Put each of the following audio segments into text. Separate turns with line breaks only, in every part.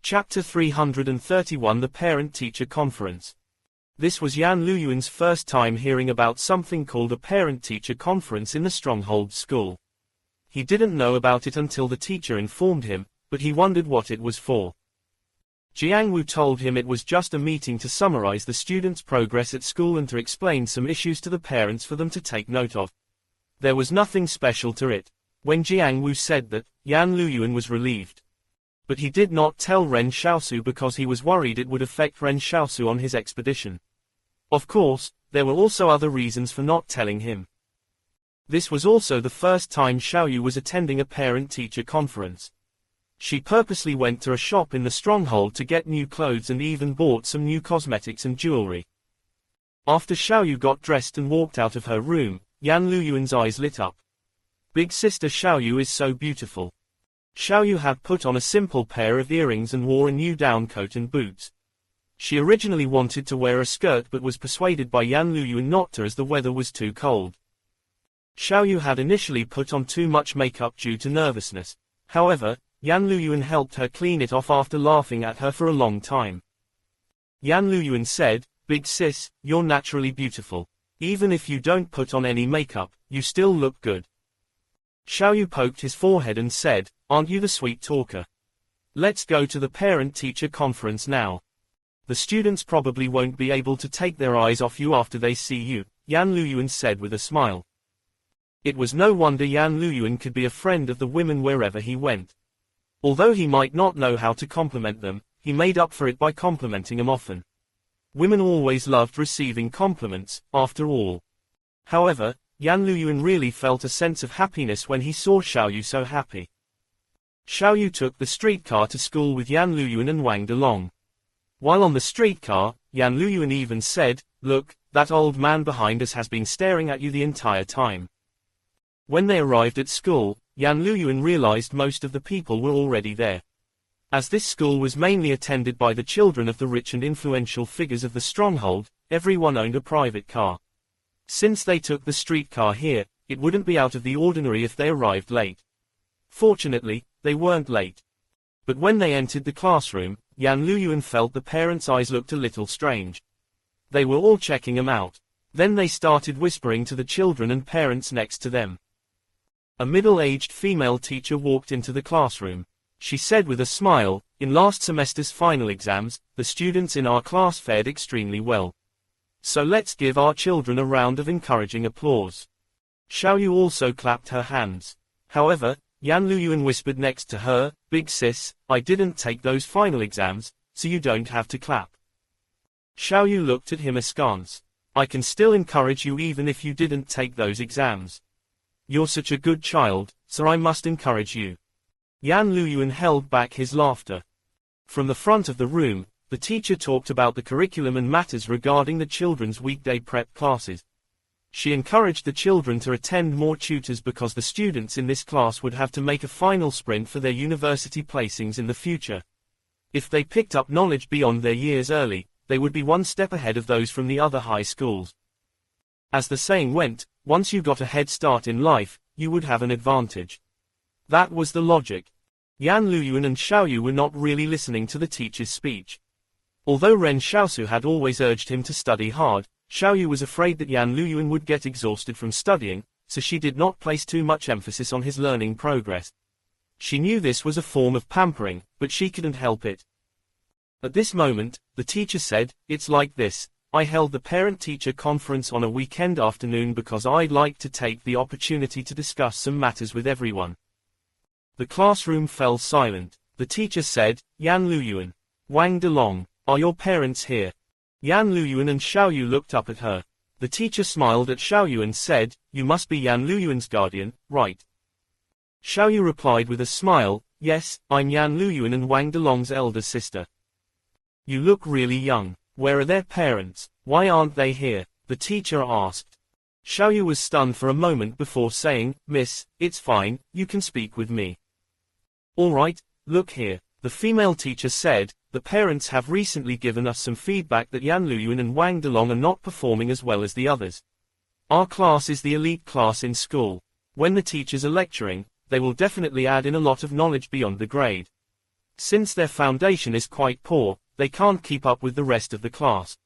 Chapter 331 The Parent-Teacher Conference. This was Yan Luyuan's first time hearing about something called a parent-teacher conference in the Stronghold school. He didn't know about it until the teacher informed him, but he wondered what it was for. Jiangwu told him it was just a meeting to summarize the students' progress at school and to explain some issues to the parents for them to take note of. There was nothing special to it. When Jiangwu said that, Yan Luyuan was relieved. But he did not tell Ren Xiaosu because he was worried it would affect Ren Xiaosu on his expedition. Of course, there were also other reasons for not telling him. This was also the first time Xiaoyu was attending a parent-teacher conference. She purposely went to a shop in the stronghold to get new clothes and even bought some new cosmetics and jewelry. After Xiaoyu got dressed and walked out of her room, Yan Luyuan's eyes lit up. Big sister Xiaoyu is so beautiful. Xiaoyu had put on a simple pair of earrings and wore a new down coat and boots. She originally wanted to wear a skirt but was persuaded by Yan Luyuan not to as the weather was too cold. Xiaoyu had initially put on too much makeup due to nervousness. However, Yan Luyuan helped her clean it off after laughing at her for a long time. Yan Luyuan said, "Big sis, you're naturally beautiful. Even if you don't put on any makeup, you still look good." Xiaoyu poked his forehead and said, "Aren't you the sweet talker? Let's go to the parent-teacher conference now. The students probably won't be able to take their eyes off you after they see you," Yan Luyuan said with a smile. It was no wonder Yan Luyuan could be a friend of the women wherever he went. Although he might not know how to compliment them, he made up for it by complimenting them often. Women always loved receiving compliments, after all. However, Yan Luyuan really felt a sense of happiness when he saw Xiaoyu so happy. Xiaoyu took the streetcar to school with Yan Luyuan and wanged along. While on the streetcar, Yan Luyuan even said, "Look, that old man behind us has been staring at you the entire time." When they arrived at school, Yan Luyuan realized most of the people were already there. As this school was mainly attended by the children of the rich and influential figures of the stronghold, everyone owned a private car. Since they took the streetcar here, it wouldn't be out of the ordinary if they arrived late. Fortunately, they weren't late. But when they entered the classroom, Yan Luyuan felt the parents' eyes looked a little strange. They were all checking him out. Then they started whispering to the children and parents next to them. A middle-aged female teacher walked into the classroom. She said with a smile, "In last semester's final exams, the students in our class fared extremely well. So let's give our children a round of encouraging applause." Xiaoyu also clapped her hands. However, Yan Luyuan whispered next to her, "Big sis, I didn't take those final exams, so you don't have to clap." Xiaoyu looked at him askance. "I can still encourage you even if you didn't take those exams. You're such a good child, so I must encourage you." Yan Luyuan held back his laughter. From the front of the room, the teacher talked about the curriculum and matters regarding the children's weekday prep classes. She encouraged the children to attend more tutors because the students in this class would have to make a final sprint for their university placings in the future. If they picked up knowledge beyond their years early, they would be one step ahead of those from the other high schools. As the saying went, once you got a head start in life, you would have an advantage. That was the logic. Yan Luyuan and Xiaoyu were not really listening to the teacher's speech. Although Ren Xiaosu had always urged him to study hard, Xiaoyu was afraid that Yan Luyuan would get exhausted from studying, so she did not place too much emphasis on his learning progress. She knew this was a form of pampering, but she couldn't help it. At this moment, the teacher said, "It's like this. I held the parent-teacher conference on a weekend afternoon because I'd like to take the opportunity to discuss some matters with everyone." The classroom fell silent. The teacher said, "Yan Luyuan. Wang Delong, are your parents here?" Yan Luyuan and Xiaoyu looked up at her. The teacher smiled at Xiaoyu and said, "You must be Yan Luyuan's guardian, right?" Xiaoyu replied with a smile, "Yes, I'm Yan Luyuan and Wang Delong's elder sister." "You look really young. Where are their parents? Why aren't they here?" the teacher asked. Xiaoyu was stunned for a moment before saying, "Miss, it's fine, you can speak with me." "All right, look here," the female teacher said, "the parents have recently given us some feedback that Yan Luyuan and Wang Delong are not performing as well as the others. Our class is the elite class in school. When the teachers are lecturing, they will definitely add in a lot of knowledge beyond the grade. Since their foundation is quite poor, they can't keep up with the rest of the class.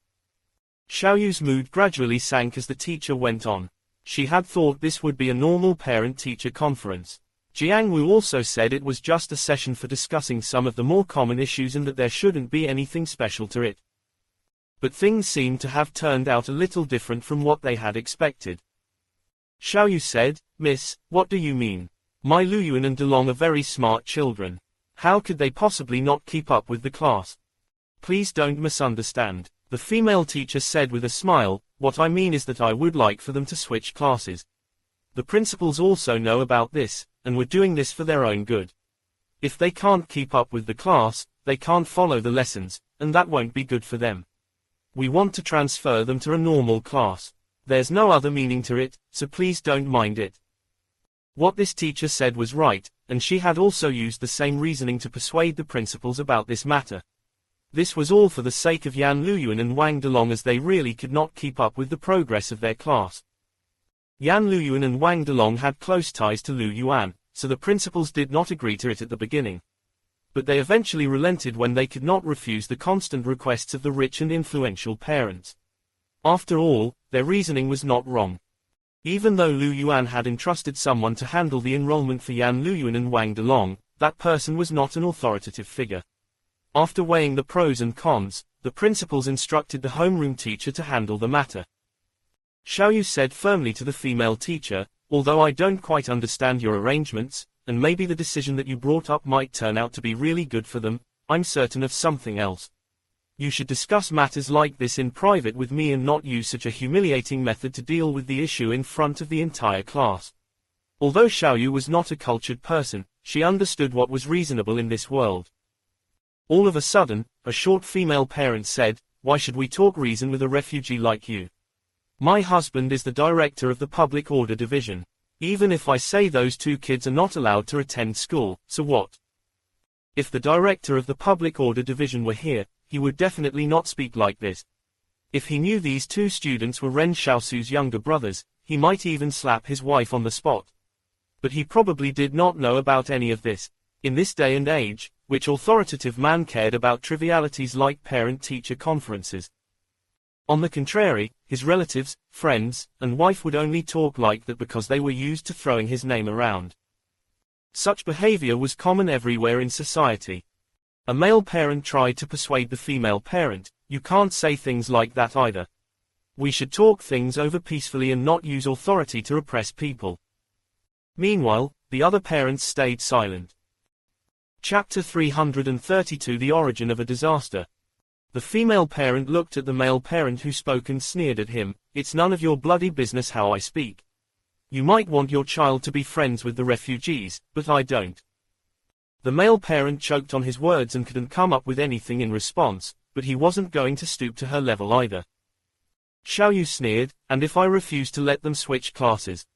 Xiaoyu's mood gradually sank as the teacher went on. She had thought this would be a normal parent-teacher conference. Jiangwu also said it was just a session for discussing some of the more common issues and that there shouldn't be anything special to it. But things seemed to have turned out a little different from what they had expected. Xiaoyu said, "Miss, what do you mean? My Luyuan and Delong are very smart children. How could they possibly not keep up with the class? Please don't misunderstand," the female teacher said with a smile. "What I mean is that I would like for them to switch classes. The principals also know about this, and we're doing this for their own good. If they can't keep up with the class, they can't follow the lessons, and that won't be good for them. We want to transfer them to a normal class. There's no other meaning to it, so please don't mind it." What this teacher said was right, and she had also used the same reasoning to persuade the principals about this matter. This was all for the sake of Yan Luyuan and Wang Delong, as they really could not keep up with the progress of their class. Yan Luyuan and Wang Delong had close ties to Lu Yuan, so the principals did not agree to it at the beginning. But they eventually relented when they could not refuse the constant requests of the rich and influential parents. After all, their reasoning was not wrong. Even though Lu Yuan had entrusted someone to handle the enrollment for Yan Luyuan and Wang Delong, that person was not an authoritative figure. After weighing the pros and cons, the principals instructed the homeroom teacher to handle the matter. Xiaoyu said firmly to the female teacher, "Although I don't quite understand your arrangements, and maybe the decision that you brought up might turn out to be really good for them, I'm certain of something else. You should discuss matters like this in private with me and not use such a humiliating method to deal with the issue in front of the entire class." Although Xiaoyu was not a cultured person, she understood what was reasonable in this world. All of a sudden, a short female parent said, "Why should we talk reason with a refugee like you? My husband is the director of the public order division. Even if I say those two kids are not allowed to attend school, so what? If the director of the public order division were here, he would definitely not speak like this. If he knew these two students were Ren Xiaosu's younger brothers, he might even slap his wife on the spot. But he probably did not know about any of this. In this day and age, which authoritative man cared about trivialities like parent-teacher conferences? On the contrary, his relatives, friends, and wife would only talk like that because they were used to throwing his name around. Such behavior was common everywhere in society. A male parent tried to persuade the female parent, "You can't say things like that either. We should talk things over peacefully and not use authority to repress people." Meanwhile, the other parents stayed silent. Chapter 332: The Origin of a Disaster. The female parent looked at the male parent who spoke and sneered at him, "It's none of your bloody business how I speak. You might want your child to be friends with the refugees, but I don't." The male parent choked on his words and couldn't come up with anything in response, but he wasn't going to stoop to her level either. Xiaoyu sneered, "And if I refuse to let them switch classes?"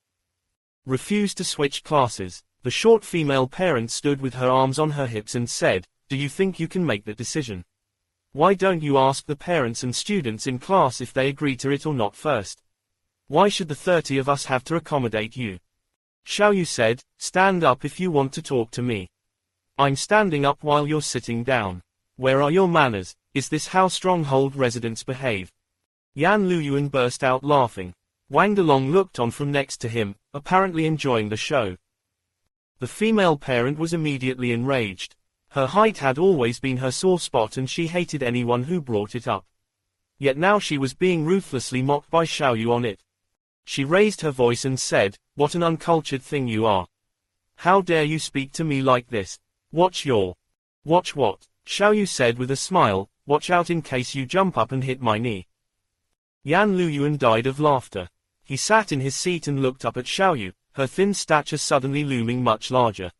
"Refuse to switch classes?" The short female parent stood with her arms on her hips and said, "Do you think you can make that decision? Why don't you ask the parents and students in class if they agree to it or not first? Why should the 30 of us have to accommodate you?" Xiaoyu said, "Stand up if you want to talk to me." "I'm standing up while you're sitting down. Where are your manners? Is this how stronghold residents behave?" Yan Luyuan burst out laughing. Wang Delong looked on from next to him, apparently enjoying the show. The female parent was immediately enraged. Her height had always been her sore spot and she hated anyone who brought it up. Yet now she was being ruthlessly mocked by Xiaoyu on it. She raised her voice and said, "What an uncultured thing you are. How dare you speak to me like this? Watch what?" Xiaoyu said with a smile, "Watch out in case you jump up and hit my knee." Yan Luyuan died of laughter. He sat in his seat and looked up at Xiaoyu, her thin stature suddenly looming much larger.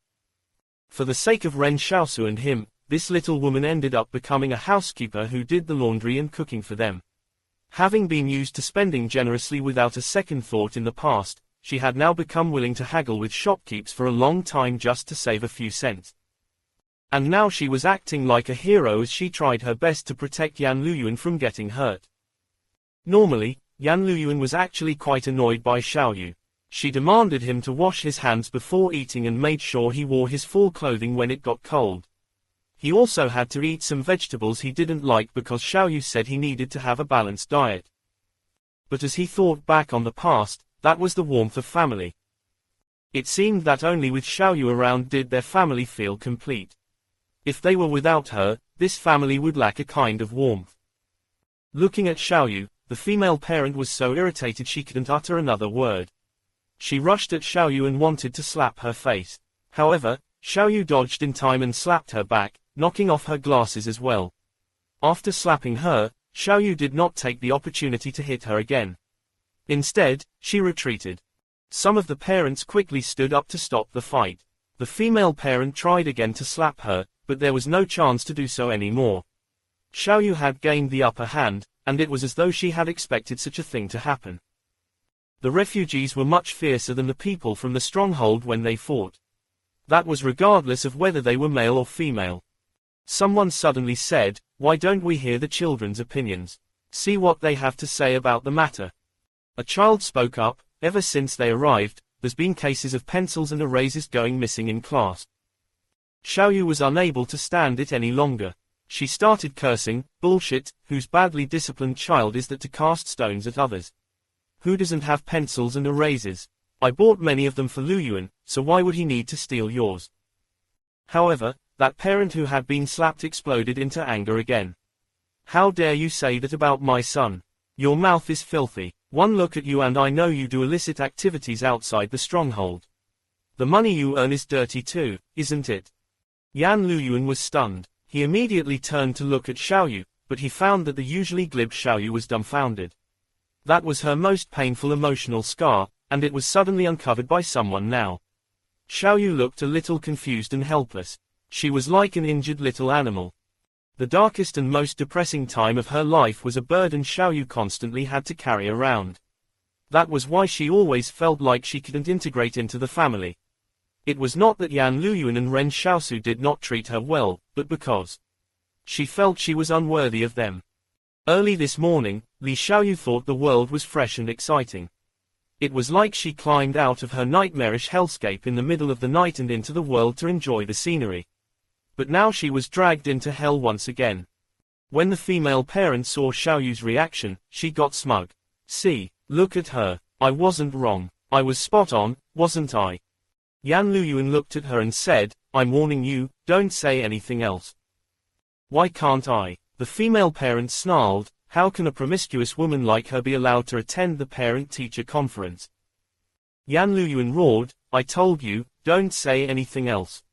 For the sake of Ren Xiaosu and him, this little woman ended up becoming a housekeeper who did the laundry and cooking for them. Having been used to spending generously without a second thought in the past, she had now become willing to haggle with shopkeepers for a long time just to save a few cents. And now she was acting like a hero as she tried her best to protect Yan Luyuan from getting hurt. Normally, Yan Luyuan was actually quite annoyed by Xiaoyu. She demanded him to wash his hands before eating and made sure he wore his full clothing when it got cold. He also had to eat some vegetables he didn't like because Xiaoyu said he needed to have a balanced diet. But as he thought back on the past, that was the warmth of family. It seemed that only with Xiaoyu around did their family feel complete. If they were without her, this family would lack a kind of warmth. Looking at Xiaoyu, the female parent was so irritated she couldn't utter another word. She rushed at Xiaoyu and wanted to slap her face. However, Xiaoyu dodged in time and slapped her back, knocking off her glasses as well. After slapping her, Xiaoyu did not take the opportunity to hit her again. Instead, she retreated. Some of the parents quickly stood up to stop the fight. The female parent tried again to slap her, but there was no chance to do so anymore. Xiaoyu had gained the upper hand, and it was as though she had expected such a thing to happen. The refugees were much fiercer than the people from the stronghold when they fought. That was regardless of whether they were male or female. Someone suddenly said, "Why don't we hear the children's opinions? See what they have to say about the matter." A child spoke up, "Ever since they arrived, there's been cases of pencils and erasers going missing in class." Xiaoyu was unable to stand it any longer. She started cursing, "Bullshit, whose badly disciplined child is that to cast stones at others? Who doesn't have pencils and erasers? I bought many of them for Luyuan, so why would he need to steal yours?" However, that parent who had been slapped exploded into anger again. "How dare you say that about my son? Your mouth is filthy. One look at you and I know you do illicit activities outside the stronghold. The money you earn is dirty too, isn't it?" Yan Luyuan was stunned. He immediately turned to look at Xiaoyu, but he found that the usually glib Xiaoyu was dumbfounded. That was her most painful emotional scar, and it was suddenly uncovered by someone now. Xiaoyu looked a little confused and helpless. She was like an injured little animal. The darkest and most depressing time of her life was a burden Xiaoyu constantly had to carry around. That was why she always felt like she couldn't integrate into the family. It was not that Yan Luyuan and Ren Xiaosu did not treat her well, but because she felt she was unworthy of them. Early this morning, Li Xiaoyu thought the world was fresh and exciting. It was like she climbed out of her nightmarish hellscape in the middle of the night and into the world to enjoy the scenery. But now she was dragged into hell once again. When the female parent saw Xiaoyu's reaction, she got smug. "See, look at her. I wasn't wrong. I was spot on, wasn't I?" Yan Luyuan looked at her and said, "I'm warning you, don't say anything else." "Why can't I?" The female parent snarled, "How can a promiscuous woman like her be allowed to attend the parent-teacher conference?" Yan Luyuan roared, "I told you, don't say anything else."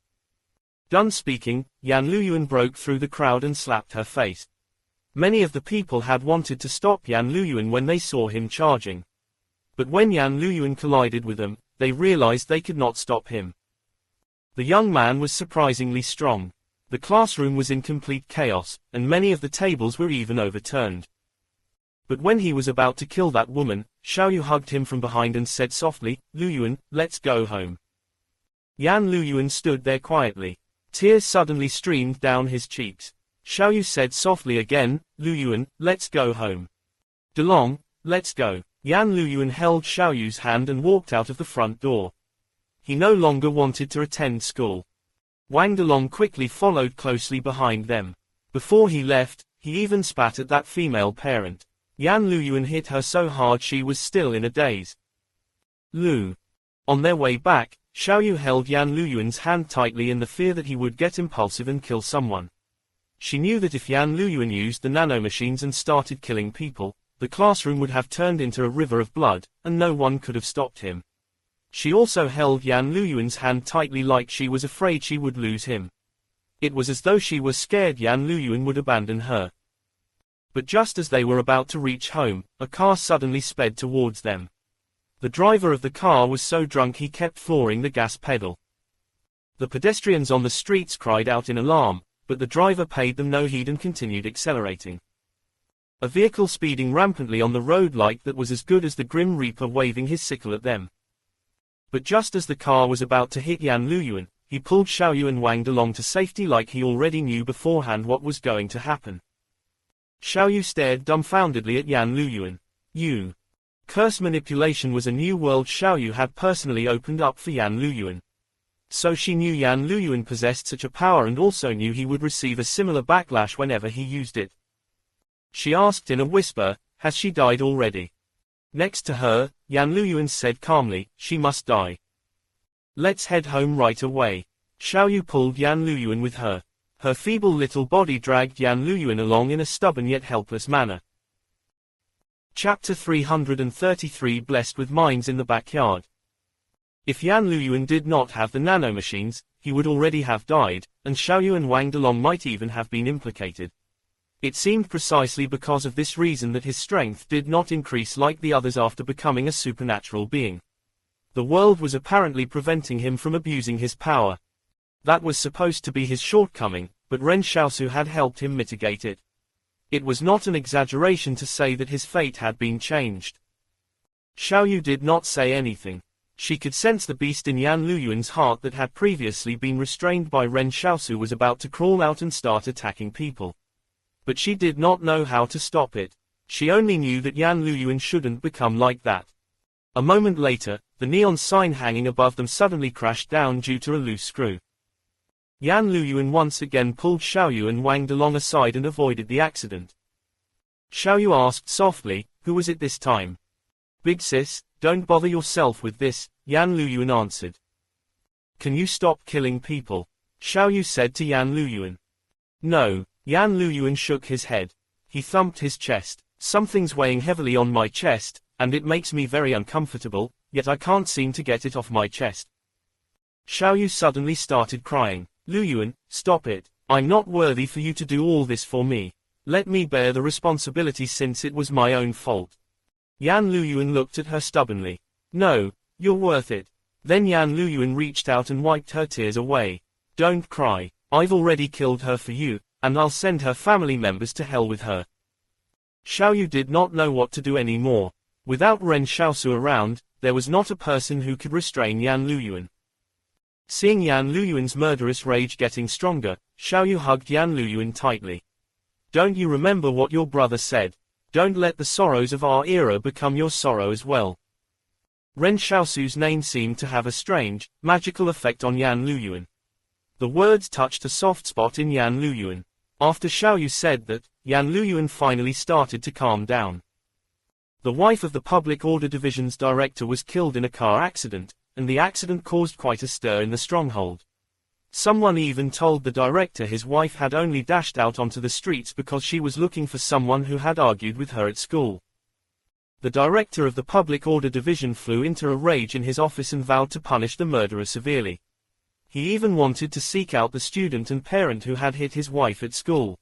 Done speaking, Yan Luyuan broke through the crowd and slapped her face. Many of the people had wanted to stop Yan Luyuan when they saw him charging. But when Yan Luyuan collided with them, they realized they could not stop him. The young man was surprisingly strong. The classroom was in complete chaos, and many of the tables were even overturned. But when he was about to kill that woman, Xiaoyu hugged him from behind and said softly, "Luyuan, let's go home." Yan Luyuan stood there quietly. Tears suddenly streamed down his cheeks. Xiaoyu said softly again, "Luyuan, let's go home." "Delong, let's go." Yan Luyuan held Xiaoyu's hand and walked out of the front door. He no longer wanted to attend school. Wang Delong quickly followed closely behind them. Before he left, he even spat at that female parent. Yan Luyuan hit her so hard she was still in a daze. Lu. On their way back, Xiaoyu held Yan Luyuan's hand tightly in the fear that he would get impulsive and kill someone. She knew that if Yan Luyuan used the nanomachines and started killing people, the classroom would have turned into a river of blood, and no one could have stopped him. She also held Yan Luyuan's hand tightly like she was afraid she would lose him. It was as though she was scared Yan Luyuan would abandon her. But just as they were about to reach home, a car suddenly sped towards them. The driver of the car was so drunk he kept flooring the gas pedal. The pedestrians on the streets cried out in alarm, but the driver paid them no heed and continued accelerating. A vehicle speeding rampantly on the road like that was as good as the Grim Reaper waving his sickle at them. But just as the car was about to hit Yan Luyuan, he pulled Xiaoyu and Wang Delong to safety like he already knew beforehand what was going to happen. Xiaoyu stared dumbfoundedly at Yan Luyuan. Curse manipulation was a new world Xiaoyu had personally opened up for Yan Luyuan. So she knew Yan Luyuan possessed such a power and also knew he would receive a similar backlash whenever he used it. She asked in a whisper, "Has she died already?" Next to her, Yan Luyuan said calmly, "She must die. Let's head home right away." Xiaoyu pulled Yan Luyuan with her. Her feeble little body dragged Yan Luyuan along in a stubborn yet helpless manner. Chapter 333 Blessed with Minds in the Backyard. If Yan Luyuan did not have the nanomachines, he would already have died, and Xiaoyu and Wang Delong might even have been implicated. It seemed precisely because of this reason that his strength did not increase like the others after becoming a supernatural being. The world was apparently preventing him from abusing his power. That was supposed to be his shortcoming, but Ren Xiaosu had helped him mitigate it. It was not an exaggeration to say that his fate had been changed. Xiaoyu did not say anything. She could sense the beast in Yan Luyuan's heart that had previously been restrained by Ren Xiaosu was about to crawl out and start attacking people. But she did not know how to stop it. She only knew that Yan Luyuan shouldn't become like that. A moment later, the neon sign hanging above them suddenly crashed down due to a loose screw. Yan Luyuan once again pulled Xiaoyu and Wang Delong aside and avoided the accident. Xiaoyu asked softly, "Who was it this time?" "Big sis, don't bother yourself with this," Yan Luyuan answered. "Can you stop killing people?" Xiaoyu said to Yan Luyuan. "No." Yan Luyuan shook his head. He thumped his chest. "Something's weighing heavily on my chest, and it makes me very uncomfortable, yet I can't seem to get it off my chest." Xiaoyu suddenly started crying. "Luyuan, stop it. I'm not worthy for you to do all this for me. Let me bear the responsibility since it was my own fault." Yan Luyuan looked at her stubbornly. "No, you're worth it." Then Yan Luyuan reached out and wiped her tears away. "Don't cry. I've already killed her for you, and I'll send her family members to hell with her." Xiaoyu did not know what to do anymore. Without Ren Xiaosu around, there was not a person who could restrain Yan Luyuan. Seeing Yan Luyuan's murderous rage getting stronger, Xiaoyu hugged Yan Luyuan tightly. "Don't you remember what your brother said? Don't let the sorrows of our era become your sorrow as well." Ren Xiaosu's name seemed to have a strange, magical effect on Yan Luyuan. The words touched a soft spot in Yan Luyuan. After Xiaoyu said that, Yan Luyuan finally started to calm down. The wife of the Public Order Division's director was killed in a car accident, and the accident caused quite a stir in the stronghold. Someone even told the director his wife had only dashed out onto the streets because she was looking for someone who had argued with her at school. The director of the Public Order Division flew into a rage in his office and vowed to punish the murderer severely. He even wanted to seek out the student and parent who had hit his wife at school.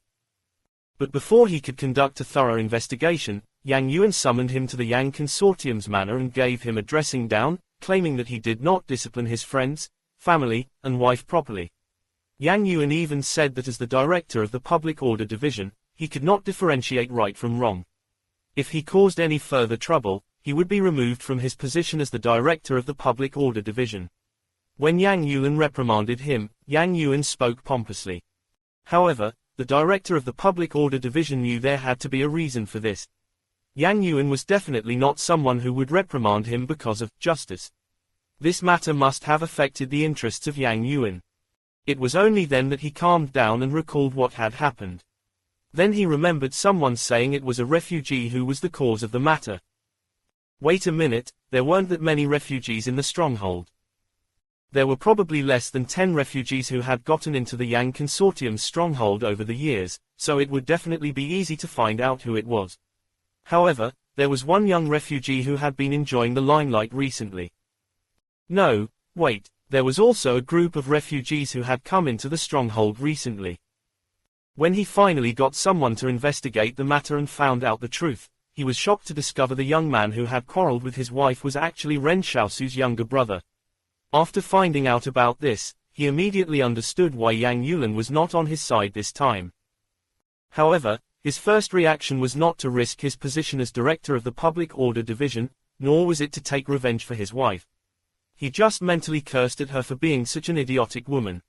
But before he could conduct a thorough investigation, Yang Yuan summoned him to the Yang Consortium's manor and gave him a dressing down, claiming that he did not discipline his friends, family, and wife properly. Yang Yuan even said that as the director of the Public Order Division, he could not differentiate right from wrong. If he caused any further trouble, he would be removed from his position as the director of the Public Order Division. When Yang Yuan reprimanded him, Yang Yuan spoke pompously. However, the director of the Public Order Division knew there had to be a reason for this. Yang Yuan was definitely not someone who would reprimand him because of justice. This matter must have affected the interests of Yang Yuan. It was only then that he calmed down and recalled what had happened. Then he remembered someone saying it was a refugee who was the cause of the matter. Wait a minute, there weren't that many refugees in the stronghold. There were probably less than 10 refugees who had gotten into the Yang Consortium's stronghold over the years, so it would definitely be easy to find out who it was. However, there was one young refugee who had been enjoying the limelight recently. No, wait, there was also a group of refugees who had come into the stronghold recently. When he finally got someone to investigate the matter and found out the truth, he was shocked to discover the young man who had quarreled with his wife was actually Ren Xiaosu's younger brother. After finding out about this, he immediately understood why Yang Yuan was not on his side this time. However, his first reaction was not to risk his position as director of the Public Order Division, nor was it to take revenge for his wife. He just mentally cursed at her for being such an idiotic woman.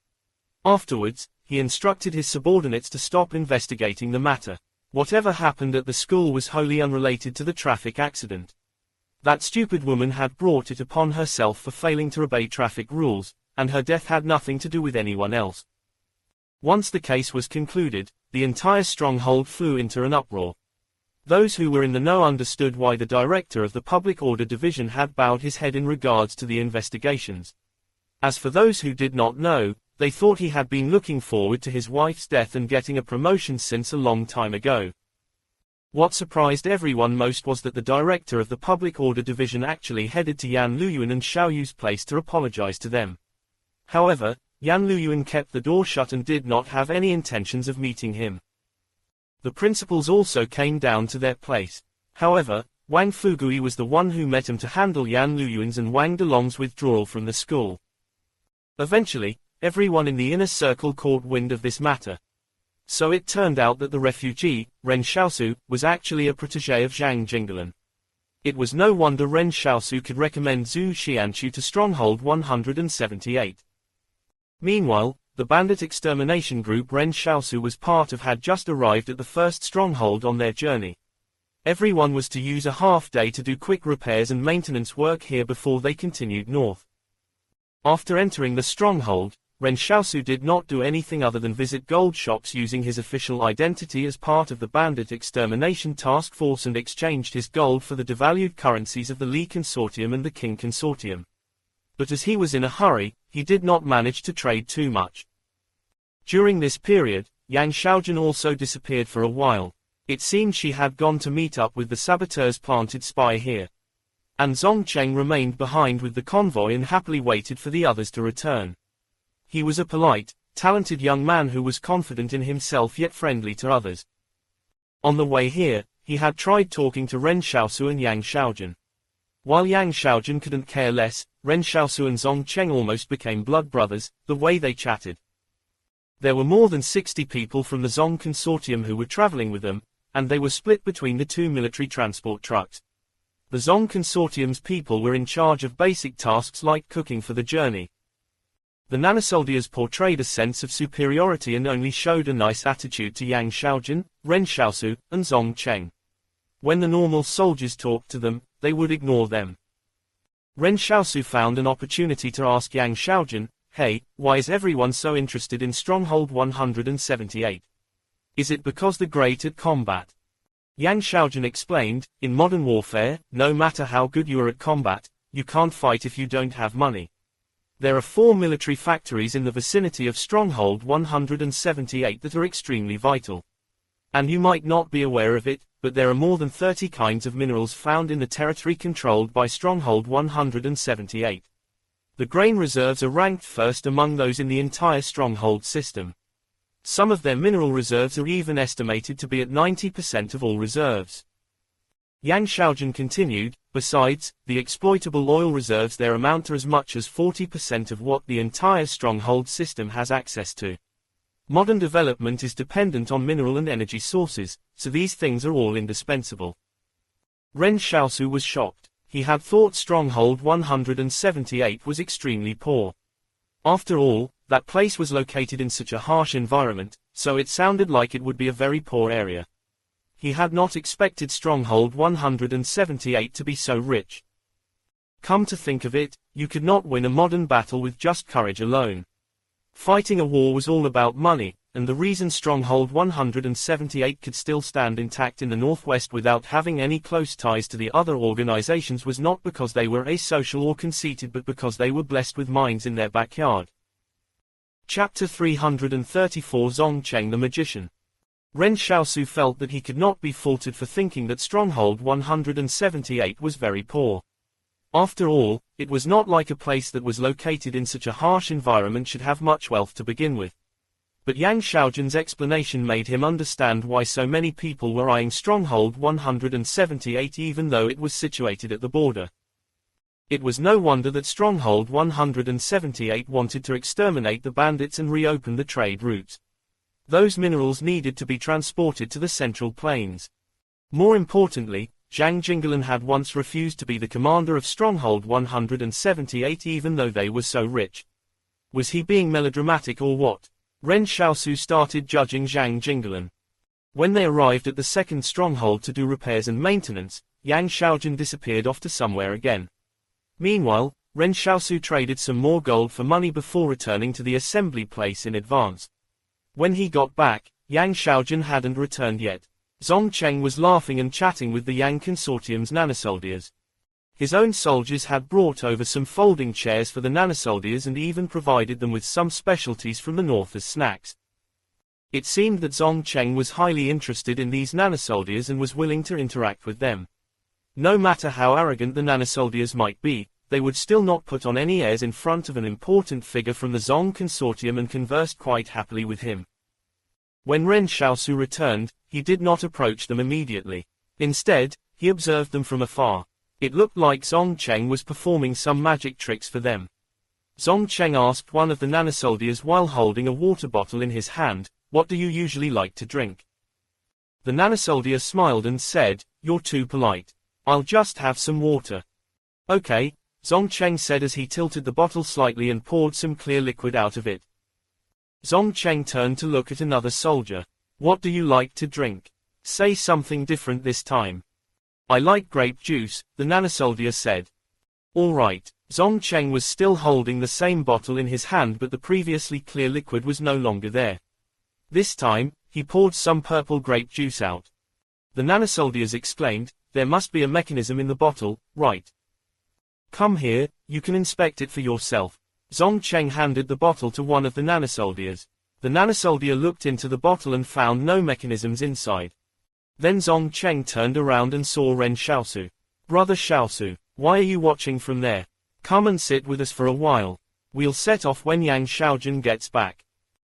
Afterwards, he instructed his subordinates to stop investigating the matter. Whatever happened at the school was wholly unrelated to the traffic accident. That stupid woman had brought it upon herself for failing to obey traffic rules, and her death had nothing to do with anyone else. Once the case was concluded, the entire stronghold flew into an uproar. Those who were in the know understood why the director of the Public Order Division had bowed his head in regards to the investigations. As for those who did not know, they thought he had been looking forward to his wife's death and getting a promotion since a long time ago. What surprised everyone most was that the director of the Public Order Division actually headed to Yan Luyuan and Xiaoyu's place to apologize to them. However, Yan Luyuan kept the door shut and did not have any intentions of meeting him. The principals also came down to their place. However, Wang Fugui was the one who met him to handle Yan Luyuan's and Wang Delong's withdrawal from the school. Eventually, everyone in the inner circle caught wind of this matter. So it turned out that the refugee, Ren Xiaosu, was actually a protégé of Zhang Jinglan. It was no wonder Ren Xiaosu could recommend Zhu Xianchu to Stronghold 178. Meanwhile, the bandit extermination group Ren Xiaosu was part of had just arrived at the first stronghold on their journey. Everyone was to use a half-day to do quick repairs and maintenance work here before they continued north. After entering the stronghold, Ren Xiaosu did not do anything other than visit gold shops using his official identity as part of the bandit extermination task force and exchanged his gold for the devalued currencies of the Li Consortium and the Qing Consortium. But as he was in a hurry, he did not manage to trade too much. During this period, Yang Xiaojun also disappeared for a while. It seemed she had gone to meet up with the saboteurs planted spy here. And Zong Cheng remained behind with the convoy and happily waited for the others to return. He was a polite, talented young man who was confident in himself yet friendly to others. On the way here, he had tried talking to Ren Xiaosu and Yang Xiaojun. While Yang Xiaojun couldn't care less, Ren Xiaosu and Zong Cheng almost became blood brothers, the way they chatted. There were more than 60 people from the Zong Consortium who were traveling with them, and they were split between the two military transport trucks. The Zong Consortium's people were in charge of basic tasks like cooking for the journey. The nanosoldiers portrayed a sense of superiority and only showed a nice attitude to Yang Xiaojun, Ren Xiaosu, and Zong Cheng. When the normal soldiers talked to them, they would ignore them. Ren Xiaosu found an opportunity to ask Yang Xiaojun, "Hey, why is everyone so interested in Stronghold 178? Is it because they're great at combat?" Yang Xiaojun explained, "In modern warfare, no matter how good you are at combat, you can't fight if you don't have money. There are 4 military factories in the vicinity of Stronghold 178 that are extremely vital. And you might not be aware of it, but there are more than 30 kinds of minerals found in the territory controlled by Stronghold 178. The grain reserves are ranked first among those in the entire Stronghold system. Some of their mineral reserves are even estimated to be at 90% of all reserves." Yang Xiaojun continued, "Besides, the exploitable oil reserves there amount to as much as 40% of what the entire Stronghold system has access to. Modern development is dependent on mineral and energy sources, so these things are all indispensable." Ren Xiaosu was shocked. He had thought Stronghold 178 was extremely poor. After all, that place was located in such a harsh environment, so it sounded like it would be a very poor area. He had not expected Stronghold 178 to be so rich. Come to think of it, you could not win a modern battle with just courage alone. Fighting a war was all about money, and the reason Stronghold 178 could still stand intact in the northwest without having any close ties to the other organizations was not because they were asocial or conceited but because they were blessed with mines in their backyard. Chapter 334 Zong Cheng the Magician. Ren Xiaosu felt that he could not be faulted for thinking that Stronghold 178 was very poor. After all, it was not like a place that was located in such a harsh environment should have much wealth to begin with. But Yang Xiaojun's explanation made him understand why so many people were eyeing Stronghold 178 even though it was situated at the border. It was no wonder that Stronghold 178 wanted to exterminate the bandits and reopen the trade routes. Those minerals needed to be transported to the Central Plains. More importantly, Zhang Jinglan had once refused to be the commander of Stronghold 178 even though they were so rich. Was he being melodramatic or what? Ren Xiaosu started judging Zhang Jinglan. When they arrived at the second stronghold to do repairs and maintenance, Yang Xiaojun disappeared off to somewhere again. Meanwhile, Ren Xiaosu traded some more gold for money before returning to the assembly place in advance. When he got back, Yang Xiaojun hadn't returned yet. Zong Cheng was laughing and chatting with the Yang Consortium's nanosoldiers. His own soldiers had brought over some folding chairs for the nanosoldiers and even provided them with some specialties from the north as snacks. It seemed that Zong Cheng was highly interested in these nanosoldiers and was willing to interact with them. No matter how arrogant the nanosoldiers might be, they would still not put on any airs in front of an important figure from the Zong Consortium and conversed quite happily with him. When Ren Xiaosu returned, he did not approach them immediately. Instead, he observed them from afar. It looked like Zong Cheng was performing some magic tricks for them. Zong Cheng asked one of the nanosoldiers while holding a water bottle in his hand, "What do you usually like to drink?" The nanosoldier smiled and said, "You're too polite. I'll just have some water." "Okay," Zong Cheng said as he tilted the bottle slightly and poured some clear liquid out of it. Zong Cheng turned to look at another soldier. "What do you like to drink? Say something different this time." "I like grape juice," the nanosoldier said. "All right." Zong Cheng was still holding the same bottle in his hand, but the previously clear liquid was no longer there. This time, he poured some purple grape juice out. The nanosoldiers exclaimed, "There must be a mechanism in the bottle, right? Come here, you can inspect it for yourself." Zong Cheng handed the bottle to one of the nanosoldiers. The nanosoldier looked into the bottle and found no mechanisms inside. Then Zong Cheng turned around and saw Ren Xiaosu. "Brother Xiaosu, why are you watching from there? Come and sit with us for a while. We'll set off when Yang Xiaojun gets back."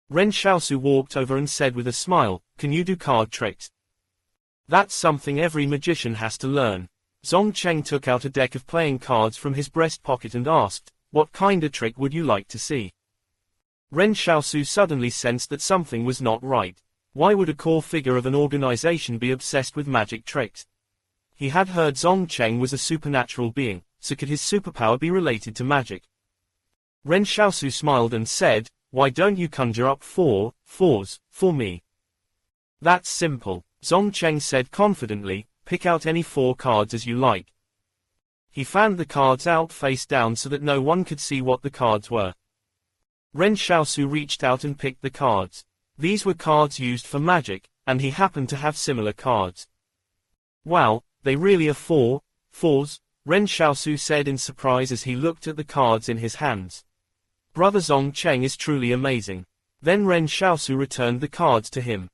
Ren Xiaosu walked over and said with a smile, "Can you do card tricks?" "That's something every magician has to learn." Zong Cheng took out a deck of playing cards from his breast pocket and asked, "What kind of trick would you like to see?" Ren Xiaosu suddenly sensed that something was not right. Why would a core figure of an organization be obsessed with magic tricks? He had heard Zong Cheng was a supernatural being, so could his superpower be related to magic? Ren Xiaosu smiled and said, "Why don't you conjure up 4 fours for me?" "That's simple," Zong Cheng said confidently, "pick out any 4 cards as you like." He fanned the cards out face down so that no one could see what the cards were. Ren Xiaosu reached out and picked the cards. These were cards used for magic, and he happened to have similar cards. "Wow, they really are 4 fours, Ren Xiaosu said in surprise as he looked at the cards in his hands. "Brother Zong Cheng is truly amazing." Then Ren Xiaosu returned the cards to him.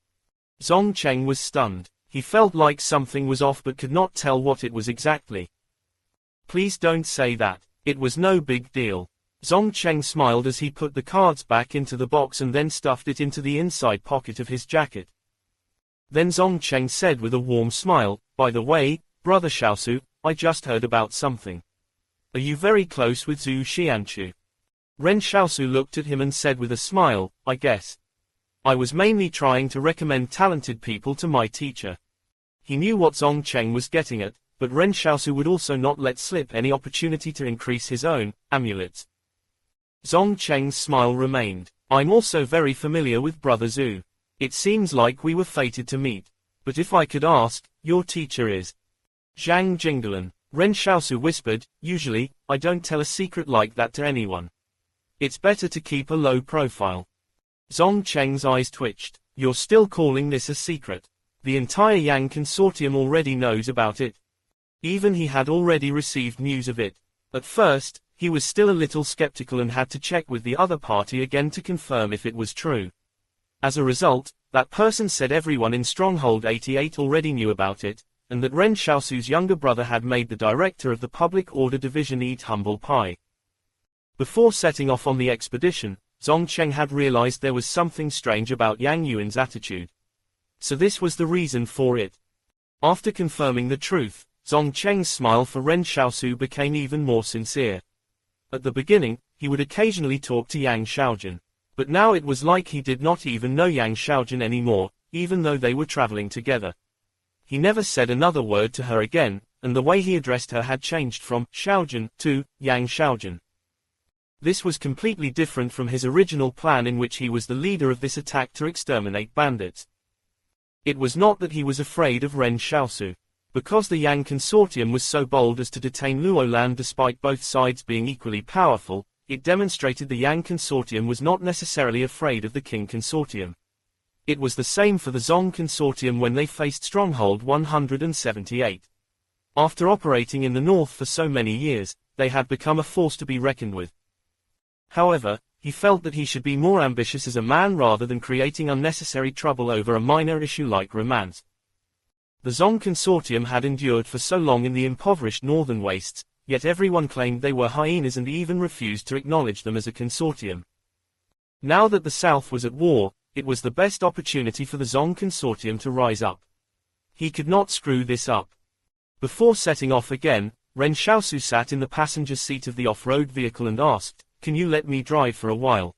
Zong Cheng was stunned. He felt like something was off but could not tell what it was exactly. "Please don't say that. It was no big deal." Zong Cheng smiled as he put the cards back into the box and then stuffed it into the inside pocket of his jacket. Then Zong Cheng said with a warm smile, "By the way, Brother Xiaosu, I just heard about something. Are you very close with Zhu Xianchu?" Ren Xiaosu looked at him and said with a smile, "I guess. I was mainly trying to recommend talented people to my teacher." He knew what Zong Cheng was getting at, but Ren Xiaosu would also not let slip any opportunity to increase his own amulets. Zong Cheng's smile remained. "I'm also very familiar with Brother Zhu. It seems like we were fated to meet. But if I could ask, your teacher is Zhang Jinggalan." Ren Xiaosu whispered, "Usually, I don't tell a secret like that to anyone. It's better to keep a low profile." Zong Cheng's eyes twitched. "You're still calling this a secret? The entire Yang Consortium already knows about it." Even he had already received news of it. At first, he was still a little skeptical and had to check with the other party again to confirm if it was true. As a result, that person said everyone in Stronghold 88 already knew about it, and that Ren Xiaosu's younger brother had made the director of the Public Order Division eat humble pie. Before setting off on the expedition, Zong Cheng had realized there was something strange about Yang Yuan's attitude. So this was the reason for it. After confirming the truth, Zong Cheng's smile for Ren Xiaosu became even more sincere. At the beginning, he would occasionally talk to Yang Xiaojun. But now it was like he did not even know Yang Xiaojun anymore, even though they were traveling together. He never said another word to her again, and the way he addressed her had changed from Xiaojun to Yang Xiaojun. This was completely different from his original plan in which he was the leader of this attack to exterminate bandits. It was not that he was afraid of Ren Xiaosu. Because the Yang Consortium was so bold as to detain Luoland despite both sides being equally powerful, it demonstrated the Yang Consortium was not necessarily afraid of the Qing Consortium. It was the same for the Zong Consortium when they faced Stronghold 178. After operating in the north for so many years, they had become a force to be reckoned with. However, he felt that he should be more ambitious as a man rather than creating unnecessary trouble over a minor issue like romance. The Zong Consortium had endured for so long in the impoverished northern wastes, yet everyone claimed they were hyenas and even refused to acknowledge them as a consortium. Now that the South was at war, it was the best opportunity for the Zong Consortium to rise up. He could not screw this up. Before setting off again, Ren Xiaosu sat in the passenger seat of the off-road vehicle and asked, "Can you let me drive for a while?"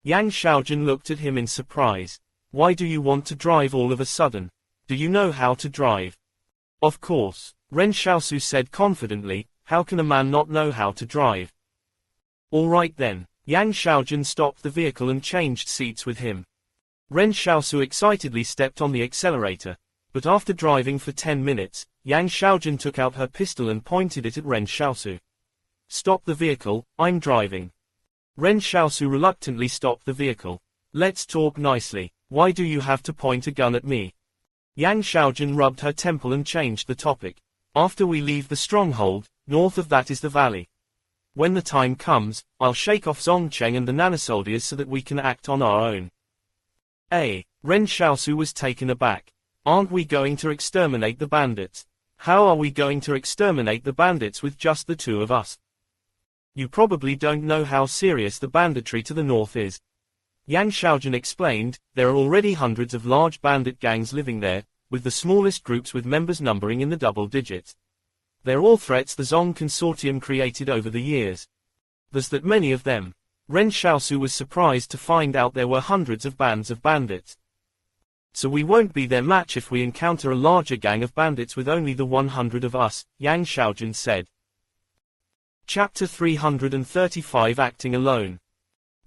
Yang Xiaojun looked at him in surprise. "Why do you want to drive all of a sudden? Do you know how to drive?" "Of course," Ren Xiaosu said confidently. "How can a man not know how to drive?" "All right then." Yang Xiaojun stopped the vehicle and changed seats with him. Ren Xiaosu excitedly stepped on the accelerator. But after driving for 10 minutes, Yang Xiaojun took out her pistol and pointed it at Ren Xiaosu. "Stop the vehicle, I'm driving." Ren Xiaosu reluctantly stopped the vehicle. "Let's talk nicely. Why do you have to point a gun at me?" Yang Xiaojun rubbed her temple and changed the topic. "After we leave the stronghold, north of that is the valley. When the time comes, I'll shake off Zongcheng and the nanosoldiers so that we can act on our own." Ren Xiaosu was taken aback. "Aren't we going to exterminate the bandits? How are we going to exterminate the bandits with just the two of us? You probably don't know how serious the banditry to the north is." Yang Xiaojun explained, "There are already hundreds of large bandit gangs living there, with the smallest groups with members numbering in the double digits. They're all threats the Zong Consortium created over the years. There's that many of them." Ren Xiaosu was surprised to find out there were hundreds of bands of bandits. "So we won't be their match if we encounter a larger gang of bandits with only the 100 of us," Yang Xiaojun said. Chapter 335 Acting Alone.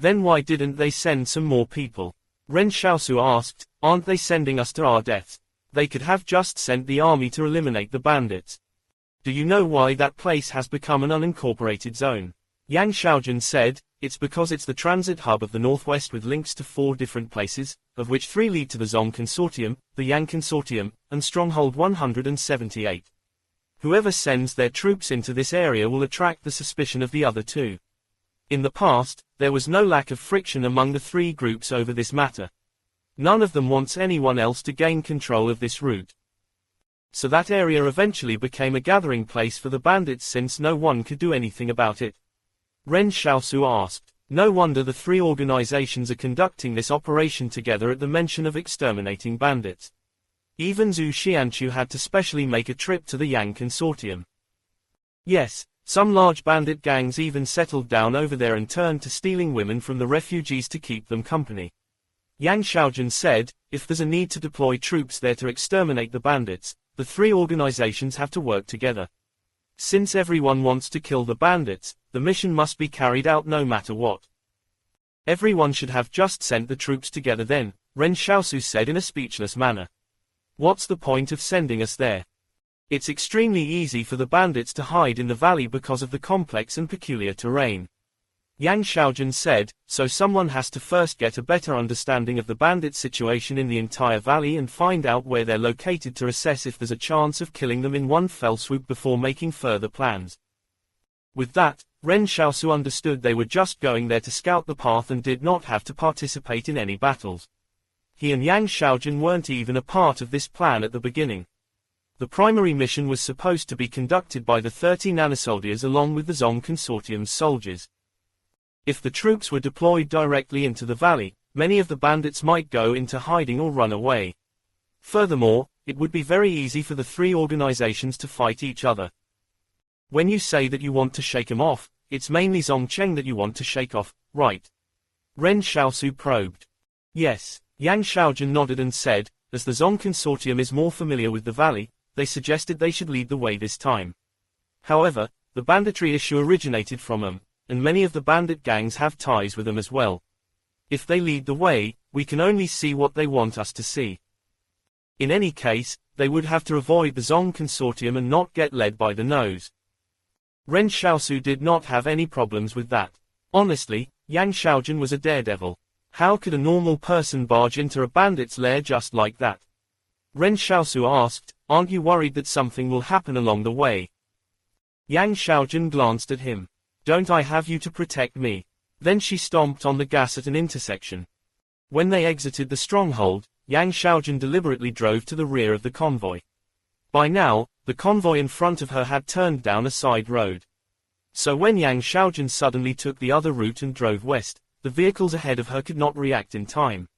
"Then why didn't they send some more people?" Ren Xiaosu asked. "Aren't they sending us to our deaths? They could have just sent the army to eliminate the bandits. Do you know why that place has become an unincorporated zone?" Yang Xiaojun said, "It's because it's the transit hub of the Northwest with links to 4 different places, of which 3 lead to the Zong Consortium, the Yang Consortium, and Stronghold 178. Whoever sends their troops into this area will attract the suspicion of the other 2. In the past, there was no lack of friction among the 3 groups over this matter. None of them wants anyone else to gain control of this route. So that area eventually became a gathering place for the bandits since no one could do anything about it." Ren Xiaosu asked. "No wonder the 3 organizations are conducting this operation together at the mention of exterminating bandits. Even Zhu Xianchu had to specially make a trip to the Yang Consortium." "Yes, some large bandit gangs even settled down over there and turned to stealing women from the refugees to keep them company." Yang Xiaojun said, "If there's a need to deploy troops there to exterminate the bandits, the 3 organizations have to work together. Since everyone wants to kill the bandits, the mission must be carried out no matter what. Everyone should have just sent the troops together then," Ren Xiaosu said in a speechless manner. "What's the point of sending us there? It's extremely easy for the bandits to hide in the valley because of the complex and peculiar terrain." Yang Xiaojun said, "So someone has to first get a better understanding of the bandit situation in the entire valley and find out where they're located to assess if there's a chance of killing them in one fell swoop before making further plans." With that, Ren Xiaosu understood they were just going there to scout the path and did not have to participate in any battles. He and Yang Xiaojun weren't even a part of this plan at the beginning. The primary mission was supposed to be conducted by the 30 nanosoldiers along with the Zong Consortium's soldiers. If the troops were deployed directly into the valley, many of the bandits might go into hiding or run away. Furthermore, it would be very easy for the 3 organizations to fight each other. "When you say that you want to shake them off, it's mainly Zongcheng that you want to shake off, right?" Ren Xiaosu probed. "Yes." Yang Xiaojun nodded and said, "As the Zong Consortium is more familiar with the valley, they suggested they should lead the way this time. However, the banditry issue originated from them, and many of the bandit gangs have ties with them as well. If they lead the way, we can only see what they want us to see. In any case, they would have to avoid the Zong consortium and not get led by the nose. Ren Xiaosu did not have any problems with that. Honestly, Yang Xiaojun was a daredevil. How could a normal person barge into a bandit's lair just like that? Ren Xiaosu asked, "Aren't you worried that something will happen along the way?" Yang Xiaojun glanced at him. "Don't I have you to protect me?" Then she stomped on the gas at an intersection. When they exited the stronghold, Yang Xiaojun deliberately drove to the rear of the convoy. By now, the convoy in front of her had turned down a side road. So when Yang Xiaojun suddenly took the other route and drove west, the vehicles ahead of her could not react in time.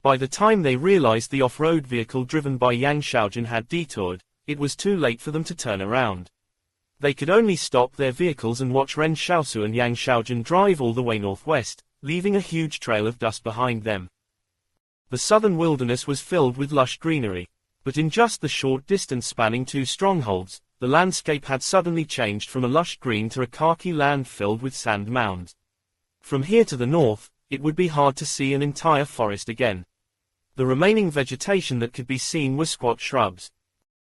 By the time they realized the off-road vehicle driven by Yang Xiaojun had detoured, it was too late for them to turn around. They could only stop their vehicles and watch Ren Xiaosu and Yang Xiaojun drive all the way northwest, leaving a huge trail of dust behind them. The southern wilderness was filled with lush greenery, but in just the short distance spanning two strongholds, the landscape had suddenly changed from a lush green to a khaki land filled with sand mounds. From here to the north, it would be hard to see an entire forest again. The remaining vegetation that could be seen were squat shrubs.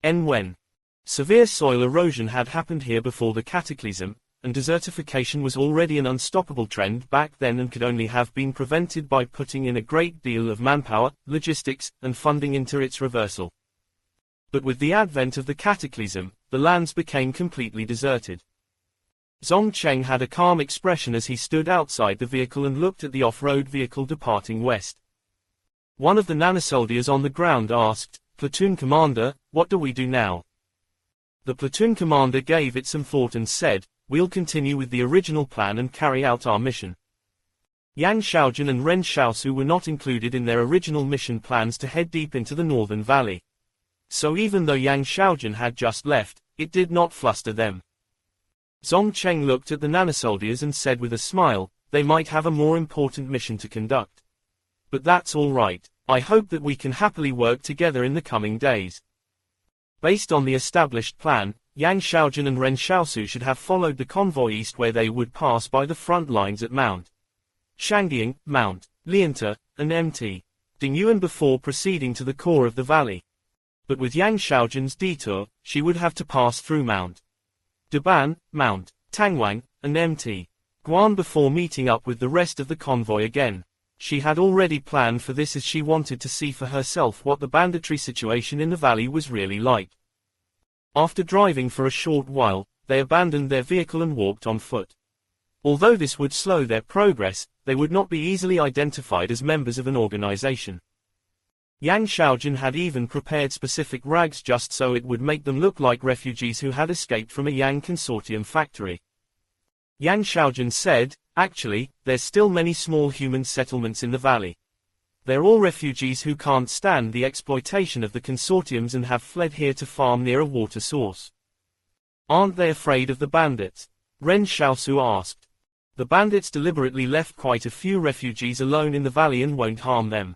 When severe soil erosion had happened here before the cataclysm, and desertification was already an unstoppable trend back then and could only have been prevented by putting in a great deal of manpower, logistics, and funding into its reversal. But with the advent of the cataclysm, the lands became completely deserted. Zong Cheng had a calm expression as he stood outside the vehicle and looked at the off-road vehicle departing west. One of the nanosoldiers on the ground asked, "Platoon commander, what do we do now?" The platoon commander gave it some thought and said, "We'll continue with the original plan and carry out our mission." Yang Xiaojun and Ren Xiaosu were not included in their original mission plans to head deep into the northern valley. So even though Yang Xiaojun had just left, it did not fluster them. Zong Cheng looked at the nanosoldiers and said with a smile, "They might have a more important mission to conduct. But that's all right. I hope that we can happily work together in the coming days." Based on the established plan, Yang Xiaojun and Ren Xiaosu should have followed the convoy east where they would pass by the front lines at Mount Shangying, Mount Lianta, and Mt. Donghua before proceeding to the core of the valley. But with Yang Xiaojun's detour, she would have to pass through Mount Daban, Mount Tangwang, and Mt. Guan before meeting up with the rest of the convoy again. She had already planned for this as she wanted to see for herself what the banditry situation in the valley was really like. After driving for a short while, they abandoned their vehicle and walked on foot. Although this would slow their progress, they would not be easily identified as members of an organization. Yang Xiaojun had even prepared specific rags just so it would make them look like refugees who had escaped from a Yang Consortium factory. Yang Xiaojun said, "Actually, there's still many small human settlements in the valley. They're all refugees who can't stand the exploitation of the consortiums and have fled here to farm near a water source." "Aren't they afraid of the bandits?" Ren Xiaosu asked. "The bandits deliberately left quite a few refugees alone in the valley and won't harm them."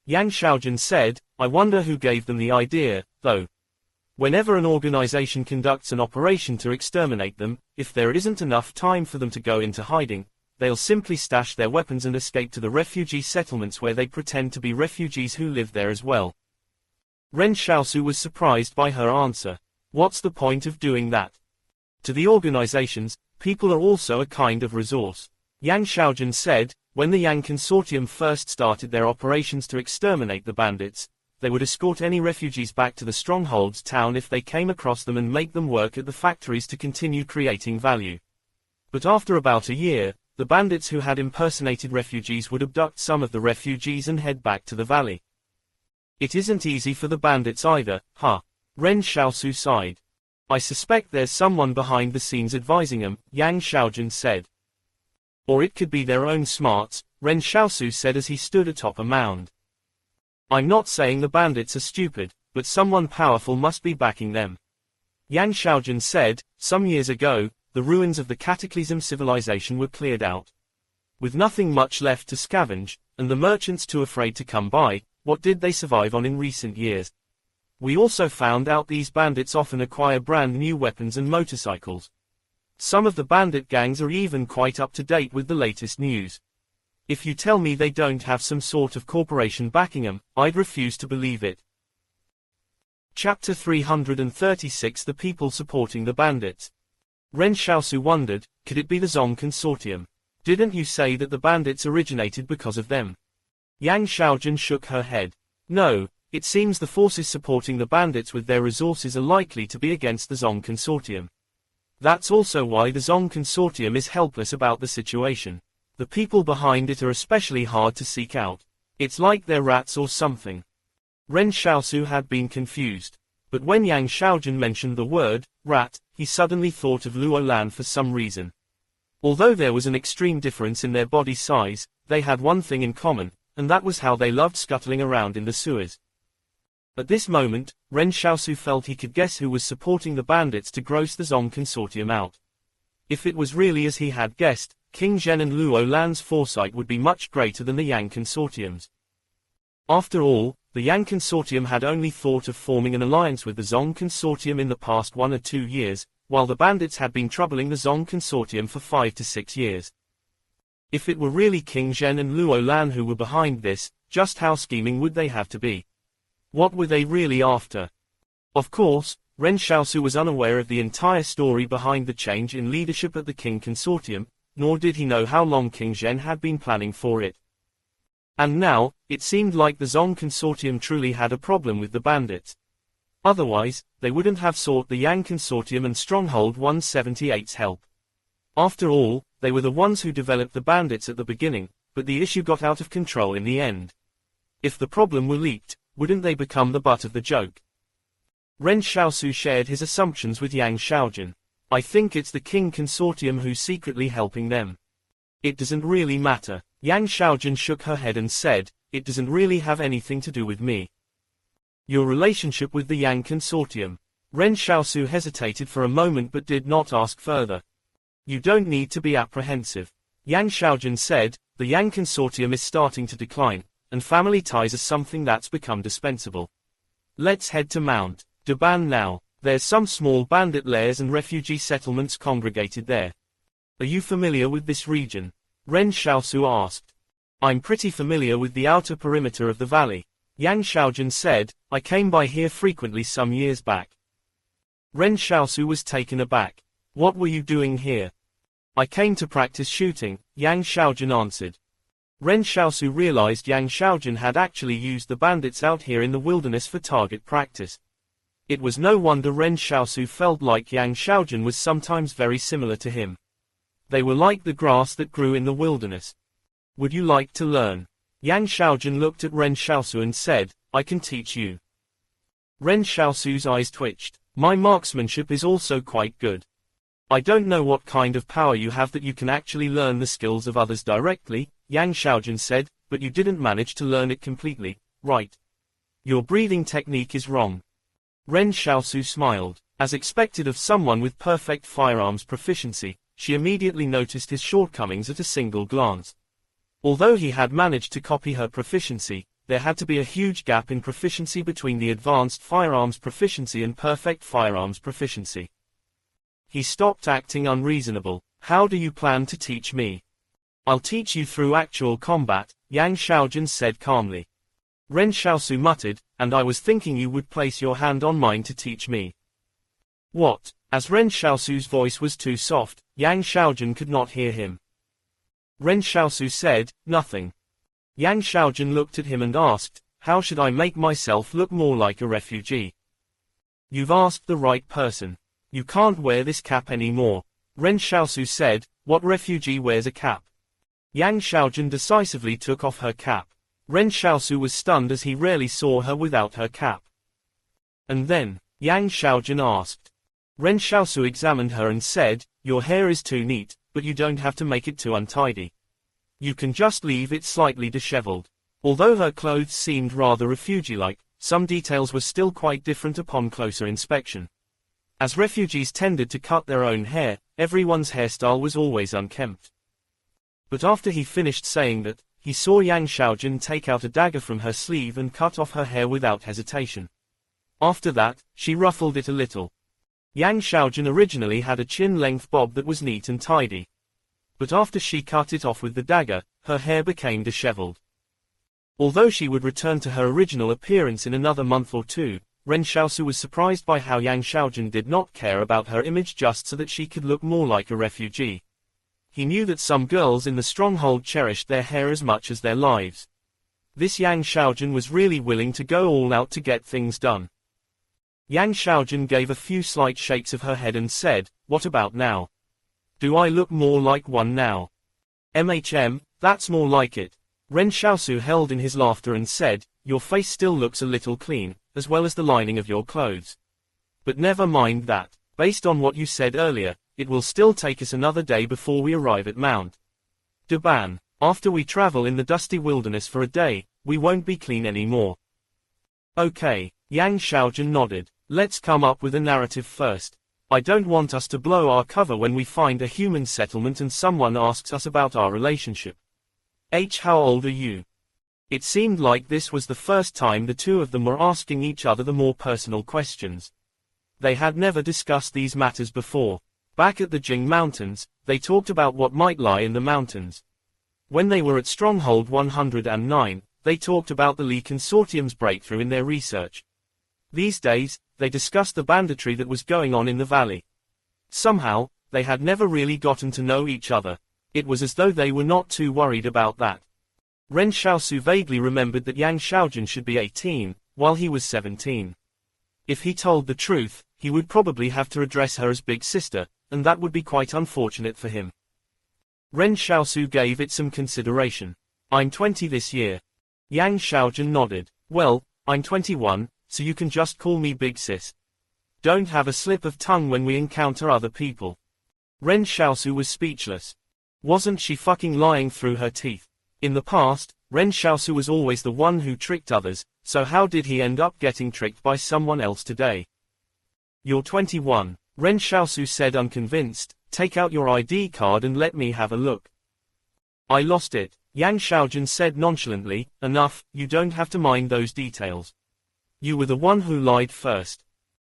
Yang Xiaojun said, "I wonder who gave them the idea, though. Whenever an organization conducts an operation to exterminate them, if there isn't enough time for them to go into hiding, they'll simply stash their weapons and escape to the refugee settlements where they pretend to be refugees who live there as well." Ren Xiaosu was surprised by her answer. "What's the point of doing that? To the organizations, people are also a kind of resource." Yang Xiaojun said, "When the Yang Consortium first started their operations to exterminate the bandits, they would escort any refugees back to the stronghold's town if they came across them and make them work at the factories to continue creating value. But after about a year, the bandits who had impersonated refugees would abduct some of the refugees and head back to the valley. It isn't easy for the bandits either, huh?" Ren Xiaosu sighed. "I suspect there's someone behind the scenes advising them," Yang Xiaojun said. "Or it could be their own smarts," Ren Xiaosu said as he stood atop a mound. "I'm not saying the bandits are stupid, but someone powerful must be backing them." Yang Xiaojun said, "Some years ago, the ruins of the Cataclysm civilization were cleared out. With nothing much left to scavenge, and the merchants too afraid to come by, what did they survive on in recent years? We also found out these bandits often acquire brand new weapons and motorcycles. Some of the bandit gangs are even quite up to date with the latest news. If you tell me they don't have some sort of corporation backing them, I'd refuse to believe it." Chapter 336 The People Supporting the Bandits. Ren Xiaosu wondered, could it be the Zong Consortium? Didn't you say that the bandits originated because of them? Yang Xiaojun shook her head. No, it seems the forces supporting the bandits with their resources are likely to be against the Zong Consortium. That's also why the Zong Consortium is helpless about the situation. The people behind it are especially hard to seek out. It's like they're rats or something. Ren Xiaosu had been confused. But when Yang Xiaojun mentioned the word, rat, he suddenly thought of Luo Lan for some reason. Although there was an extreme difference in their body size, they had one thing in common, and that was how they loved scuttling around in the sewers. At this moment, Ren Xiaosu felt he could guess who was supporting the bandits to gross the Zong Consortium out. If it was really as he had guessed, King Zhen and Luo Lan's foresight would be much greater than the Yang Consortium's. After all, the Yang Consortium had only thought of forming an alliance with the Zong Consortium in the past 1 or 2 years, while the bandits had been troubling the Zong Consortium for 5 to 6 years. If it were really King Zhen and Luo Lan who were behind this, just how scheming would they have to be? What were they really after? Of course, Ren Xiaosu was unaware of the entire story behind the change in leadership at the King Consortium, nor did he know how long King Zhen had been planning for it. And now, it seemed like the Zong Consortium truly had a problem with the bandits. Otherwise, they wouldn't have sought the Yang Consortium and Stronghold 178's help. After all, they were the ones who developed the bandits at the beginning, but the issue got out of control in the end. If the problem were leaked, wouldn't they become the butt of the joke? Ren Xiaosu shared his assumptions with Yang Xiaojun. I think it's the King Consortium who's secretly helping them. It doesn't really matter. Yang Xiaojun shook her head and said, it doesn't really have anything to do with me. Your relationship with the Yang Consortium. Ren Xiaosu hesitated for a moment but did not ask further. You don't need to be apprehensive. Yang Xiaojun said, the Yang Consortium is starting to decline, and family ties are something that's become dispensable. Let's head to Mount Daban now. There's some small bandit lairs and refugee settlements congregated there. Are you familiar with this region? Ren Xiaosu asked. I'm pretty familiar with the outer perimeter of the valley. Yang Xiaojun said, I came by here frequently some years back. Ren Xiaosu was taken aback. What were you doing here? I came to practice shooting, Yang Xiaojun answered. Ren Xiaosu realized Yang Xiaojun had actually used the bandits out here in the wilderness for target practice. It was no wonder Ren Xiaosu felt like Yang Xiaojun was sometimes very similar to him. They were like the grass that grew in the wilderness. Would you like to learn? Yang Xiaojun looked at Ren Xiaosu and said, I can teach you. Ren Xiaosu's eyes twitched. My marksmanship is also quite good. I don't know what kind of power you have that you can actually learn the skills of others directly, Yang Xiaojun said, but you didn't manage to learn it completely, right? Your breathing technique is wrong. Ren Xiaosu smiled. As expected of someone with perfect firearms proficiency, she immediately noticed his shortcomings at a single glance. Although he had managed to copy her proficiency, there had to be a huge gap in proficiency between the advanced firearms proficiency and perfect firearms proficiency. He stopped acting unreasonable. How do you plan to teach me? I'll teach you through actual combat, Yang Xiaojun said calmly. Ren Xiaosu muttered, and I was thinking you would place your hand on mine to teach me. What? As Ren Xiaosu's voice was too soft, Yang Xiaojun could not hear him. Ren Xiaosu said, nothing. Yang Xiaojun looked at him and asked, how should I make myself look more like a refugee? You've asked the right person. You can't wear this cap anymore. Ren Xiaosu said, what refugee wears a cap? Yang Xiaojun decisively took off her cap. Ren Xiaosu was stunned as he rarely saw her without her cap. And then, Yang Xiaojun asked. Ren Xiaosu examined her and said, your hair is too neat, but you don't have to make it too untidy. You can just leave it slightly disheveled. Although her clothes seemed rather refugee-like, some details were still quite different upon closer inspection. As refugees tended to cut their own hair, everyone's hairstyle was always unkempt. But after he finished saying that, he saw Yang Xiaojun take out a dagger from her sleeve and cut off her hair without hesitation. After that, she ruffled it a little. Yang Xiaojun originally had a chin-length bob that was neat and tidy. But after she cut it off with the dagger, her hair became disheveled. Although she would return to her original appearance in another month or two, Ren Xiaosu was surprised by how Yang Xiaojun did not care about her image just so that she could look more like a refugee. He knew that some girls in the stronghold cherished their hair as much as their lives. This Yang Xiaojun was really willing to go all out to get things done. Yang Xiaojun gave a few slight shakes of her head and said, "What about now? Do I look more like one now?" That's more like it." Ren Xiaosu held in his laughter and said, "Your face still looks a little clean, as well as the lining of your clothes. But never mind that. Based on what you said earlier, it will still take us another day before we arrive at Mount Daban. After we travel in the dusty wilderness for a day, we won't be clean anymore." "Okay." Yang Xiaojun nodded. "Let's come up with a narrative first. I don't want us to blow our cover when we find a human settlement and someone asks us about our relationship. How old are you?" It seemed like this was the first time the two of them were asking each other the more personal questions. They had never discussed these matters before. Back at the Jing Mountains, they talked about what might lie in the mountains. When they were at Stronghold 109, they talked about the Li Consortium's breakthrough in their research. These days, they discussed the banditry that was going on in the valley. Somehow, they had never really gotten to know each other. It was as though they were not too worried about that. Ren Xiaosu vaguely remembered that Yang Xiaojun should be 18, while he was 17. If he told the truth, he would probably have to address her as big sister, and that would be quite unfortunate for him. Ren Xiaosu gave it some consideration. "I'm 20 this year." Yang Xiaojun nodded. "Well, I'm 21, so you can just call me Big Sis. Don't have a slip of tongue when we encounter other people." Ren Xiaosu was speechless. Wasn't she fucking lying through her teeth? In the past, Ren Xiaosu was always the one who tricked others, so how did he end up getting tricked by someone else today? "You're 21, Ren Xiaosu said unconvinced. "Take out your ID card and let me have a look." "I lost it," Yang Xiaojun said nonchalantly. "Enough, you don't have to mind those details. You were the one who lied first."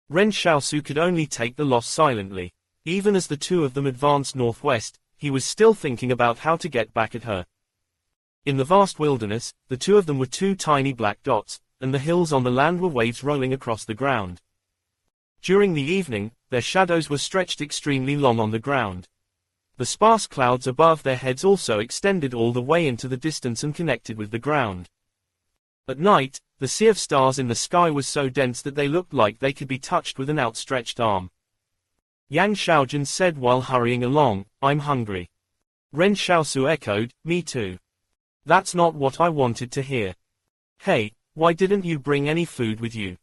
Ren Xiaosu could only take the loss silently. Even as the two of them advanced northwest, he was still thinking about how to get back at her. In the vast wilderness, the two of them were two tiny black dots, and the hills on the land were waves rolling across the ground. During the evening, their shadows were stretched extremely long on the ground. The sparse clouds above their heads also extended all the way into the distance and connected with the ground. At night, the sea of stars in the sky was so dense that they looked like they could be touched with an outstretched arm. Yang Xiaojun said while hurrying along, "I'm hungry." Ren Xiaosu echoed, "Me too." "That's not what I wanted to hear." "Hey, why didn't you bring any food with you?"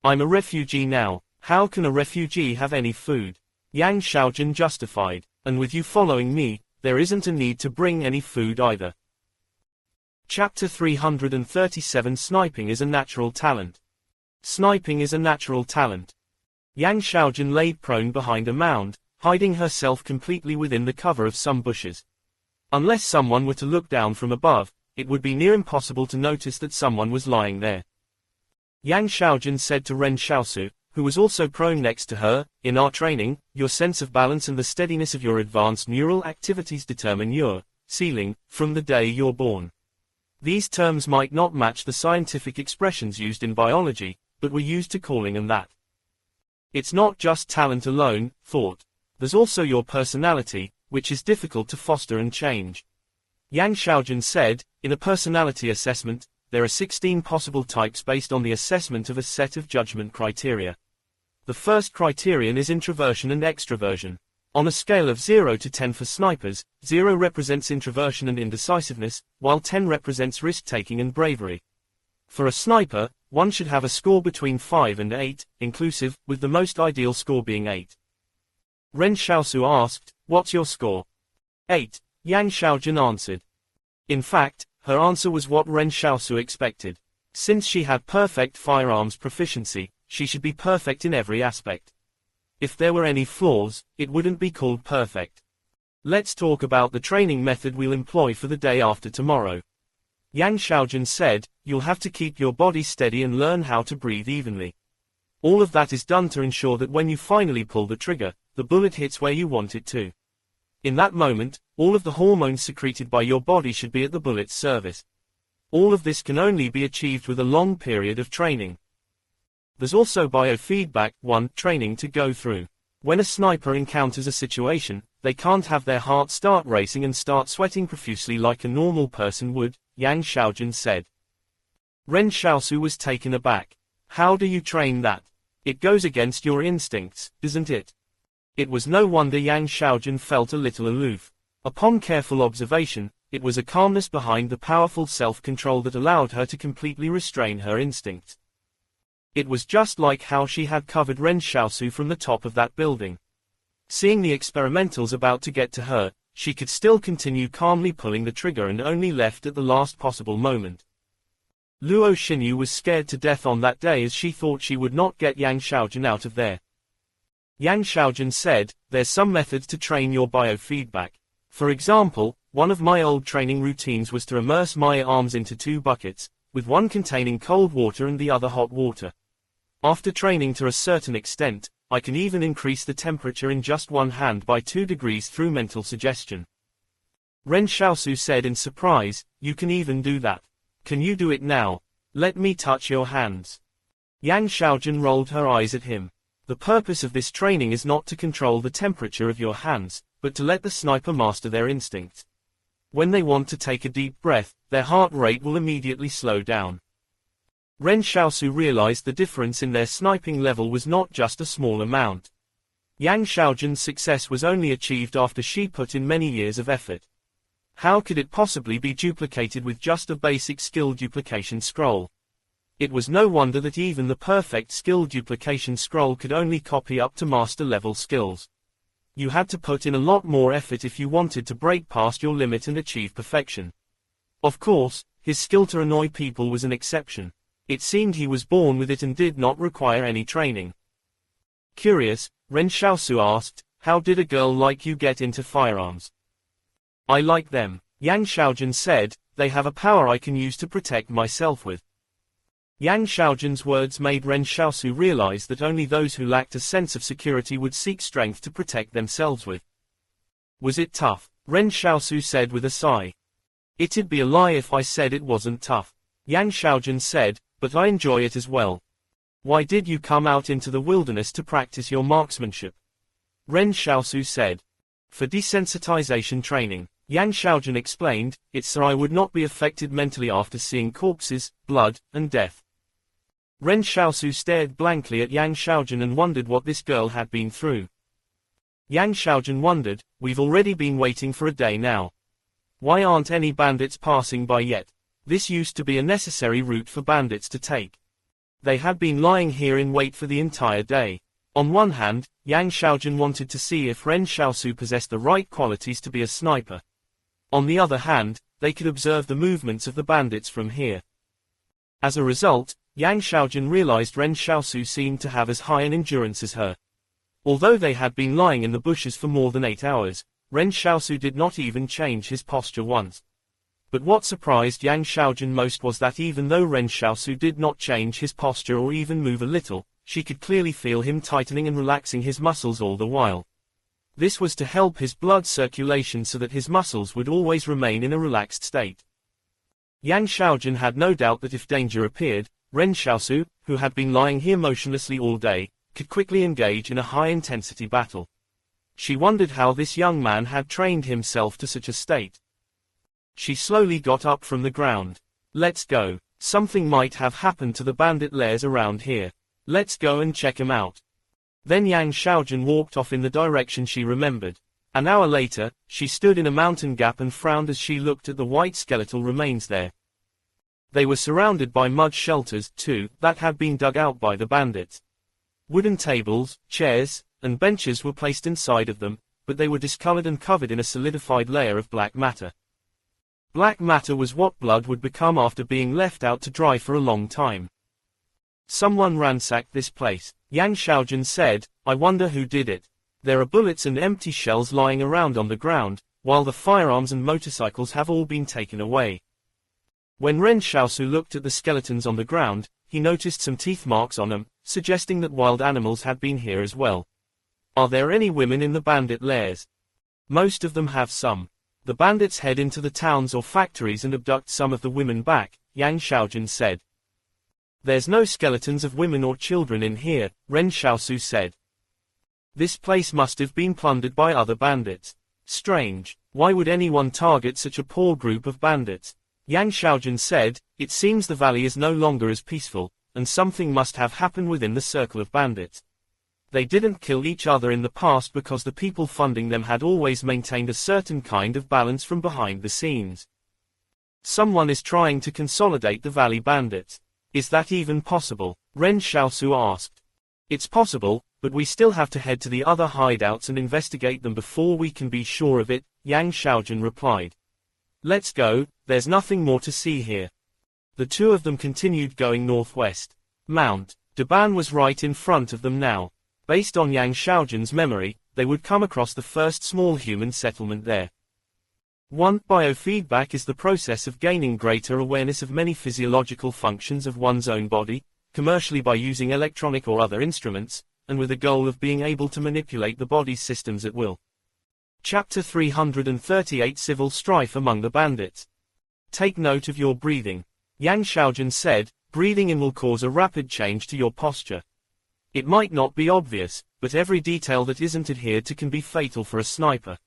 "I'm a refugee now. How can a refugee have any food?" Yang Xiaojun justified. "And with you following me, there isn't a need to bring any food either." Chapter 337 Sniping is a natural talent. Sniping is a natural talent. Yang Xiaojun lay prone behind a mound, hiding herself completely within the cover of some bushes. Unless someone were to look down from above, it would be near impossible to notice that someone was lying there. Yang Xiaojun said to Ren Xiaosu, who was also prone next to her, "In our training, your sense of balance and the steadiness of your advanced neural activities determine your ceiling from the day you're born." These terms might not match the scientific expressions used in biology, but were used to calling them that. It's not just talent alone, thought. There's also your personality, which is difficult to foster and change. Yang Xiaojun said, "In a personality assessment, there are 16 possible types based on the assessment of a set of judgment criteria. The first criterion is introversion and extroversion. On a scale of 0 to 10 for snipers, 0 represents introversion and indecisiveness, while 10 represents risk-taking and bravery. For a sniper, one should have a score between 5 and 8, inclusive, with the most ideal score being 8. Ren Xiaosu asked, "What's your score?" 8, Yang Xiaojun answered. In fact, her answer was what Ren Xiaosu expected. Since she had perfect firearms proficiency, she should be perfect in every aspect. If there were any flaws, it wouldn't be called perfect. Let's talk about the training method we'll employ for the day after tomorrow. Yang Xiaojun said, "You'll have to keep your body steady and learn how to breathe evenly. All of that is done to ensure that when you finally pull the trigger, the bullet hits where you want it to. In that moment, all of the hormones secreted by your body should be at the bullet's service. All of this can only be achieved with a long period of training." There's also biofeedback 1 training to go through. When a sniper encounters a situation, they can't have their heart start racing and start sweating profusely like a normal person would, Yang Xiaojun said. Ren Xiaosu was taken aback. How do you train that? It goes against your instincts, doesn't it? It was no wonder Yang Xiaojun felt a little aloof. Upon careful observation, it was a calmness behind the powerful self-control that allowed her to completely restrain her instincts. It was just like how she had covered Ren Xiaosu from the top of that building. Seeing the experimentals about to get to her, she could still continue calmly pulling the trigger and only left at the last possible moment. Luo Xinyu was scared to death on that day as she thought she would not get Yang Xiaojun out of there. Yang Xiaojun said, there's some methods to train your biofeedback. For example, one of my old training routines was to immerse my arms into 2 buckets, with one containing cold water and the other hot water. After training to a certain extent, I can even increase the temperature in just one hand by 2 degrees through mental suggestion. Ren Xiaosu said in surprise, you can even do that. Can you do it now? Let me touch your hands. Yang Xiaojun rolled her eyes at him. The purpose of this training is not to control the temperature of your hands, but to let the sniper master their instincts. When they want to take a deep breath, their heart rate will immediately slow down. Ren Xiaosu realized the difference in their sniping level was not just a small amount. Yang Xiaojun's success was only achieved after she put in many years of effort. How could it possibly be duplicated with just a basic skill duplication scroll? It was no wonder that even the perfect skill duplication scroll could only copy up to master level skills. You had to put in a lot more effort if you wanted to break past your limit and achieve perfection. Of course, his skill to annoy people was an exception. It seemed he was born with it and did not require any training. Curious, Ren Xiaosu asked, how did a girl like you get into firearms? I like them, Yang Xiaojun said, they have a power I can use to protect myself with. Yang Xiaojun's words made Ren Xiaosu realize that only those who lacked a sense of security would seek strength to protect themselves with. Was it tough? Ren Xiaosu said with a sigh. It'd be a lie if I said it wasn't tough, Yang Xiaojun said, but I enjoy it as well. Why did you come out into the wilderness to practice your marksmanship? Ren Xiaosu said. For desensitization training, Yang Xiaojun explained, it's so I would not be affected mentally after seeing corpses, blood, and death. Ren Xiaosu stared blankly at Yang Xiaojun and wondered what this girl had been through. Yang Xiaojun wondered, we've already been waiting for a day now. Why aren't any bandits passing by yet? This used to be a necessary route for bandits to take. They had been lying here in wait for the entire day. On one hand, Yang Xiaojun wanted to see if Ren Xiaosu possessed the right qualities to be a sniper. On the other hand, they could observe the movements of the bandits from here. As a result, Yang Xiaojun realized Ren Xiaosu seemed to have as high an endurance as her. Although they had been lying in the bushes for more than 8 hours, Ren Xiaosu did not even change his posture once. But what surprised Yang Xiaojun most was that even though Ren Xiaosu did not change his posture or even move a little, she could clearly feel him tightening and relaxing his muscles all the while. This was to help his blood circulation so that his muscles would always remain in a relaxed state. Yang Xiaojun had no doubt that if danger appeared, Ren Xiaosu, who had been lying here motionlessly all day, could quickly engage in a high-intensity battle. She wondered how this young man had trained himself to such a state. She slowly got up from the ground. Let's go. Something might have happened to the bandit lairs around here. Let's go and check him out. Then Yang Xiaojun walked off in the direction she remembered. An hour later, she stood in a mountain gap and frowned as she looked at the white skeletal remains there. They were surrounded by mud shelters, too, that had been dug out by the bandits. Wooden tables, chairs, and benches were placed inside of them, but they were discolored and covered in a solidified layer of black matter. Black matter was what blood would become after being left out to dry for a long time. Someone ransacked this place, Yang Xiaojun said, I wonder who did it. There are bullets and empty shells lying around on the ground, while the firearms and motorcycles have all been taken away. When Ren Xiaosu looked at the skeletons on the ground, he noticed some teeth marks on them, suggesting that wild animals had been here as well. Are there any women in the bandit lairs? Most of them have some. The bandits head into the towns or factories and abduct some of the women back, Yang Xiaojun said. There's no skeletons of women or children in here, Ren Xiaosu said. This place must have been plundered by other bandits. Strange. Why would anyone target such a poor group of bandits? Yang Xiaojun said, it seems the valley is no longer as peaceful, and something must have happened within the circle of bandits. They didn't kill each other in the past because the people funding them had always maintained a certain kind of balance from behind the scenes. Someone is trying to consolidate the valley bandits. Is that even possible? Ren Xiaosu asked. It's possible, but we still have to head to the other hideouts and investigate them before we can be sure of it, Yang Xiaojun replied. Let's go, there's nothing more to see here. The two of them continued going northwest. Mount Daban was right in front of them now. Based on Yang Xiaojun's memory, they would come across the first small human settlement there. Biofeedback is the process of gaining greater awareness of many physiological functions of one's own body, commercially by using electronic or other instruments, and with the goal of being able to manipulate the body's systems at will. Chapter 338 Civil Strife Among the Bandits. Take note of your breathing. Yang Xiaojun said, breathing in will cause a rapid change to your posture. It might not be obvious, but every detail that isn't adhered to can be fatal for a sniper.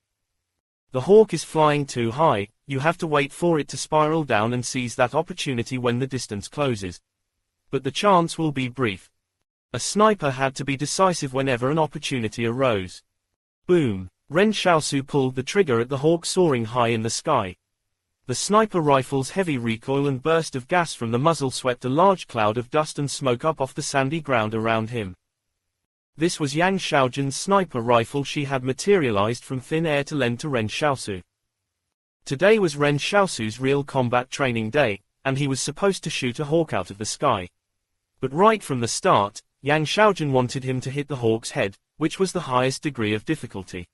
The hawk is flying too high, you have to wait for it to spiral down and seize that opportunity when the distance closes. But the chance will be brief. A sniper had to be decisive whenever an opportunity arose. Boom! Ren Xiaosu pulled the trigger at the hawk soaring high in the sky. The sniper rifle's heavy recoil and burst of gas from the muzzle swept a large cloud of dust and smoke up off the sandy ground around him. This was Yang Xiaojun's sniper rifle. She had materialized from thin air to lend to Ren Xiaosu. Today was Ren Xiaosu's real combat training day, and he was supposed to shoot a hawk out of the sky. But right from the start, Yang Xiaojun wanted him to hit the hawk's head, which was the highest degree of difficulty.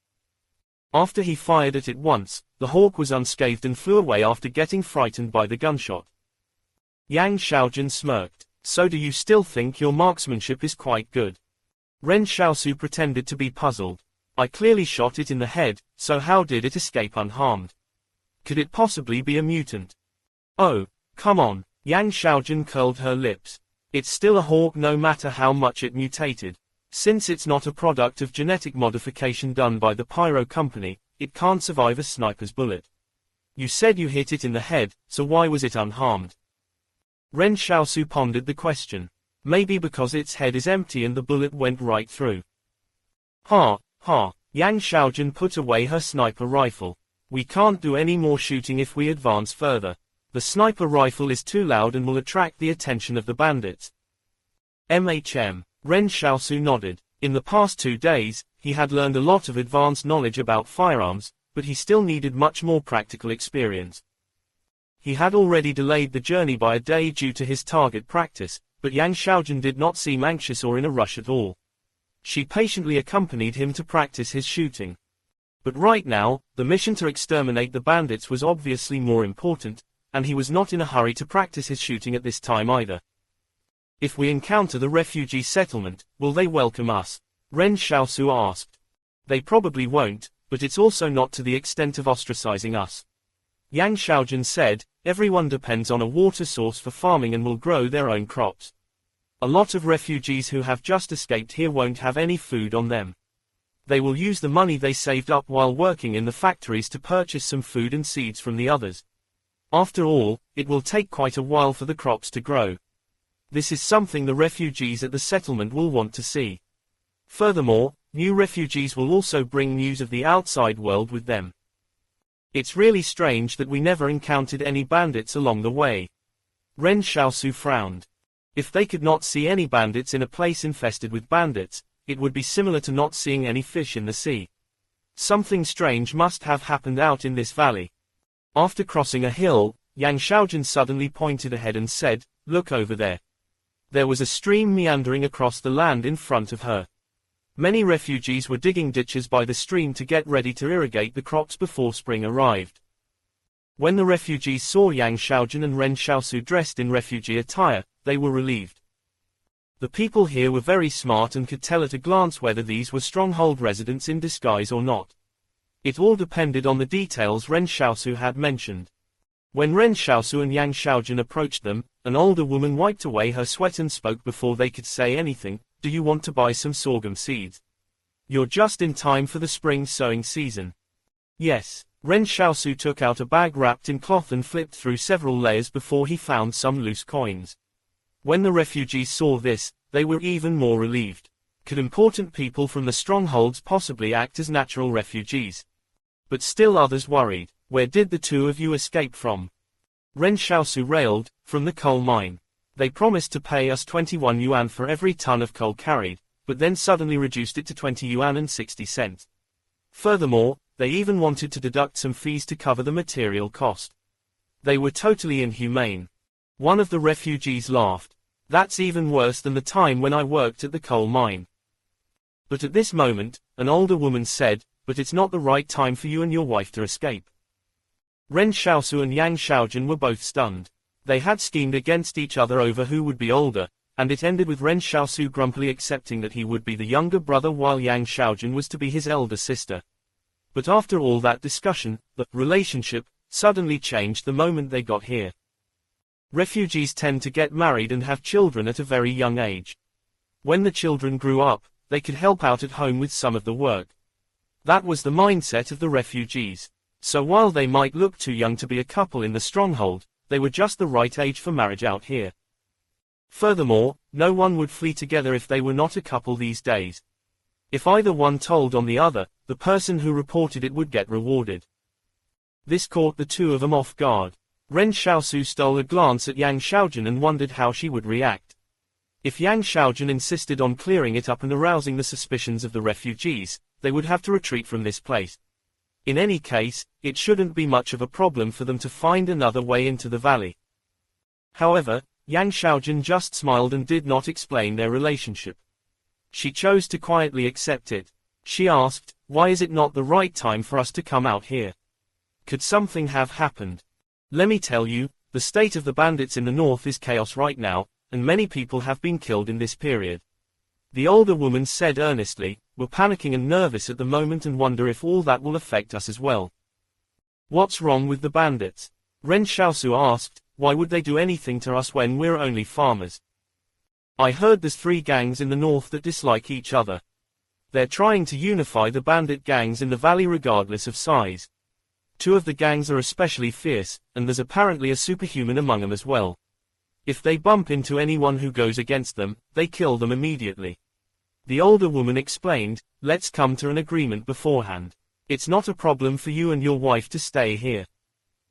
After he fired at it once, the hawk was unscathed and flew away after getting frightened by the gunshot. Yang Xiaojun smirked. So do you still think your marksmanship is quite good? Ren Xiaosu pretended to be puzzled. I clearly shot it in the head, so how did it escape unharmed? Could it possibly be a mutant? Oh, come on, Yang Xiaojun curled her lips. It's still a hawk no matter how much it mutated. Since it's not a product of genetic modification done by the Pyro Company, it can't survive a sniper's bullet. You said you hit it in the head, so why was it unharmed? Ren Xiaosu pondered the question. Maybe because its head is empty and the bullet went right through. Ha, ha, Yang Xiaojun put away her sniper rifle. We can't do any more shooting if we advance further. The sniper rifle is too loud and will attract the attention of the bandits. Ren Xiaosu nodded. In the past 2 days, he had learned a lot of advanced knowledge about firearms, but he still needed much more practical experience. He had already delayed the journey by a day due to his target practice, but Yang Xiaojun did not seem anxious or in a rush at all. She patiently accompanied him to practice his shooting. But right now, the mission to exterminate the bandits was obviously more important, and he was not in a hurry to practice his shooting at this time either. If we encounter the refugee settlement, will they welcome us? Ren Xiaosu asked. They probably won't, but it's also not to the extent of ostracizing us. Yang Xiaojun said, everyone depends on a water source for farming and will grow their own crops. A lot of refugees who have just escaped here won't have any food on them. They will use the money they saved up while working in the factories to purchase some food and seeds from the others. After all, it will take quite a while for the crops to grow. This is something the refugees at the settlement will want to see. Furthermore, new refugees will also bring news of the outside world with them. It's really strange that we never encountered any bandits along the way. Ren Xiaosu frowned. If they could not see any bandits in a place infested with bandits, it would be similar to not seeing any fish in the sea. Something strange must have happened out in this valley. After crossing a hill, Yang Xiaojun suddenly pointed ahead and said, look over there. There was a stream meandering across the land in front of her. Many refugees were digging ditches by the stream to get ready to irrigate the crops before spring arrived. When the refugees saw Yang Xiaojun and Ren Xiaosu dressed in refugee attire, they were relieved. The people here were very smart and could tell at a glance whether these were stronghold residents in disguise or not. It all depended on the details Ren Xiaosu had mentioned. When Ren Xiaosu and Yang Xiaojun approached them, An older woman wiped away her sweat and spoke before they could say anything. Do you want to buy some sorghum seeds? You're just in time for the spring sowing season. Yes. Ren Xiaosu took out a bag wrapped in cloth and flipped through several layers before he found some loose coins. When the refugees saw this, they were even more relieved. Could important people from the strongholds possibly act as natural refugees? But still others worried. Where did the two of you escape from? Ren Xiaosu railed, from the coal mine. They promised to pay us 21 yuan for every ton of coal carried, but then suddenly reduced it to 20 yuan and 60 cents. Furthermore, they even wanted to deduct some fees to cover the material cost. They were totally inhumane. One of the refugees laughed. That's even worse than the time when I worked at the coal mine. But at this moment, an older woman said, but it's not the right time for you and your wife to escape. Ren Xiaosu and Yang Xiaojun were both stunned. They had schemed against each other over who would be older, and it ended with Ren Xiaosu grumpily accepting that he would be the younger brother while Yang Xiaojun was to be his elder sister. But after all that discussion, the relationship suddenly changed the moment they got here. Refugees tend to get married and have children at a very young age. When the children grew up, they could help out at home with some of the work. That was the mindset of the refugees. So while they might look too young to be a couple in the stronghold, they were just the right age for marriage out here. Furthermore, no one would flee together if they were not a couple these days. If either one told on the other, the person who reported it would get rewarded. This caught the two of them off guard. Ren Xiaosu stole a glance at Yang Xiaojun and wondered how she would react. If Yang Xiaojun insisted on clearing it up and arousing the suspicions of the refugees, they would have to retreat from this place. In any case, it shouldn't be much of a problem for them to find another way into the valley. However, Yang Xiaojun just smiled and did not explain their relationship. She chose to quietly accept it. She asked, why is it not the right time for us to come out here? Could something have happened? Let me tell you, the state of the bandits in the north is chaos right now, and many people have been killed in this period. The older woman said earnestly, we're panicking and nervous at the moment and wonder if all that will affect us as well. What's wrong with the bandits? Ren Xiaosu asked, why would they do anything to us when we're only farmers? I heard there's 3 gangs in the north that dislike each other. They're trying to unify the bandit gangs in the valley regardless of size. 2 of the gangs are especially fierce, and there's apparently a superhuman among them as well. If they bump into anyone who goes against them, they kill them immediately. The older woman explained, let's come to an agreement beforehand. It's not a problem for you and your wife to stay here.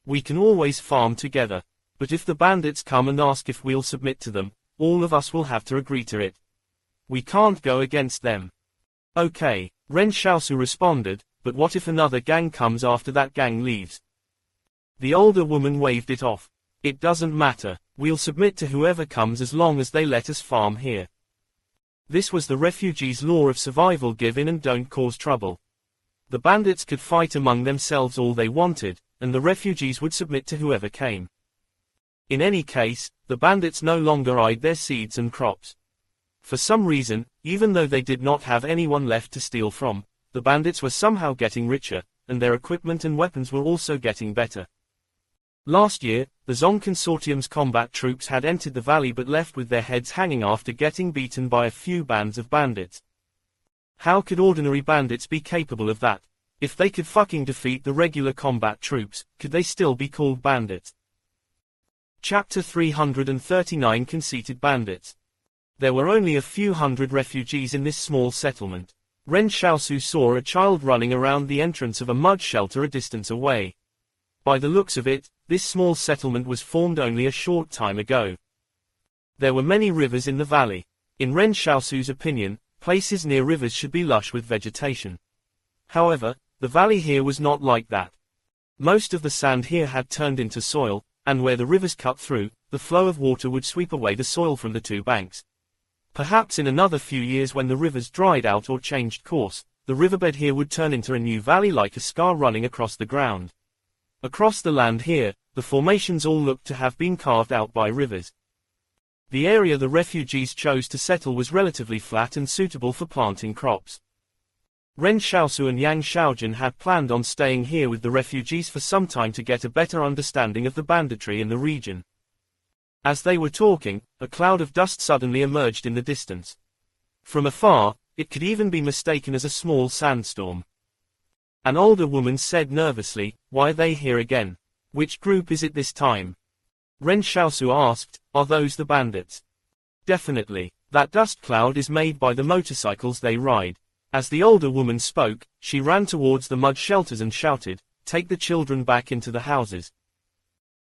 We can always farm together. But if the bandits come and ask if we'll submit to them, all of us will have to agree to it. We can't go against them. Okay, Ren Xiaosu responded, but what if another gang comes after that gang leaves? The older woman waved it off. It doesn't matter, we'll submit to whoever comes as long as they let us farm here. This was the refugees' law of survival: give in and don't cause trouble. The bandits could fight among themselves all they wanted, and the refugees would submit to whoever came. In any case, the bandits no longer eyed their seeds and crops. For some reason, even though they did not have anyone left to steal from, the bandits were somehow getting richer, and their equipment and weapons were also getting better. Last year, the Zong Consortium's combat troops had entered the valley but left with their heads hanging after getting beaten by a few bands of bandits. How could ordinary bandits be capable of that? If they could fucking defeat the regular combat troops, could they still be called bandits? Chapter 339: Conceited Bandits. There were only a few hundred refugees in this small settlement. Ren Xiaosu saw a child running around the entrance of a mud shelter a distance away. By the looks of it, this small settlement was formed only a short time ago. There were many rivers in the valley. In Ren Xiaosu's opinion, places near rivers should be lush with vegetation. However, the valley here was not like that. Most of the sand here had turned into soil, and where the rivers cut through, the flow of water would sweep away the soil from the 2 banks. Perhaps in another few years when the rivers dried out or changed course, the riverbed here would turn into a new valley like a scar running across the ground. Across the land here, the formations all looked to have been carved out by rivers. The area the refugees chose to settle was relatively flat and suitable for planting crops. Ren Xiaosu and Yang Xiaojun had planned on staying here with the refugees for some time to get a better understanding of the banditry in the region. As they were talking, a cloud of dust suddenly emerged in the distance. From afar, it could even be mistaken as a small sandstorm. An older woman said nervously, "Why are they here again? Which group is it this time?" Ren Xiaosu asked, "Are those the bandits?" "Definitely. That dust cloud is made by the motorcycles they ride." As the older woman spoke, she ran towards the mud shelters and shouted, "Take the children back into the houses."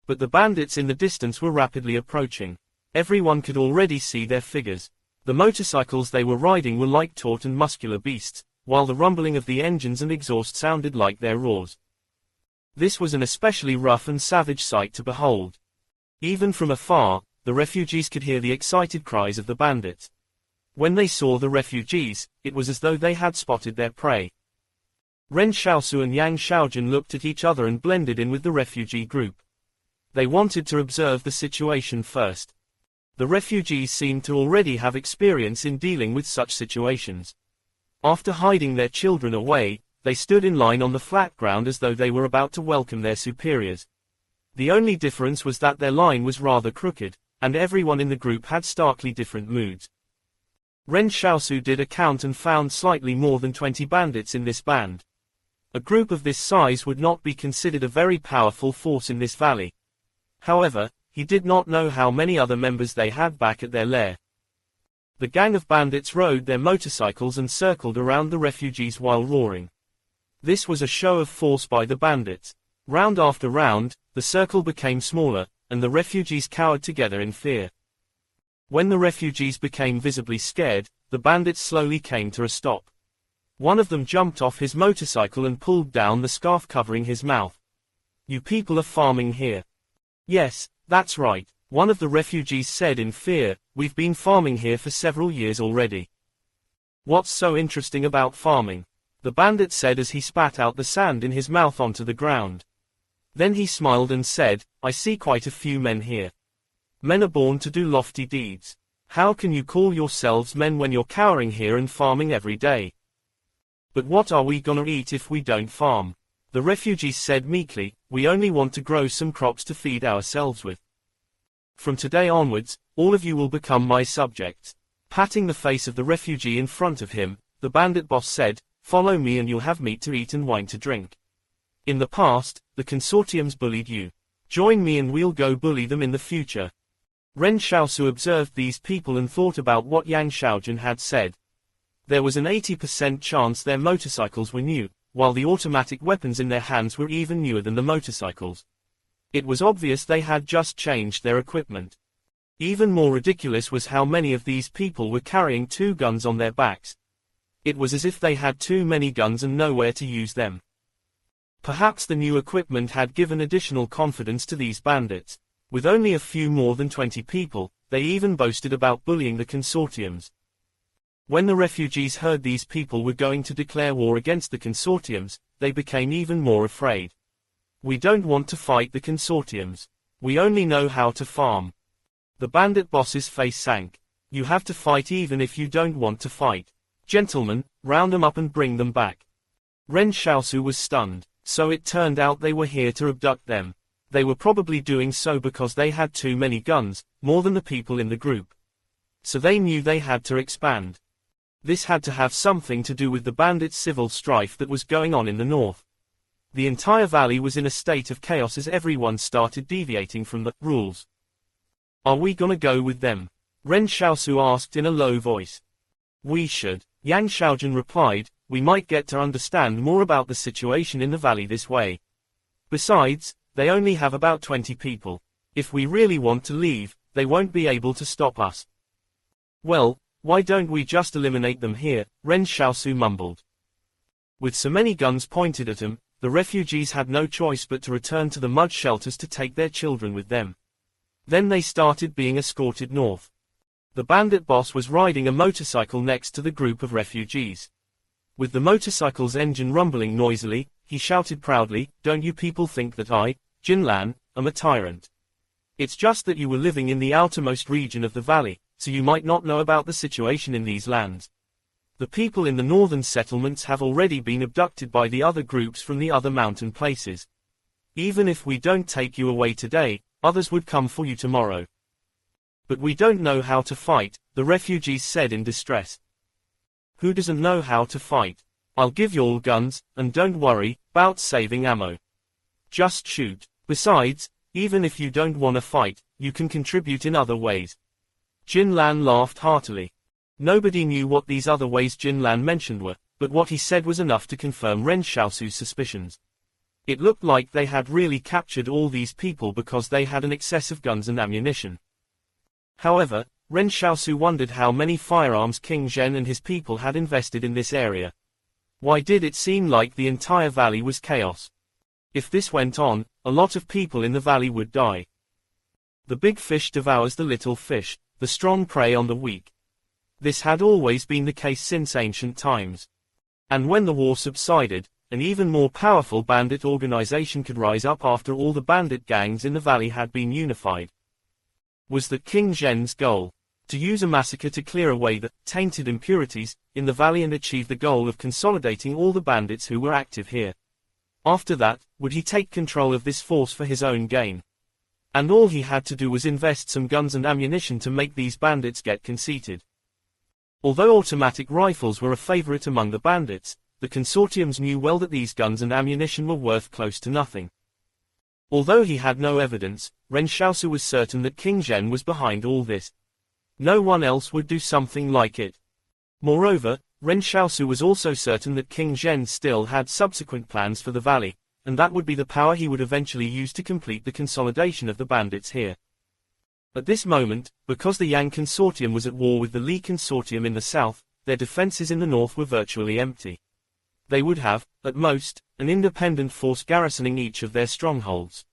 But the bandits in the distance were rapidly approaching. Everyone could already see their figures. The motorcycles they were riding were like taut and muscular beasts, while the rumbling of the engines and exhaust sounded like their roars. This was an especially rough and savage sight to behold. Even from afar, the refugees could hear the excited cries of the bandits. When they saw the refugees, it was as though they had spotted their prey. Ren Xiaosu and Yang Xiaojun looked at each other and blended in with the refugee group. They wanted to observe the situation first. The refugees seemed to already have experience in dealing with such situations. After hiding their children away, they stood in line on the flat ground as though they were about to welcome their superiors. The only difference was that their line was rather crooked, and everyone in the group had starkly different moods. Ren Xiaosu did a count and found slightly more than 20 bandits in this band. A group of this size would not be considered a very powerful force in this valley. However, he did not know how many other members they had back at their lair. The gang of bandits rode their motorcycles and circled around the refugees while roaring. This was a show of force by the bandits. Round after round, the circle became smaller, and the refugees cowered together in fear. When the refugees became visibly scared, the bandits slowly came to a stop. One of them jumped off his motorcycle and pulled down the scarf covering his mouth. "You people are farming here." "Yes, that's right," one of the refugees said in fear, "We've been farming here for several years already." "What's so interesting about farming?" the bandit said as he spat out the sand in his mouth onto the ground. Then he smiled and said, "I see quite a few men here. Men are born to do lofty deeds. How can you call yourselves men when you're cowering here and farming every day?" "But what are we gonna eat if we don't farm?" the refugees said meekly, "We only want to grow some crops to feed ourselves with. From today onwards, all of you will become my subjects." Patting the face of the refugee in front of him, the bandit boss said, "Follow me and you'll have meat to eat and wine to drink. In the past, the consortiums bullied you. Join me and we'll go bully them in the future." Ren Xiaosu observed these people and thought about what Yang Xiaojun had said. There was an 80% chance their motorcycles were new, while the automatic weapons in their hands were even newer than the motorcycles. It was obvious they had just changed their equipment. Even more ridiculous was how many of these people were carrying 2 guns on their backs. It was as if they had too many guns and nowhere to use them. Perhaps the new equipment had given additional confidence to these bandits. With only a few more than 20 people, they even boasted about bullying the consortiums. When the refugees heard these people were going to declare war against the consortiums, they became even more afraid. "We don't want to fight the consortiums. We only know how to farm." The bandit boss's face sank. "You have to fight even if you don't want to fight. Gentlemen, round them up and bring them back." Ren Xiaosu was stunned. So it turned out they were here to abduct them. They were probably doing so because they had too many guns, more than the people in the group. So they knew they had to expand. This had to have something to do with the bandits' civil strife that was going on in the north. The entire valley was in a state of chaos as everyone started deviating from the rules. "Are we gonna go with them?" Ren Xiaosu asked in a low voice. "We should," Yang Xiaojun replied, "we might get to understand more about the situation in the valley this way. Besides, they only have about 20 people. If we really want to leave, they won't be able to stop us." "Well, why don't we just eliminate them here?" Ren Xiaosu mumbled. With so many guns pointed at them, the refugees had no choice but to return to the mud shelters to take their children with them. Then they started being escorted north. The bandit boss was riding a motorcycle next to the group of refugees. With the motorcycle's engine rumbling noisily, he shouted proudly, "Don't you people think that I, Jinlan, am a tyrant? It's just that you were living in the outermost region of the valley, so you might not know about the situation in these lands. The people in the northern settlements have already been abducted by the other groups from the other mountain places. Even if we don't take you away today, others would come for you tomorrow. But we don't know how to fight, the refugees said in distress. Who doesn't know how to fight? I'll give you all guns, and don't worry about saving ammo. Just shoot. Besides, even if you don't want to fight, you can contribute in other ways. Jin Lan laughed heartily. Nobody knew what these other ways Jin Lan mentioned were, but what he said was enough to confirm Ren Xiaosu's suspicions. It looked like they had really captured all these people because they had an excess of guns and ammunition. However, Ren Xiaosu wondered how many firearms King Zhen and his people had invested in this area. Why did it seem like the entire valley was chaos? If this went on, a lot of people in the valley would die. The big fish devours the little fish, the strong prey on the weak. This had always been the case since ancient times. And when the war subsided, an even more powerful bandit organization could rise up after all the bandit gangs in the valley had been unified. Was that King Zhen's goal? To use a massacre to clear away the tainted impurities in the valley and achieve the goal of consolidating all the bandits who were active here. After that, would he take control of this force for his own gain? And all he had to do was invest some guns and ammunition to make these bandits get conceited. Although automatic rifles were a favorite among the bandits, the consortiums knew well that these guns and ammunition were worth close to nothing. Although he had no evidence, Ren Xiaosu was certain that King Zhen was behind all this. No one else would do something like it. Moreover, Ren Xiaosu was also certain that King Zhen still had subsequent plans for the valley, and that would be the power he would eventually use to complete the consolidation of the bandits here. At this moment, because the Yang Consortium was at war with the Li Consortium in the south, their defenses in the north were virtually empty. They would have, at most, an independent force garrisoning each of their strongholds.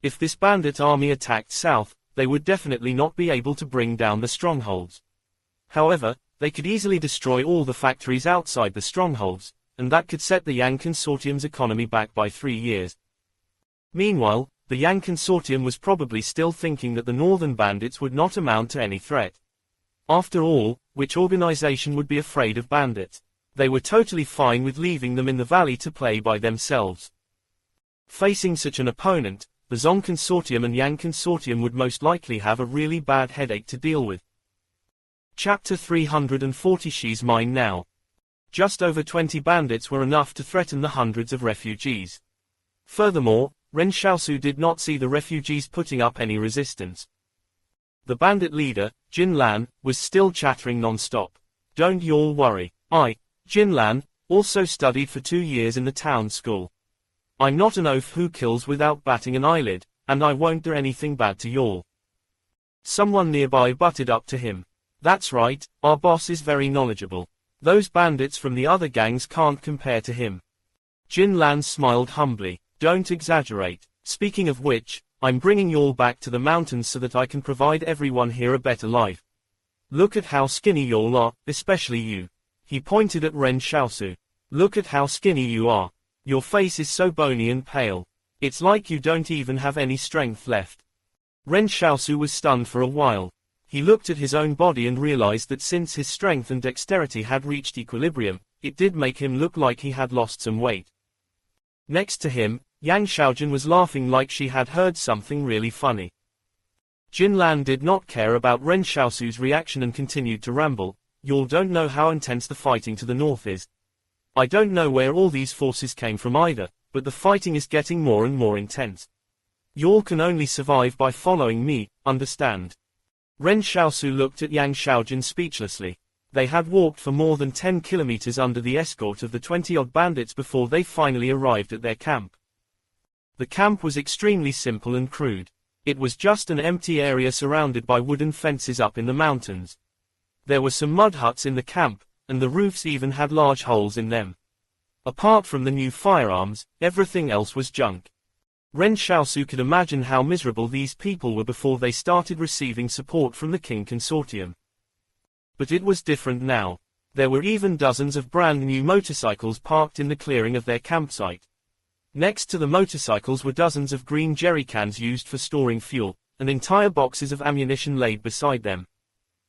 If this bandit army attacked south, they would definitely not be able to bring down the strongholds. However, they could easily destroy all the factories outside the strongholds, and that could set the Yang Consortium's economy back by 3 years. Meanwhile, the Yang Consortium was probably still thinking that the northern bandits would not amount to any threat. After all, which organization would be afraid of bandits? They were totally fine with leaving them in the valley to play by themselves. Facing such an opponent, the Zong Consortium and Yang Consortium would most likely have a really bad headache to deal with. Chapter 340. She's mine now. Just over 20 bandits were enough to threaten the hundreds of refugees. Furthermore, Ren Xiaosu did not see the refugees putting up any resistance. The bandit leader, Jin Lan, was still chattering non-stop. Don't y'all worry. Jin Lan, also studied for 2 years in the town school. I'm not an oaf who kills without batting an eyelid, and I won't do anything bad to y'all. Someone nearby butted up to him. That's right, our boss is very knowledgeable. Those bandits from the other gangs can't compare to him. Jin Lan smiled humbly. Don't exaggerate. Speaking of which, I'm bringing y'all back to the mountains so that I can provide everyone here a better life. Look at how skinny y'all are, especially you. He pointed at Ren Xiaosu. Look at how skinny you are. Your face is so bony and pale. It's like you don't even have any strength left. Ren Xiaosu was stunned for a while. He looked at his own body and realized that since his strength and dexterity had reached equilibrium, it did make him look like he had lost some weight. Next to him, Yang Xiaojun was laughing like she had heard something really funny. Jin Lan did not care about Ren Xiaosu's reaction and continued to ramble. Y'all don't know how intense the fighting to the north is. I don't know where all these forces came from either, but the fighting is getting more and more intense. Y'all can only survive by following me, understand? Ren Xiaosu looked at Yang Xiaojun speechlessly. They had walked for more than 10 kilometers under the escort of the 20-odd bandits before they finally arrived at their camp. The camp was extremely simple and crude. It was just an empty area surrounded by wooden fences up in the mountains. There were some mud huts in the camp, and the roofs even had large holes in them. Apart from the new firearms, everything else was junk. Ren Xiaosu could imagine how miserable these people were before they started receiving support from the King Consortium. But it was different now. There were even dozens of brand new motorcycles parked in the clearing of their campsite. Next to the motorcycles were dozens of green jerry cans used for storing fuel, and entire boxes of ammunition laid beside them.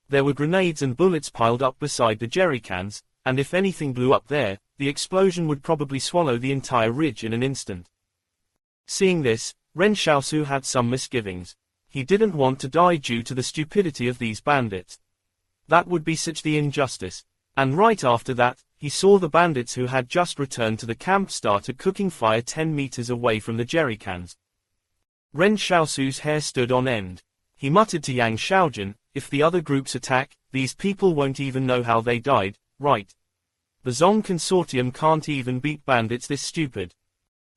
There were grenades and bullets piled up beside the jerry cans, and if anything blew up there, the explosion would probably swallow the entire ridge in an instant. Seeing this, Ren Xiaosu had some misgivings. He didn't want to die due to the stupidity of these bandits. That would be such the injustice. And right after that, he saw the bandits who had just returned to the camp start a cooking fire 10 meters away from the jerrycans. Ren Xiaosu's hair stood on end. He muttered to Yang Xiaojun, if the other groups attack, these people won't even know how they died, right? The Zong Consortium can't even beat bandits this stupid.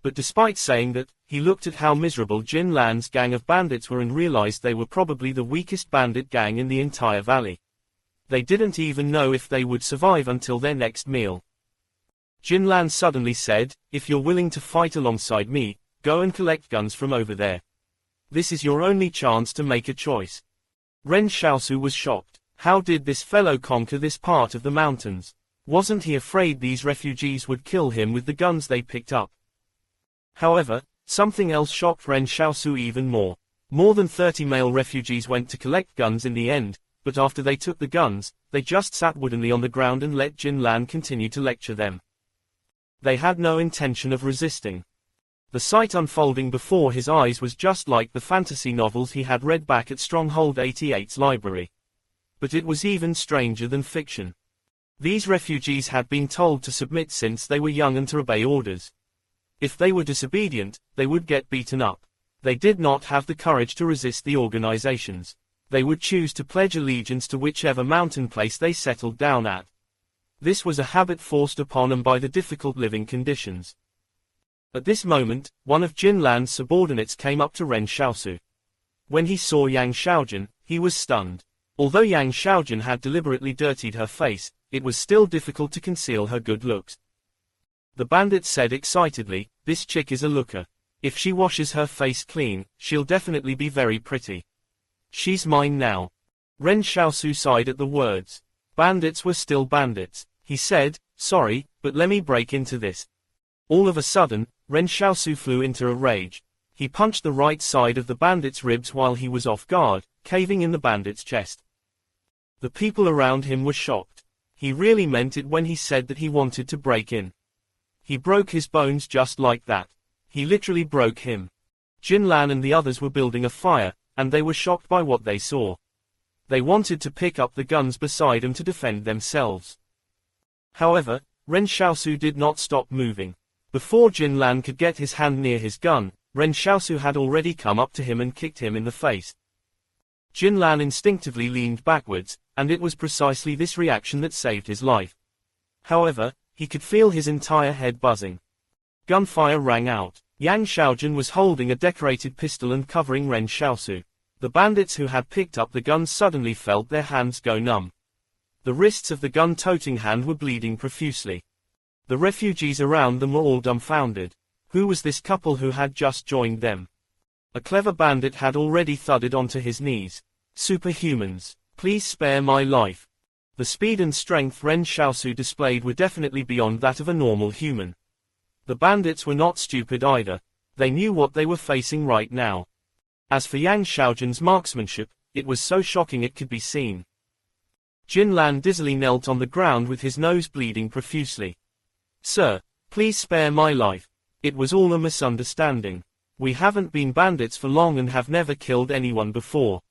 But despite saying that, he looked at how miserable Jin Lan's gang of bandits were and realized they were probably the weakest bandit gang in the entire valley. They didn't even know if they would survive until their next meal. Jin Lan suddenly said, if you're willing to fight alongside me, go and collect guns from over there. This is your only chance to make a choice. Ren Xiaosu was shocked. How did this fellow conquer this part of the mountains? Wasn't he afraid these refugees would kill him with the guns they picked up? However, something else shocked Ren Xiaosu even more. More than 30 male refugees went to collect guns in the end, but after they took the guns, they just sat woodenly on the ground and let Jin Lan continue to lecture them. They had no intention of resisting. The sight unfolding before his eyes was just like the fantasy novels he had read back at Stronghold 88's library. But it was even stranger than fiction. These refugees had been told to submit since they were young and to obey orders. If they were disobedient, they would get beaten up. They did not have the courage to resist the organizations. They would choose to pledge allegiance to whichever mountain place they settled down at. This was a habit forced upon them by the difficult living conditions. At this moment, one of Jin Lan's subordinates came up to Ren Xiaosu. When he saw Yang Xiaojun, he was stunned. Although Yang Xiaojun had deliberately dirtied her face, it was still difficult to conceal her good looks. The bandit said excitedly, this chick is a looker. If she washes her face clean, she'll definitely be very pretty. She's mine now. Ren Xiaosu sighed at the words. Bandits were still bandits. He said, sorry, but let me break into this. All of a sudden, Ren Xiaosu flew into a rage. He punched the right side of the bandit's ribs while he was off guard, caving in the bandit's chest. The people around him were shocked. He really meant it when he said that he wanted to break in. He broke his bones just like that. He literally broke him. Jin Lan and the others were building a fire, and they were shocked by what they saw. They wanted to pick up the guns beside him to defend themselves. However, Ren Xiaosu did not stop moving. Before Jin Lan could get his hand near his gun, Ren Xiaosu had already come up to him and kicked him in the face. Jin Lan instinctively leaned backwards, and it was precisely this reaction that saved his life. However, he could feel his entire head buzzing. Gunfire rang out. Yang Xiaojun was holding a decorated pistol and covering Ren Xiaosu. The bandits who had picked up the guns suddenly felt their hands go numb. The wrists of the gun-toting hand were bleeding profusely. The refugees around them were all dumbfounded. Who was this couple who had just joined them? A clever bandit had already thudded onto his knees. Superhumans, please spare my life. The speed and strength Ren Xiaosu displayed were definitely beyond that of a normal human. The bandits were not stupid either. They knew what they were facing right now. As for Yang Xiaojun's marksmanship, it was so shocking it could be seen. Jin Lan dizzily knelt on the ground with his nose bleeding profusely. Sir, please spare my life. It was all a misunderstanding. We haven't been bandits for long and have never killed anyone before.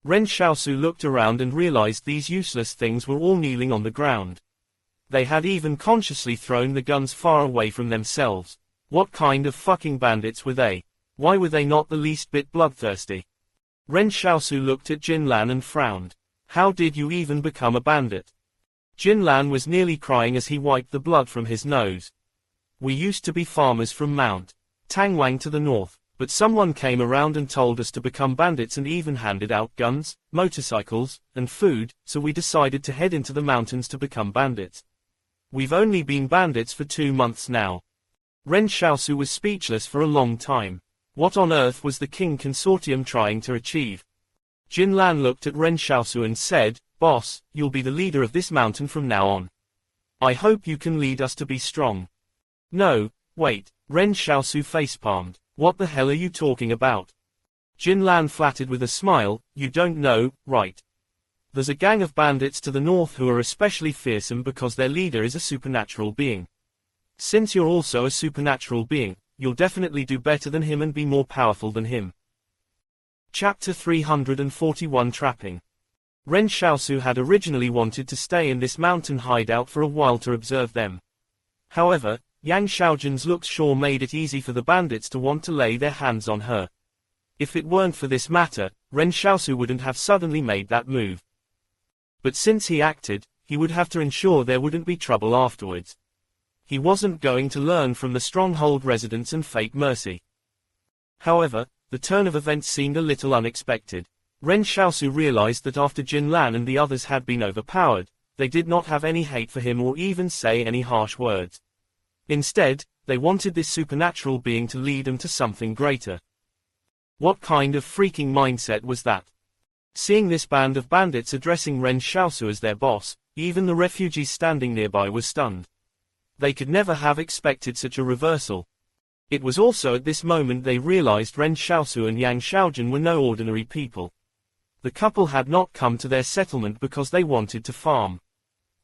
Ren Xiaosu looked around and realized these useless things were all kneeling on the ground. They had even consciously thrown the guns far away from themselves. What kind of fucking bandits were they? Why were they not the least bit bloodthirsty? Ren Xiaosu looked at Jin Lan and frowned. How did you even become a bandit? Jin Lan was nearly crying as he wiped the blood from his nose. We used to be farmers from Mount Tangwang to the north, but someone came around and told us to become bandits and even handed out guns, motorcycles, and food, so we decided to head into the mountains to become bandits. We've only been bandits for 2 months now. Ren Xiaosu was speechless for a long time. What on earth was the King Consortium trying to achieve? Jin Lan looked at Ren Xiaosu and said, Boss, you'll be the leader of this mountain from now on. I hope you can lead us to be strong. No, wait, Ren Xiaosu facepalmed. What the hell are you talking about? Jin Lan flattered with a smile, you don't know, right? There's a gang of bandits to the north who are especially fearsome because their leader is a supernatural being. Since you're also a supernatural being, you'll definitely do better than him and be more powerful than him. Chapter 341 Trapping. Ren Xiaosu had originally wanted to stay in this mountain hideout for a while to observe them. However, Yang Xiaojun's looks sure made it easy for the bandits to want to lay their hands on her. If it weren't for this matter, Ren Xiaosu wouldn't have suddenly made that move. But since he acted, he would have to ensure there wouldn't be trouble afterwards. He wasn't going to learn from the stronghold residents and fake mercy. However, the turn of events seemed a little unexpected. Ren Xiaosu realized that after Jin Lan and the others had been overpowered, they did not have any hate for him or even say any harsh words. Instead, they wanted this supernatural being to lead them to something greater. What kind of freaking mindset was that? Seeing this band of bandits addressing Ren Xiaosu as their boss, even the refugees standing nearby were stunned. They could never have expected such a reversal. It was also at this moment they realized Ren Xiaosu and Yang Xiaojun were no ordinary people. The couple had not come to their settlement because they wanted to farm.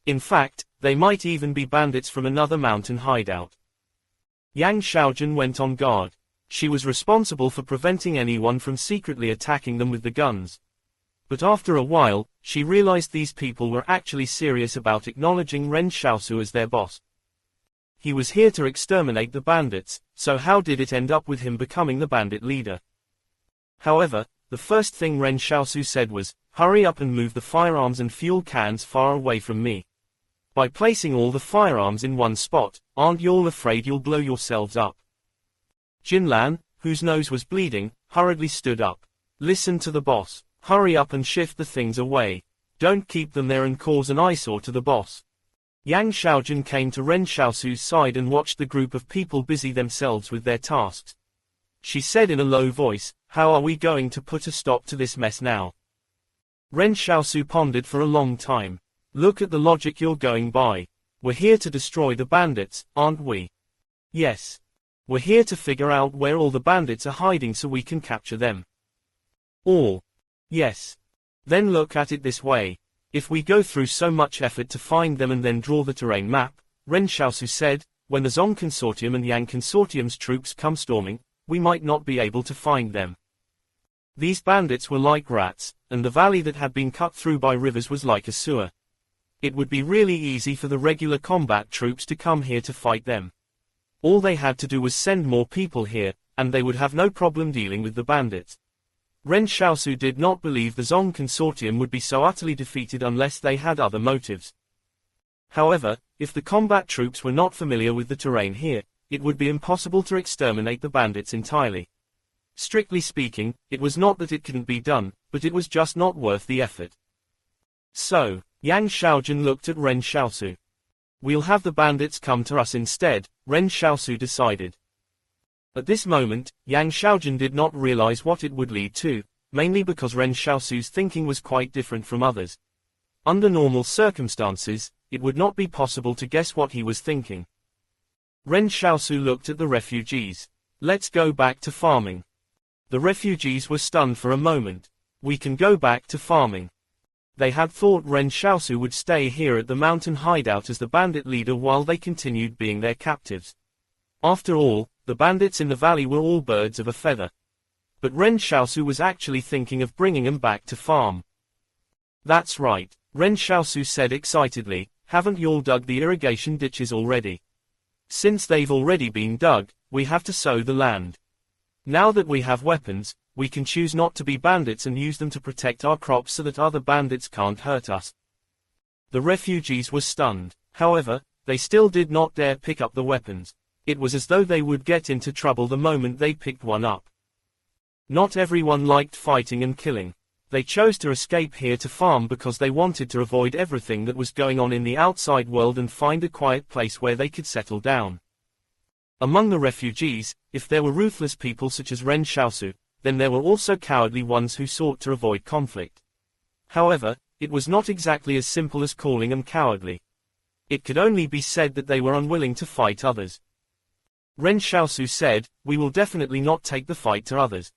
In fact, they might even be bandits from another mountain hideout. Yang Xiaojun went on guard. She was responsible for preventing anyone from secretly attacking them with the guns. But after a while, she realized these people were actually serious about acknowledging Ren Xiaosu as their boss. He was here to exterminate the bandits, so how did it end up with him becoming the bandit leader? However, the first thing Ren Xiaosu said was, "Hurry up and move the firearms and fuel cans far away from me. By placing all the firearms in one spot, aren't you all afraid you'll blow yourselves up?" Jin Lan, whose nose was bleeding, hurriedly stood up. "Listen to the boss. Hurry up and shift the things away. Don't keep them there and cause an eyesore to the boss." Yang Xiaojun came to Ren Xiaosu's side and watched the group of people busy themselves with their tasks. She said in a low voice, "How are we going to put a stop to this mess now?" Ren Xiaosu pondered for a long time. "Look at the logic you're going by. We're here to destroy the bandits, aren't we?" "Yes. We're here to figure out where all the bandits are hiding so we can capture them." "All." "Yes. Then look at it this way. If we go through so much effort to find them and then draw the terrain map," Ren Xiaosu said, "when the Zong Consortium and Yang Consortium's troops come storming, we might not be able to find them. These bandits were like rats, and the valley that had been cut through by rivers was like a sewer. It would be really easy for the regular combat troops to come here to fight them. All they had to do was send more people here, and they would have no problem dealing with the bandits." Ren Xiaosu did not believe the Zong Consortium would be so utterly defeated unless they had other motives. However, if the combat troops were not familiar with the terrain here, it would be impossible to exterminate the bandits entirely. Strictly speaking, it was not that it couldn't be done, but it was just not worth the effort. So, Yang Xiaojun looked at Ren Xiaosu. "We'll have the bandits come to us instead," Ren Xiaosu decided. At this moment, Yang Xiaojun did not realize what it would lead to, mainly because Ren Xiaosu's thinking was quite different from others. Under normal circumstances, it would not be possible to guess what he was thinking. Ren Xiaosu looked at the refugees. "Let's go back to farming." The refugees were stunned for a moment. "We can go back to farming." They had thought Ren Xiaosu would stay here at the mountain hideout as the bandit leader while they continued being their captives. After all, the bandits in the valley were all birds of a feather. But Ren Xiaosu was actually thinking of bringing them back to farm. "That's right," Ren Xiaosu said excitedly, "haven't you all dug the irrigation ditches already? Since they've already been dug, we have to sow the land. Now that we have weapons, we can choose not to be bandits and use them to protect our crops so that other bandits can't hurt us." The refugees were stunned. However, they still did not dare pick up the weapons. It was as though they would get into trouble the moment they picked one up. Not everyone liked fighting and killing. They chose to escape here to farm because they wanted to avoid everything that was going on in the outside world and find a quiet place where they could settle down. Among the refugees, if there were ruthless people such as Ren Xiaosu, then there were also cowardly ones who sought to avoid conflict. However, it was not exactly as simple as calling them cowardly. It could only be said that they were unwilling to fight others. Ren Xiaosu said, "We will definitely not take the fight to others.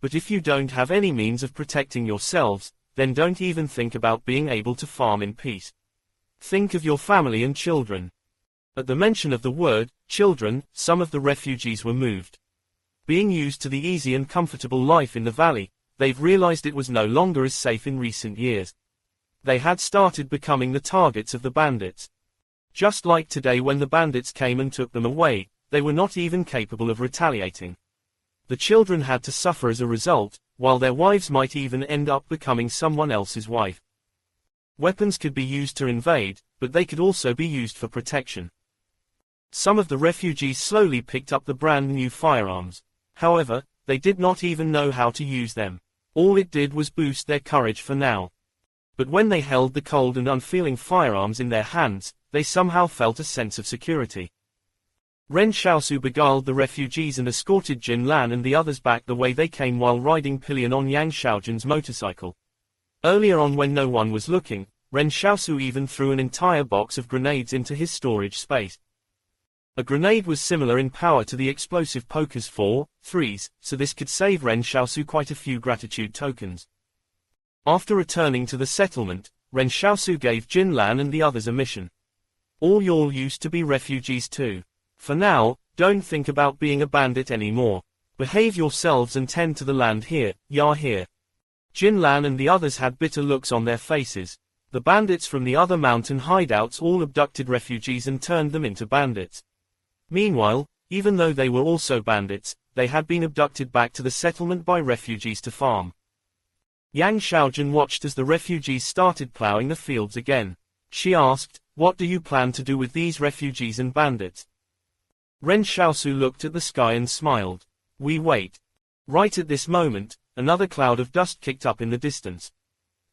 But if you don't have any means of protecting yourselves, then don't even think about being able to farm in peace. Think of your family and children." At the mention of the word, children, some of the refugees were moved. Being used to the easy and comfortable life in the valley, they've realized it was no longer as safe in recent years. They had started becoming the targets of the bandits. Just like today when the bandits came and took them away, they were not even capable of retaliating. The children had to suffer as a result, while their wives might even end up becoming someone else's wife. Weapons could be used to invade, but they could also be used for protection. Some of the refugees slowly picked up the brand new firearms. However, they did not even know how to use them. All it did was boost their courage for now. But when they held the cold and unfeeling firearms in their hands, they somehow felt a sense of security. Ren Xiaosu beguiled the refugees and escorted Jin Lan and the others back the way they came while riding pillion on Yang Xiaojun's motorcycle. Earlier on when no one was looking, Ren Xiaosu even threw an entire box of grenades into his storage space. A grenade was similar in power to the explosive Poker's 4-3s, so this could save Ren Xiaosu quite a few gratitude tokens. After returning to the settlement, Ren Xiaosu gave Jin Lan and the others a mission. All y'all used to be refugees too. For now, don't think about being a bandit anymore. Behave yourselves and tend to the land here, here. Jin Lan and the others had bitter looks on their faces. The bandits from the other mountain hideouts all abducted refugees and turned them into bandits. Meanwhile, even though they were also bandits, they had been abducted back to the settlement by refugees to farm. Yang Xiaojun watched as the refugees started plowing the fields again. She asked, "What do you plan to do with these refugees and bandits?" Ren Xiaosu looked at the sky and smiled. "We wait." Right at this moment, another cloud of dust kicked up in the distance.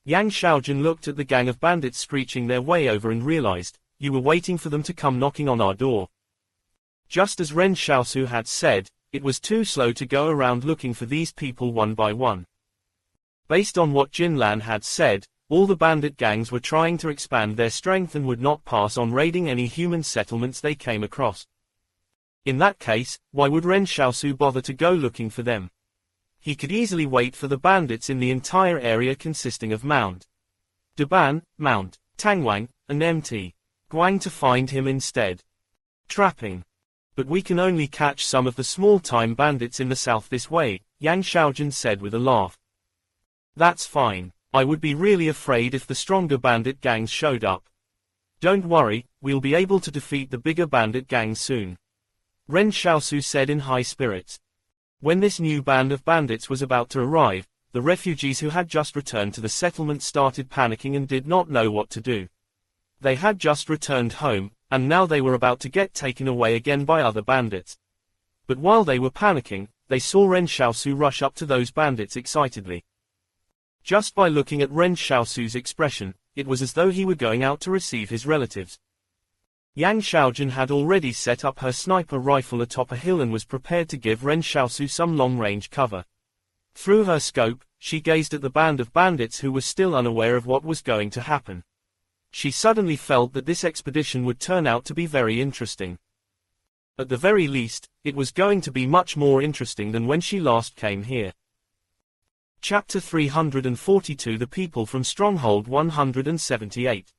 Yang Xiaojun looked at the gang of bandits screeching their way over and realized, "You were waiting for them to come knocking on our door." Just as Ren Xiaosu had said, it was too slow to go around looking for these people one by one. Based on what Jin Lan had said, all the bandit gangs were trying to expand their strength and would not pass on raiding any human settlements they came across. In that case, why would Ren Xiaosu bother to go looking for them? He could easily wait for the bandits in the entire area consisting of Mount Daban, Mount Tangwang, and Mt. Guang to find him instead. Trapping. But we can only catch some of the small-time bandits in the south this way, Yang Xiaojun said with a laugh. That's fine. I would be really afraid if the stronger bandit gangs showed up. Don't worry, we'll be able to defeat the bigger bandit gangs soon. Ren Xiaosu said in high spirits. When this new band of bandits was about to arrive, the refugees who had just returned to the settlement started panicking and did not know what to do. They had just returned home, and now they were about to get taken away again by other bandits. But while they were panicking, they saw Ren Xiaosu rush up to those bandits excitedly. Just by looking at Ren Xiaosu's expression, it was as though he were going out to receive his relatives. Yang Xiaojun had already set up her sniper rifle atop a hill and was prepared to give Ren Xiaosu some long-range cover. Through her scope, she gazed at the band of bandits who were still unaware of what was going to happen. She suddenly felt that this expedition would turn out to be very interesting. At the very least, it was going to be much more interesting than when she last came here. Chapter 342 The People from Stronghold 178.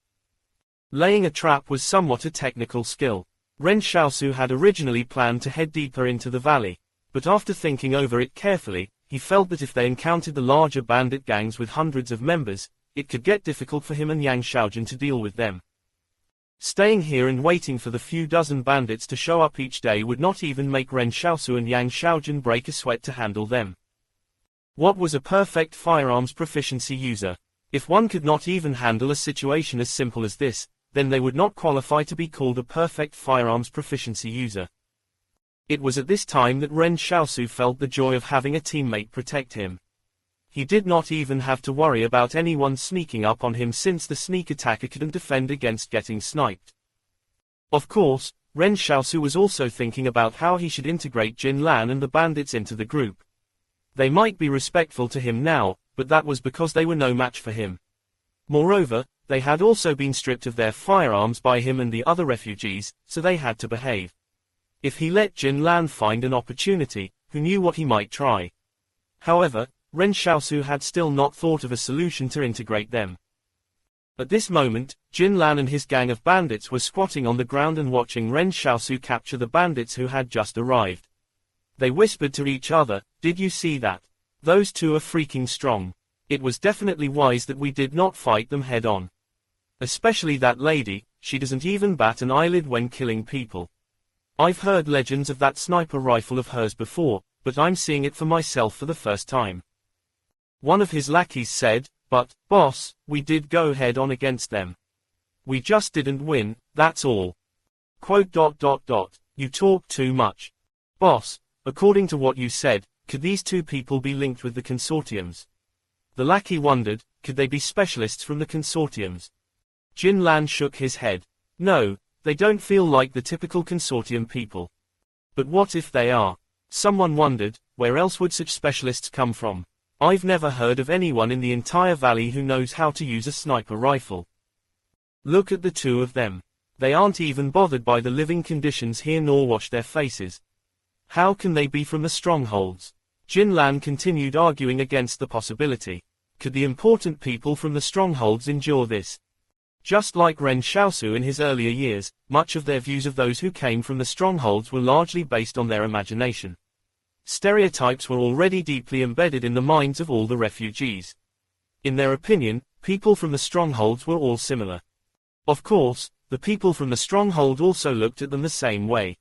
Laying a trap was somewhat a technical skill. Ren Xiaosu had originally planned to head deeper into the valley, but after thinking over it carefully, he felt that if they encountered the larger bandit gangs with hundreds of members, it could get difficult for him and Yang Xiaojun to deal with them. Staying here and waiting for the few dozen bandits to show up each day would not even make Ren Xiaosu and Yang Xiaojun break a sweat to handle them. What was a perfect firearms proficiency user? If one could not even handle a situation as simple as this, then they would not qualify to be called a perfect firearms proficiency user. It was at this time that Ren Xiaosu felt the joy of having a teammate protect him. He did not even have to worry about anyone sneaking up on him since the sneak attacker couldn't defend against getting sniped. Of course, Ren Xiaosu was also thinking about how he should integrate Jin Lan and the bandits into the group. They might be respectful to him now, but that was because they were no match for him. Moreover, they had also been stripped of their firearms by him and the other refugees, so they had to behave. If he let Jin Lan find an opportunity, who knew what he might try. However, Ren Xiaosu had still not thought of a solution to integrate them. At this moment, Jin Lan and his gang of bandits were squatting on the ground and watching Ren Xiaosu capture the bandits who had just arrived. They whispered to each other, "Did you see that? Those two are freaking strong. It was definitely wise that we did not fight them head on. Especially that lady, she doesn't even bat an eyelid when killing people. I've heard legends of that sniper rifle of hers before, but I'm seeing it for myself for the first time. One of his lackeys said, but, boss, we did go head on against them. We just didn't win, that's all. Quote. You talk too much. Boss, according to what you said, could these two people be linked with the consortiums? The lackey wondered, could they be specialists from the consortiums? Jin Lan shook his head. No, they don't feel like the typical consortium people. But what if they are? Someone wondered, where else would such specialists come from? I've never heard of anyone in the entire valley who knows how to use a sniper rifle. Look at the two of them. They aren't even bothered by the living conditions here nor wash their faces. How can they be from the strongholds? Jin Lan continued arguing against the possibility. Could the important people from the strongholds endure this? Just like Ren Xiaosu in his earlier years, much of their views of those who came from the strongholds were largely based on their imagination. Stereotypes were already deeply embedded in the minds of all the refugees. In their opinion, people from the strongholds were all similar. Of course, the people from the stronghold also looked at them the same way.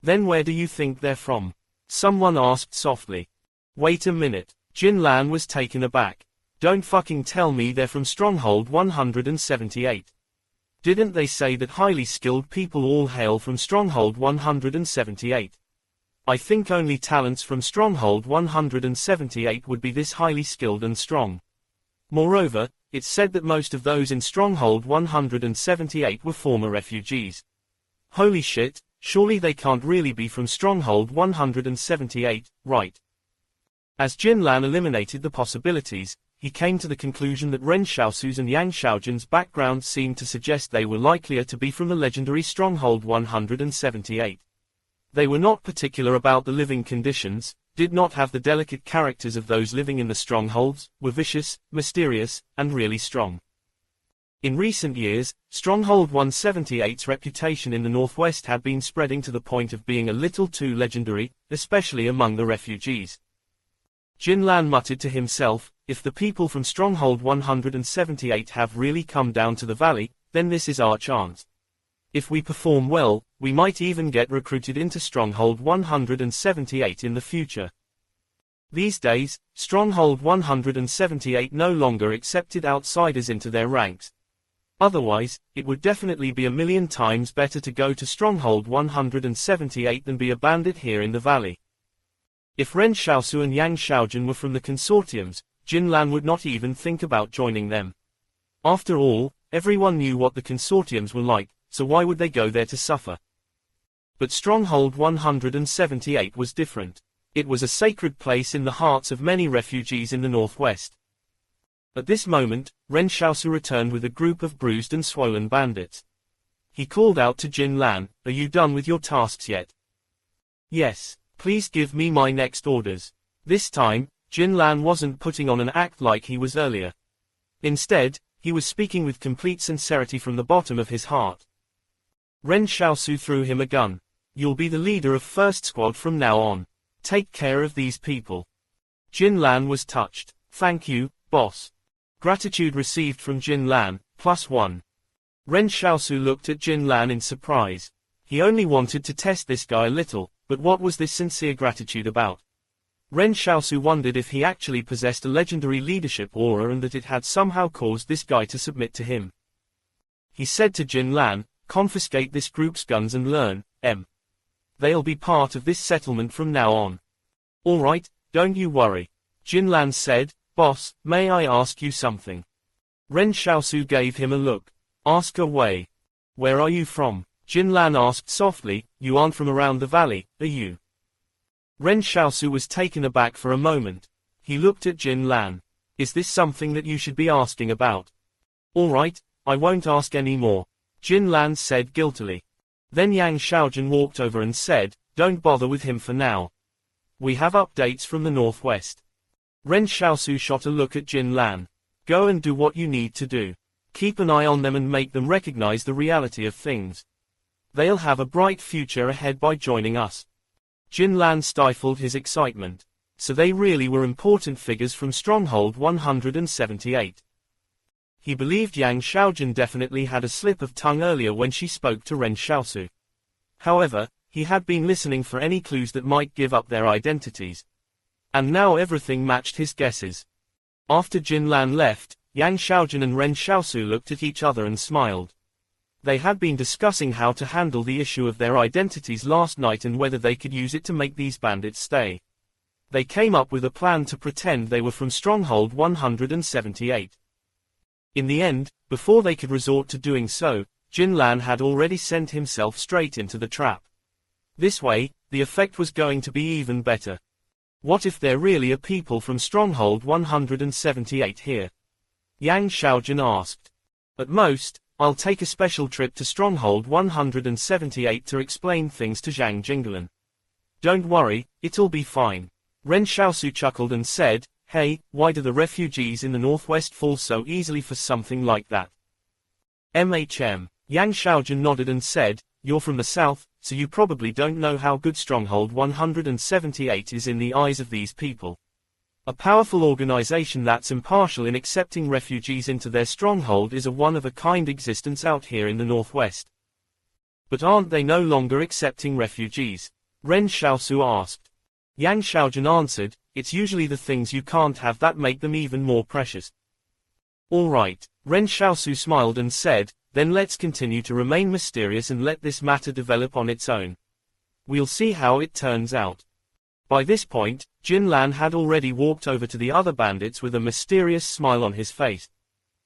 Then where do you think they're from? Someone asked softly. Wait a minute. Jin Lan was taken aback. Don't fucking tell me they're from Stronghold 178. Didn't they say that highly skilled people all hail from Stronghold 178? I think only talents from Stronghold 178 would be this highly skilled and strong. Moreover, it's said that most of those in Stronghold 178 were former refugees. Holy shit, surely they can't really be from Stronghold 178, right? As Jin Lan eliminated the possibilities, he came to the conclusion that Ren Xiaosu's and Yang Xiaojun's backgrounds seemed to suggest they were likelier to be from the legendary Stronghold 178. They were not particular about the living conditions, did not have the delicate characters of those living in the strongholds, were vicious, mysterious, and really strong. In recent years, Stronghold 178's reputation in the Northwest had been spreading to the point of being a little too legendary, especially among the refugees. Jin Lan muttered to himself, if the people from Stronghold 178 have really come down to the valley, then this is our chance. If we perform well, we might even get recruited into Stronghold 178 in the future. These days, Stronghold 178 no longer accepted outsiders into their ranks. Otherwise, it would definitely be a million times better to go to Stronghold 178 than be a bandit here in the valley. If Ren Xiaosu and Yang Xiaojun were from the consortiums, Jin Lan would not even think about joining them. After all, everyone knew what the consortiums were like, so why would they go there to suffer? But Stronghold 178 was different. It was a sacred place in the hearts of many refugees in the Northwest. At this moment, Ren Xiaosu returned with a group of bruised and swollen bandits. He called out to Jin Lan, "Are you done with your tasks yet?" "Yes. Please give me my next orders." This time, Jin Lan wasn't putting on an act like he was earlier. Instead, he was speaking with complete sincerity from the bottom of his heart. Ren Xiaosu threw him a gun. "You'll be the leader of First Squad from now on. Take care of these people." Jin Lan was touched. "Thank you, boss." Gratitude received from Jin Lan, +1. Ren Xiaosu looked at Jin Lan in surprise. He only wanted to test this guy a little, but what was this sincere gratitude about? Ren Xiaosu wondered if he actually possessed a legendary leadership aura and that it had somehow caused this guy to submit to him. He said to Jin Lan, "Confiscate this group's guns and learn, They'll be part of this settlement from now on." "Alright, don't you worry." Jin Lan said, "Boss, may I ask you something?" Ren Xiaosu gave him a look. "Ask away." "Where are you from?" Jin Lan asked softly. "You aren't from around the valley, are you?" Ren Xiaosu was taken aback for a moment. He looked at Jin Lan. "Is this something that you should be asking about?" "Alright, I won't ask any more," Jin Lan said guiltily. Then Yang Xiaojun walked over and said, "Don't bother with him for now. We have updates from the Northwest." Ren Xiaosu shot a look at Jin Lan. "Go and do what you need to do. Keep an eye on them and make them recognize the reality of things. They'll have a bright future ahead by joining us." Jin Lan stifled his excitement. so they really were important figures from Stronghold 178. He believed Yang Xiaojun definitely had a slip of tongue earlier when she spoke to Ren Xiaosu. However, he had been listening for any clues that might give up their identities. And now everything matched his guesses. After Jin Lan left, Yang Xiaojun and Ren Xiaosu looked at each other and smiled. They had been discussing how to handle the issue of their identities last night and whether they could use it to make these bandits stay. They came up with a plan to pretend they were from Stronghold 178. In the end, before they could resort to doing so, Jin Lan had already sent himself straight into the trap. This way, the effect was going to be even better. What if there really are people from Stronghold 178 here? Yang Xiaojun asked. At most, I'll take a special trip to Stronghold 178 to explain things to Zhang Jinglan. Don't worry, it'll be fine. Ren Xiaosu chuckled and said, hey, why do the refugees in the northwest fall so easily for something like that? Yang Xiaojun nodded and said, you're from the south, so you probably don't know how good Stronghold 178 is in the eyes of these people. A powerful organization that's impartial in accepting refugees into their stronghold is a one-of-a-kind existence out here in the northwest. But aren't they no longer accepting refugees? Ren Xiaosu asked. Yang Xiaojun answered, it's usually the things you can't have that make them even more precious. Alright, Ren Xiaosu smiled and said, then let's continue to remain mysterious and let this matter develop on its own. We'll see how it turns out. By this point, Jin Lan had already walked over to the other bandits with a mysterious smile on his face.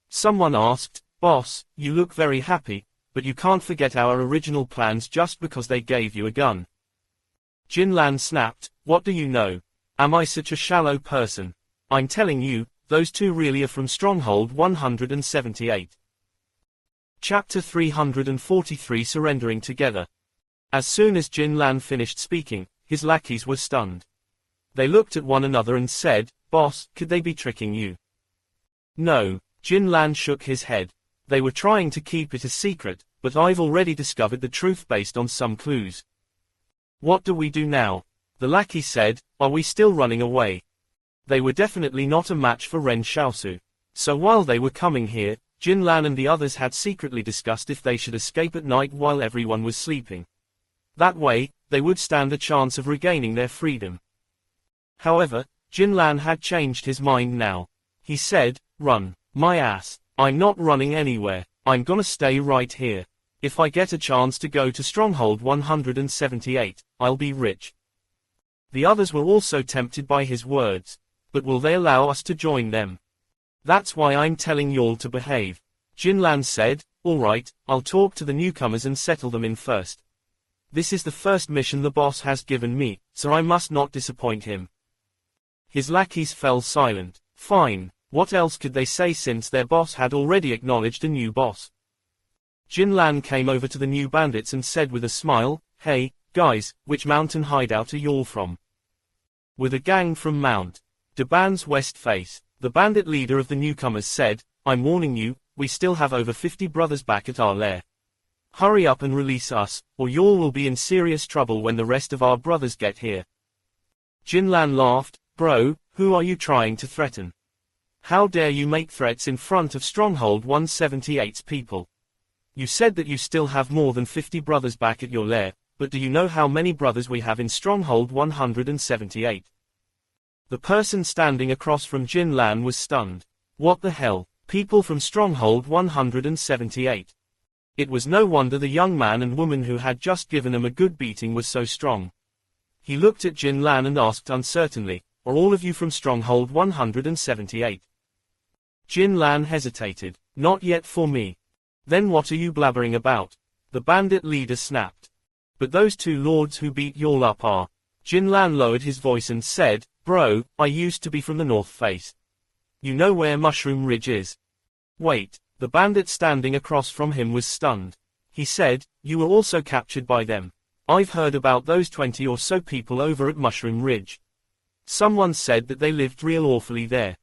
Someone asked, Boss, you look very happy, but you can't forget our original plans just because they gave you a gun. Jin Lan snapped, what do you know? Am I such a shallow person? I'm telling you, those two really are from Stronghold 178. Chapter 343 Surrendering Together. As soon as Jin Lan finished speaking, his lackeys were stunned. They looked at one another and said, Boss, could they be tricking you? No, Jin Lan shook his head. They were trying to keep it a secret, but I've already discovered the truth based on some clues. What do we do now? The lackey said, are we still running away? They were definitely not a match for Ren Xiaosu. So while they were coming here, Jin Lan and the others had secretly discussed if they should escape at night while everyone was sleeping. That way, they would stand a chance of regaining their freedom. However, Jin Lan had changed his mind now. He said, run, my ass, I'm not running anywhere, I'm gonna stay right here. If I get a chance to go to Stronghold 178, I'll be rich. The others were also tempted by his words. But will they allow us to join them? That's why I'm telling y'all to behave. Jin Lan said, alright, I'll talk to the newcomers and settle them in first. This is the first mission the boss has given me, so I must not disappoint him. His lackeys fell silent. Fine, what else could they say since their boss had already acknowledged a new boss? Jin Lan came over to the new bandits and said with a smile, hey, guys, which mountain hideout are y'all from? With a gang from Mount Daban's west face, the bandit leader of the newcomers said, I'm warning you, we still have over 50 brothers back at our lair. Hurry up and release us, or y'all will be in serious trouble when the rest of our brothers get here. Jin Lan laughed, bro, who are you trying to threaten? How dare you make threats in front of Stronghold 178's people? You said that you still have more than 50 brothers back at your lair, but do you know how many brothers we have in Stronghold 178? The person standing across from Jin Lan was stunned. What the hell? People from Stronghold 178. It was no wonder the young man and woman who had just given him a good beating was so strong. He looked at Jin Lan and asked uncertainly, are all of you from Stronghold 178? Jin Lan hesitated. Not yet for me. Then what are you blabbering about? The bandit leader snapped. But those two lords who beat y'all up are. Jin Lan lowered his voice and said, bro, I used to be from the north face. You know where Mushroom Ridge is? Wait, the bandit standing across from him was stunned. He said, you were also captured by them. I've heard about those 20 or so people over at Mushroom Ridge. Someone said that they lived real awfully there.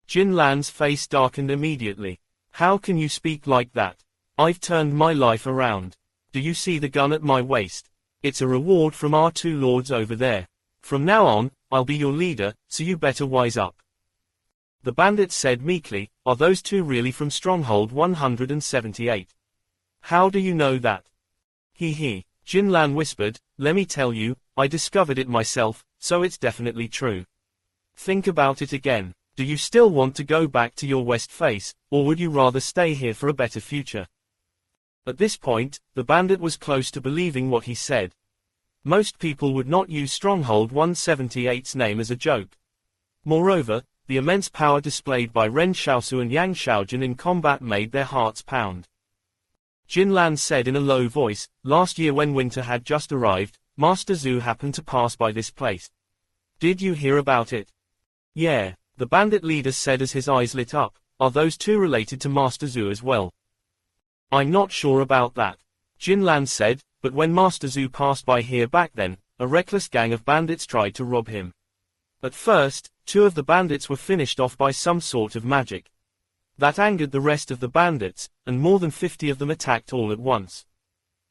Jin Lan's face darkened immediately. How can you speak like that? I've turned my life around. Do you see the gun at my waist? It's a reward from our two lords over there. From now on, I'll be your leader, so you better wise up. The bandit said meekly, are those two really from Stronghold 178? How do you know that? He. Jinlan whispered, let me tell you, I discovered it myself, so it's definitely true. Think about it again. Do you still want to go back to your west face, or would you rather stay here for a better future? At this point, the bandit was close to believing what he said. Most people would not use Stronghold 178's name as a joke. Moreover, the immense power displayed by Ren Xiaosu and Yang Xiaojun in combat made their hearts pound. Jinlan said in a low voice, last year when winter had just arrived, Master Zhu happened to pass by this place. Did you hear about it? Yeah, the bandit leader said as his eyes lit up, are those two related to Master Zhu as well? I'm not sure about that. Jinlan said, but when Master Zhu passed by here back then, a reckless gang of bandits tried to rob him. At first, 2 of the bandits were finished off by some sort of magic. That angered the rest of the bandits, and more than 50 of them attacked all at once.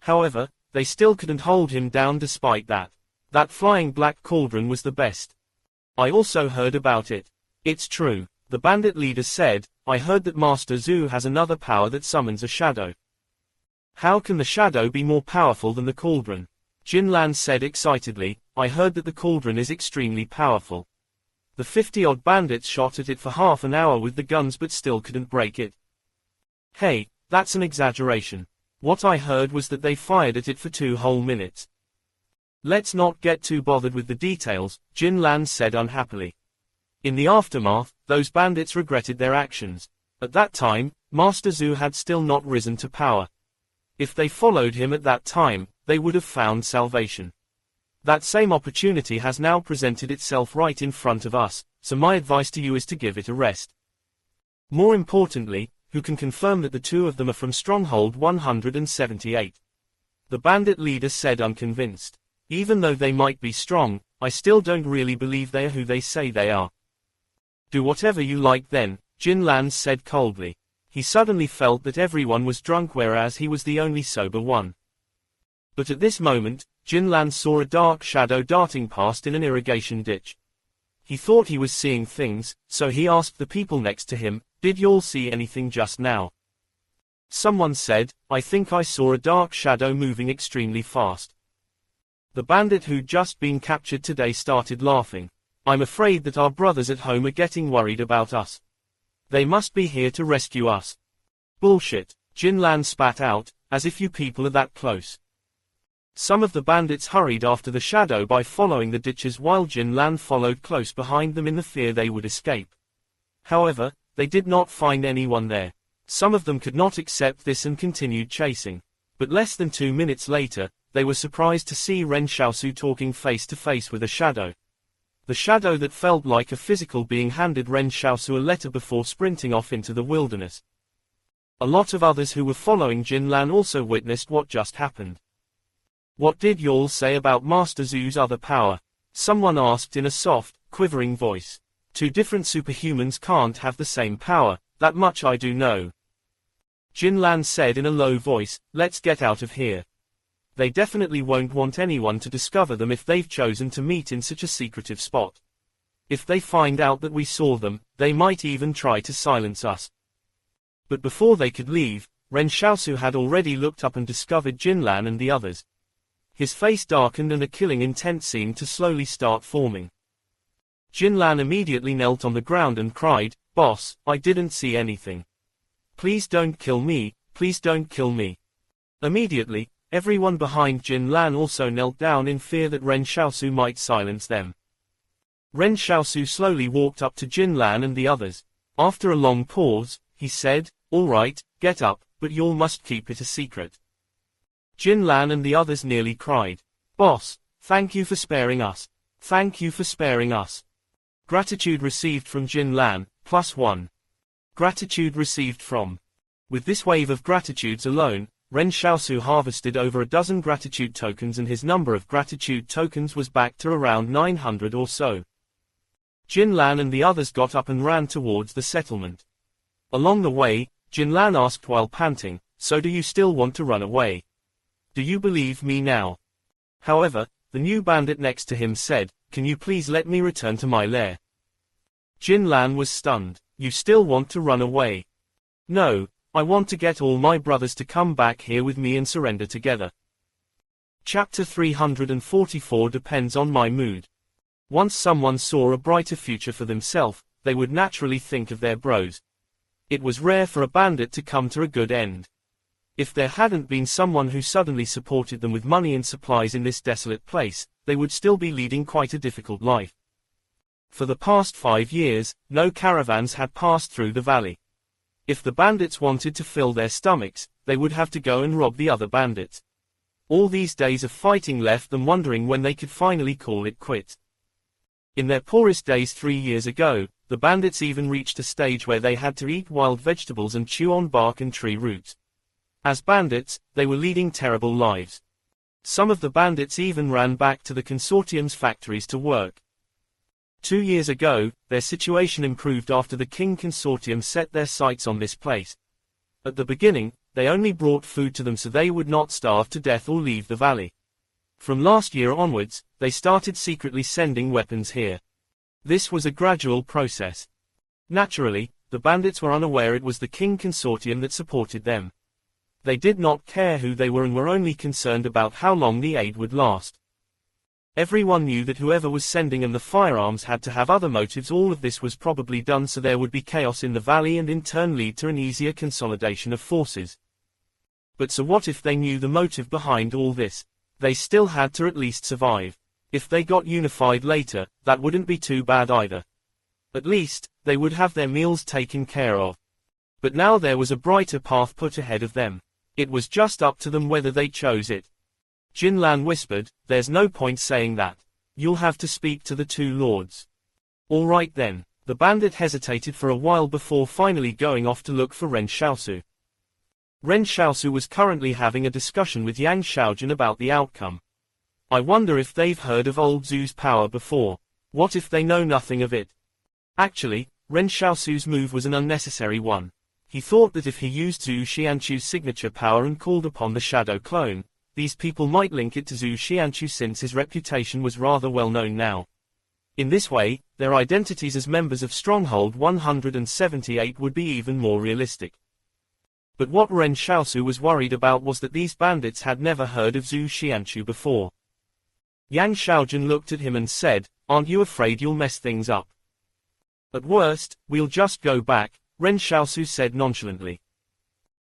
However, they still couldn't hold him down despite that. That flying black cauldron was the best. I also heard about it. It's true, the bandit leader said, I heard that Master Zhu has another power that summons a shadow. How can the shadow be more powerful than the cauldron? Jinlan said excitedly, I heard that the cauldron is extremely powerful. The 50-odd bandits shot at it for half an hour with the guns but still couldn't break it. Hey, that's an exaggeration. What I heard was that they fired at it for 2 whole minutes. Let's not get too bothered with the details, Jinlan said unhappily. In the aftermath, those bandits regretted their actions. At that time, Master Zhu had still not risen to power. If they followed him at that time, they would have found salvation. That same opportunity has now presented itself right in front of us, so my advice to you is to give it a rest. More importantly, who can confirm that the 2 of them are from Stronghold 178? The bandit leader said unconvinced. Even though they might be strong, I still don't really believe they are who they say they are. Do whatever you like then, Jinlan said coldly. He suddenly felt that everyone was drunk whereas he was the only sober one. But at this moment, Jinlan saw a dark shadow darting past in an irrigation ditch. He thought he was seeing things, so he asked the people next to him, did y'all see anything just now? Someone said, I think I saw a dark shadow moving extremely fast. The bandit who'd just been captured today started laughing. I'm afraid that our brothers at home are getting worried about us. They must be here to rescue us. Bullshit, Jinlan spat out, as if you people are that close. Some of the bandits hurried after the shadow by following the ditches while Jinlan followed close behind them in the fear they would escape. However, they did not find anyone there. Some of them could not accept this and continued chasing. But less than 2 minutes later, they were surprised to see Ren Xiaosu talking face to face with a shadow. The shadow that felt like a physical being handed Ren Xiaosu a letter before sprinting off into the wilderness. A lot of others who were following Jinlan also witnessed what just happened. What did y'all say about Master Zhu's other power? Someone asked in a soft, quivering voice. 2 different superhumans can't have the same power, that much I do know. Jinlan said in a low voice, let's get out of here. They definitely won't want anyone to discover them if they've chosen to meet in such a secretive spot. If they find out that we saw them, they might even try to silence us. But before they could leave, Ren Xiaosu had already looked up and discovered Jinlan and the others. His face darkened and a killing intent seemed to slowly start forming. Jinlan immediately knelt on the ground and cried, Boss, I didn't see anything. Please don't kill me, please don't kill me. Immediately, everyone behind Jinlan also knelt down in fear that Ren Xiaosu might silence them. Ren Xiaosu slowly walked up to Jinlan and the others. After a long pause, he said, all right, get up, but y'all must keep it a secret. Jinlan and the others nearly cried. Boss, thank you for sparing us. Thank you for sparing us. Gratitude received from Jinlan, +1. Gratitude received from. With this wave of gratitudes alone, Ren Xiaosu harvested over a dozen gratitude tokens and his number of gratitude tokens was back to around 900 or so. Jinlan and the others got up and ran towards the settlement. Along the way, Jinlan asked while panting, so do you still want to run away? Do you believe me now? However, the new bandit next to him said, "Can you please let me return to my lair?" Jin Lan was stunned. "You still want to run away?" "No, I want to get all my brothers to come back here with me and surrender together." Chapter 344 depends on my mood. Once someone saw a brighter future for themselves, they would naturally think of their bros. It was rare for a bandit to come to a good end. If there hadn't been someone who suddenly supported them with money and supplies in this desolate place, they would still be leading quite a difficult life. For the past 5 years, no caravans had passed through the valley. If the bandits wanted to fill their stomachs, they would have to go and rob the other bandits. All these days of fighting left them wondering when they could finally call it quits. In their poorest days 3 years ago, the bandits even reached a stage where they had to eat wild vegetables and chew on bark and tree roots. As bandits, they were leading terrible lives. Some of the bandits even ran back to the consortium's factories to work. 2 years ago, their situation improved after the King Consortium set their sights on this place. At the beginning, they only brought food to them so they would not starve to death or leave the valley. From last year onwards, they started secretly sending weapons here. This was a gradual process. Naturally, the bandits were unaware it was the King Consortium that supported them. They did not care who they were and were only concerned about how long the aid would last. Everyone knew that whoever was sending them the firearms had to have other motives. All of this was probably done so there would be chaos in the valley and in turn lead to an easier consolidation of forces. But so what if they knew the motive behind all this? They still had to at least survive. If they got unified later, that wouldn't be too bad either. At least, they would have their meals taken care of. But now there was a brighter path put ahead of them. It was just up to them whether they chose it. Jin Lan whispered, "There's no point saying that. You'll have to speak to the two lords." "All right then." The bandit hesitated for a while before finally going off to look for Ren Xiaosu. Ren Xiaosu was currently having a discussion with Yang Xiaojun about the outcome. "I wonder if they've heard of old Zhu's power before. What if they know nothing of it?" Actually, Ren Xiaosu's move was an unnecessary one. He thought that if he used Zhu Xianchu's signature power and called upon the shadow clone, these people might link it to Zhu Xianchu since his reputation was rather well known now. In this way, their identities as members of Stronghold 178 would be even more realistic. But what Ren Xiaosu was worried about was that these bandits had never heard of Zhu Xianchu before. Yang Xiaojun looked at him and said, "Aren't you afraid you'll mess things up?" "At worst, we'll just go back," Ren Xiaosu said nonchalantly.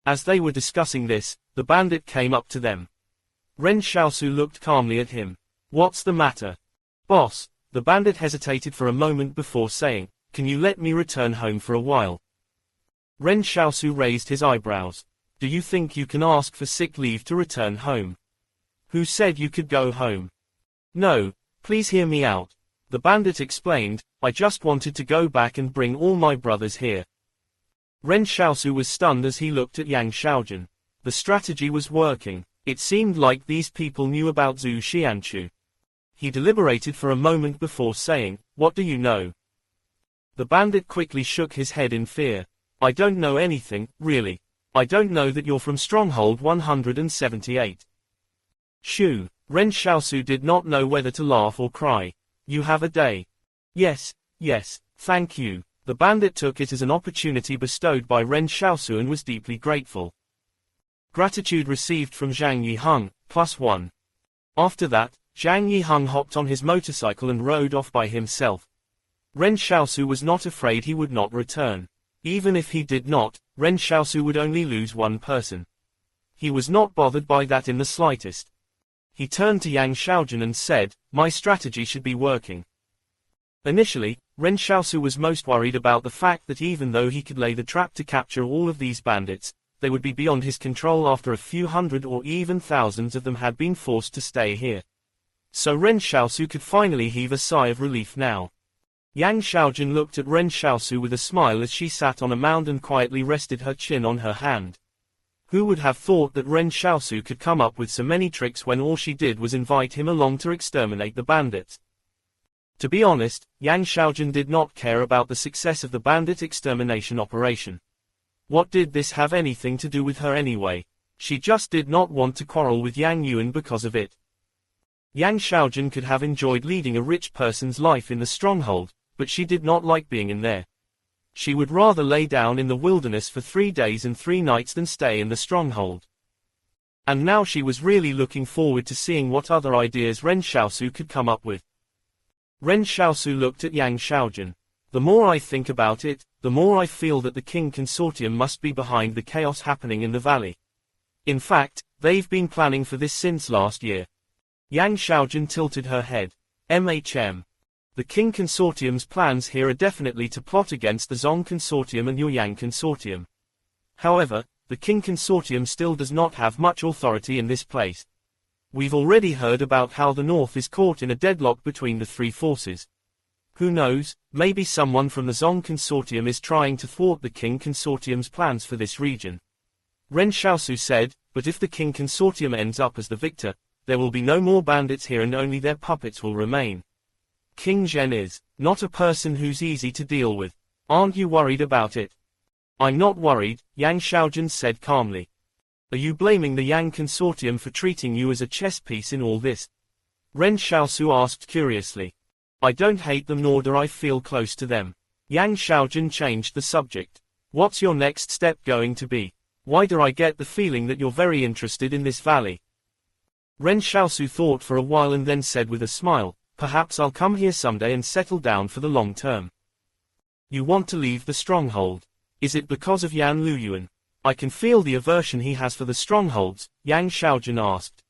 As they were discussing this, the bandit came up to them. Ren Xiaosu looked calmly at him. "What's the matter?" "Boss," the bandit hesitated for a moment before saying, "Can you let me return home for a while?" Ren Xiaosu raised his eyebrows. "Do you think you can ask for sick leave to return home? Who said you could go home?" "No, please hear me out," the bandit explained, "I just wanted to go back and bring all my brothers here." Ren Xiaosu was stunned as he looked at Yang Xiaojun. The strategy was working. It seemed like these people knew about Zhu Xianchu. He deliberated for a moment before saying, "What do you know?" The bandit quickly shook his head in fear. "I don't know anything, really. I don't know that you're from Stronghold 178. Shoo. Ren Xiaosu did not know whether to laugh or cry. "You have a day." Yes, thank you." The bandit took it as an opportunity bestowed by Ren Xiaosu and was deeply grateful. Gratitude received from Zhang Yiheng, +1. After that, Zhang Yiheng hopped on his motorcycle and rode off by himself. Ren Xiaosu was not afraid he would not return. Even if he did not, Ren Xiaosu would only lose one person. He was not bothered by that in the slightest. He turned to Yang Xiaojun and said, "My strategy should be working." Initially, Ren Xiaosu was most worried about the fact that even though he could lay the trap to capture all of these bandits, they would be beyond his control after a few hundred or even thousands of them had been forced to stay here. So Ren Xiaosu could finally heave a sigh of relief now. Yang Xiaojun looked at Ren Xiaosu with a smile as she sat on a mound and quietly rested her chin on her hand. Who would have thought that Ren Xiaosu could come up with so many tricks when all she did was invite him along to exterminate the bandits? To be honest, Yang Xiaojun did not care about the success of the bandit extermination operation. What did this have anything to do with her anyway? She just did not want to quarrel with Yang Yuan because of it. Yang Xiaojun could have enjoyed leading a rich person's life in the stronghold, but she did not like being in there. She would rather lay down in the wilderness for 3 days and 3 nights than stay in the stronghold. And now she was really looking forward to seeing what other ideas Ren Xiaosu could come up with. Ren Xiaosu looked at Yang Xiaojun. The more I think about it, the more I feel that the King Consortium must be behind the chaos happening in the valley. In fact, they've been planning for this since last year. Yang Xiaojun tilted her head. The King Consortium's plans here are definitely to plot against the Zong Consortium and your Yang Consortium. However, the King Consortium still does not have much authority in this place. We've already heard about how the North is caught in a deadlock between the 3 forces. Who knows, maybe someone from the Zong Consortium is trying to thwart the King Consortium's plans for this region. Ren Xiaosu said, but if the King Consortium ends up as the victor, there will be no more bandits here and only their puppets will remain. King Zhen is not a person who's easy to deal with. Aren't you worried about it? I'm not worried, Yang Xiaojun said calmly. Are you blaming the Yang Consortium for treating you as a chess piece in all this? Ren Xiaosu asked curiously. I don't hate them nor do I feel close to them. Yang Xiaojun changed the subject. What's your next step going to be? Why do I get the feeling that you're very interested in this valley? Ren Xiaosu thought for a while and then said with a smile, perhaps I'll come here someday and settle down for the long term. You want to leave the stronghold? Is it because of Yan Luyuan? I can feel the aversion he has for the strongholds, Yang Xiaojun asked.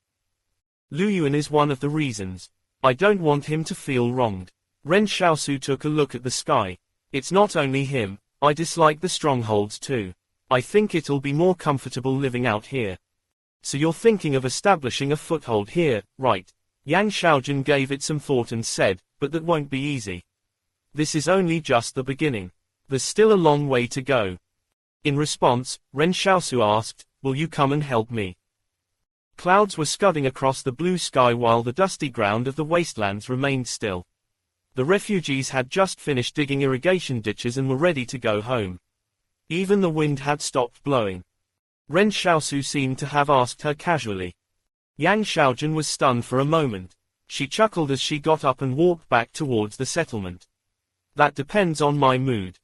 Luyuan is one of the reasons. I don't want him to feel wronged. Ren Xiaosu took a look at the sky. It's not only him, I dislike the strongholds too. I think it'll be more comfortable living out here. So you're thinking of establishing a foothold here, right? Yang Xiaojun gave it some thought and said, but that won't be easy. This is only just the beginning. There's still a long way to go. In response, Ren Xiaosu asked, will you come and help me? Clouds were scudding across the blue sky while the dusty ground of the wastelands remained still. The refugees had just finished digging irrigation ditches and were ready to go home. Even the wind had stopped blowing. Ren Xiaosu seemed to have asked her casually. Yang Xiaojun was stunned for a moment. She chuckled as she got up and walked back towards the settlement. That depends on my mood.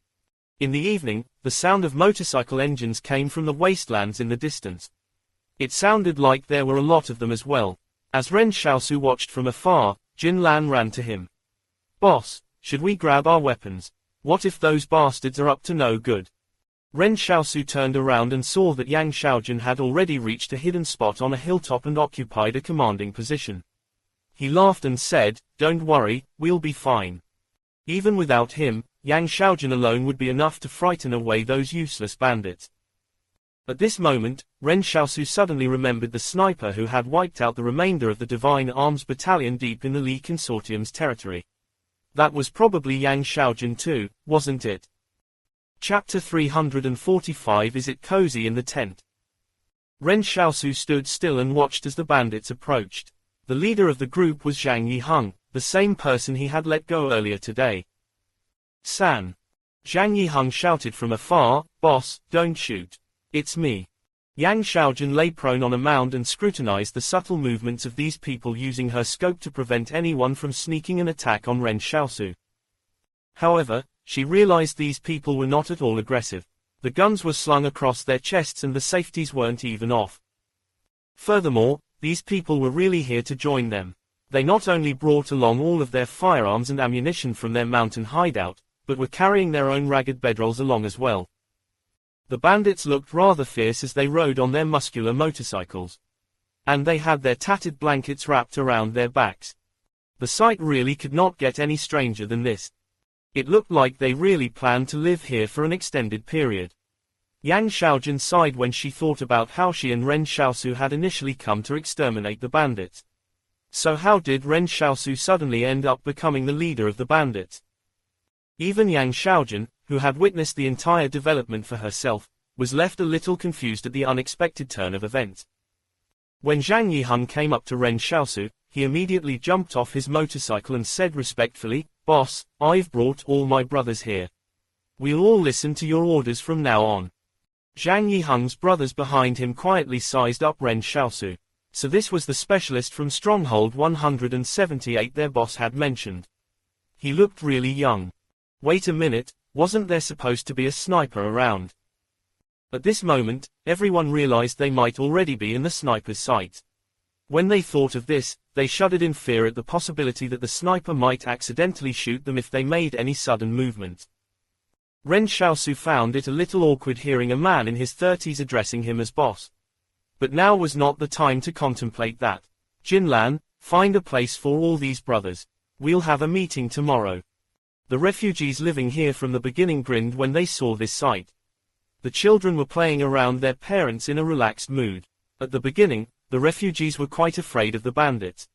In the evening, the sound of motorcycle engines came from the wastelands in the distance. It sounded like there were a lot of them as well. As Ren Xiaosu watched from afar, Jin Lan ran to him. Boss, should we grab our weapons? What if those bastards are up to no good? Ren Xiaosu turned around and saw that Yang Xiaojun had already reached a hidden spot on a hilltop and occupied a commanding position. He laughed and said, don't worry, we'll be fine. Even without him, Yang Xiaojun alone would be enough to frighten away those useless bandits. At this moment, Ren Xiaosu suddenly remembered the sniper who had wiped out the remainder of the Divine Arms Battalion deep in the Li Consortium's territory. That was probably Yang Xiaojun too, wasn't it? Chapter 345 Is it cozy in the tent? Ren Xiaosu stood still and watched as the bandits approached. The leader of the group was Zhang Yiheng, the same person he had let go earlier today. San. Zhang Yiheng shouted from afar, boss, don't shoot. It's me. Yang Xiaojun lay prone on a mound and scrutinized the subtle movements of these people using her scope to prevent anyone from sneaking an attack on Ren Xiaosu. However, she realized these people were not at all aggressive. The guns were slung across their chests and the safeties weren't even off. Furthermore, these people were really here to join them. They not only brought along all of their firearms and ammunition from their mountain hideout, but were carrying their own ragged bedrolls along as well. The bandits looked rather fierce as they rode on their muscular motorcycles. And they had their tattered blankets wrapped around their backs. The sight really could not get any stranger than this. It looked like they really planned to live here for an extended period. Yang Xiaojun sighed when she thought about how she and Ren Xiaosu had initially come to exterminate the bandits. So how did Ren Xiaosu suddenly end up becoming the leader of the bandits? Even Yang Xiaojun, who had witnessed the entire development for herself, was left a little confused at the unexpected turn of events. When Zhang Yiheng came up to Ren Xiaosu, he immediately jumped off his motorcycle and said respectfully, Boss, I've brought all my brothers here. We'll all listen to your orders from now on. Zhang Yiheng's brothers behind him quietly sized up Ren Xiaosu. So this was the specialist from Stronghold 178 their boss had mentioned. He looked really young. Wait a minute, wasn't there supposed to be a sniper around? At this moment, everyone realized they might already be in the sniper's sight. When they thought of this, they shuddered in fear at the possibility that the sniper might accidentally shoot them if they made any sudden movement. Ren Xiaosu found it a little awkward hearing a man in his 30s addressing him as boss. But now was not the time to contemplate that. Jinlan, find a place for all these brothers. We'll have a meeting tomorrow. The refugees living here from the beginning grinned when they saw this sight. The children were playing around their parents in a relaxed mood. At the beginning, the refugees were quite afraid of the bandits.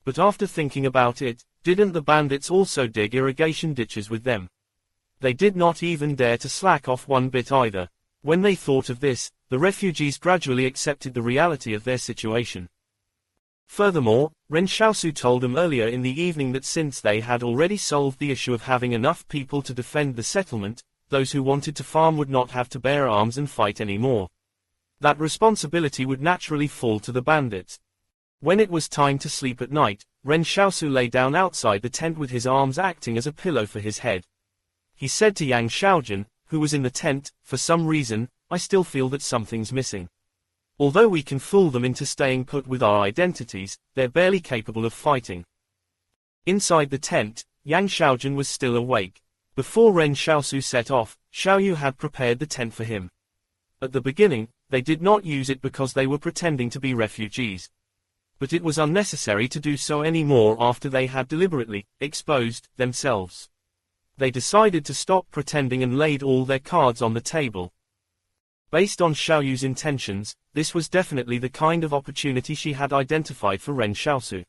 But after thinking about it, didn't the bandits also dig irrigation ditches with them? They did not even dare to slack off one bit either. When they thought of this, the refugees gradually accepted the reality of their situation. Furthermore, Ren Xiaosu told them earlier in the evening that since they had already solved the issue of having enough people to defend the settlement, those who wanted to farm would not have to bear arms and fight anymore. That responsibility would naturally fall to the bandits. When it was time to sleep at night, Ren Xiaosu lay down outside the tent with his arms acting as a pillow for his head. He said to Yang Xiaojun, who was in the tent, for some reason, I still feel that something's missing. Although we can fool them into staying put with our identities, they're barely capable of fighting. Inside the tent, Yang Xiaojun was still awake. Before Ren Xiaosu set off, Xiaoyu had prepared the tent for him. At the beginning, they did not use it because they were pretending to be refugees. But it was unnecessary to do so anymore after they had deliberately exposed themselves. They decided to stop pretending and laid all their cards on the table. Based on Xiaoyu's intentions, this was definitely the kind of opportunity she had identified for Ren Xiaosu.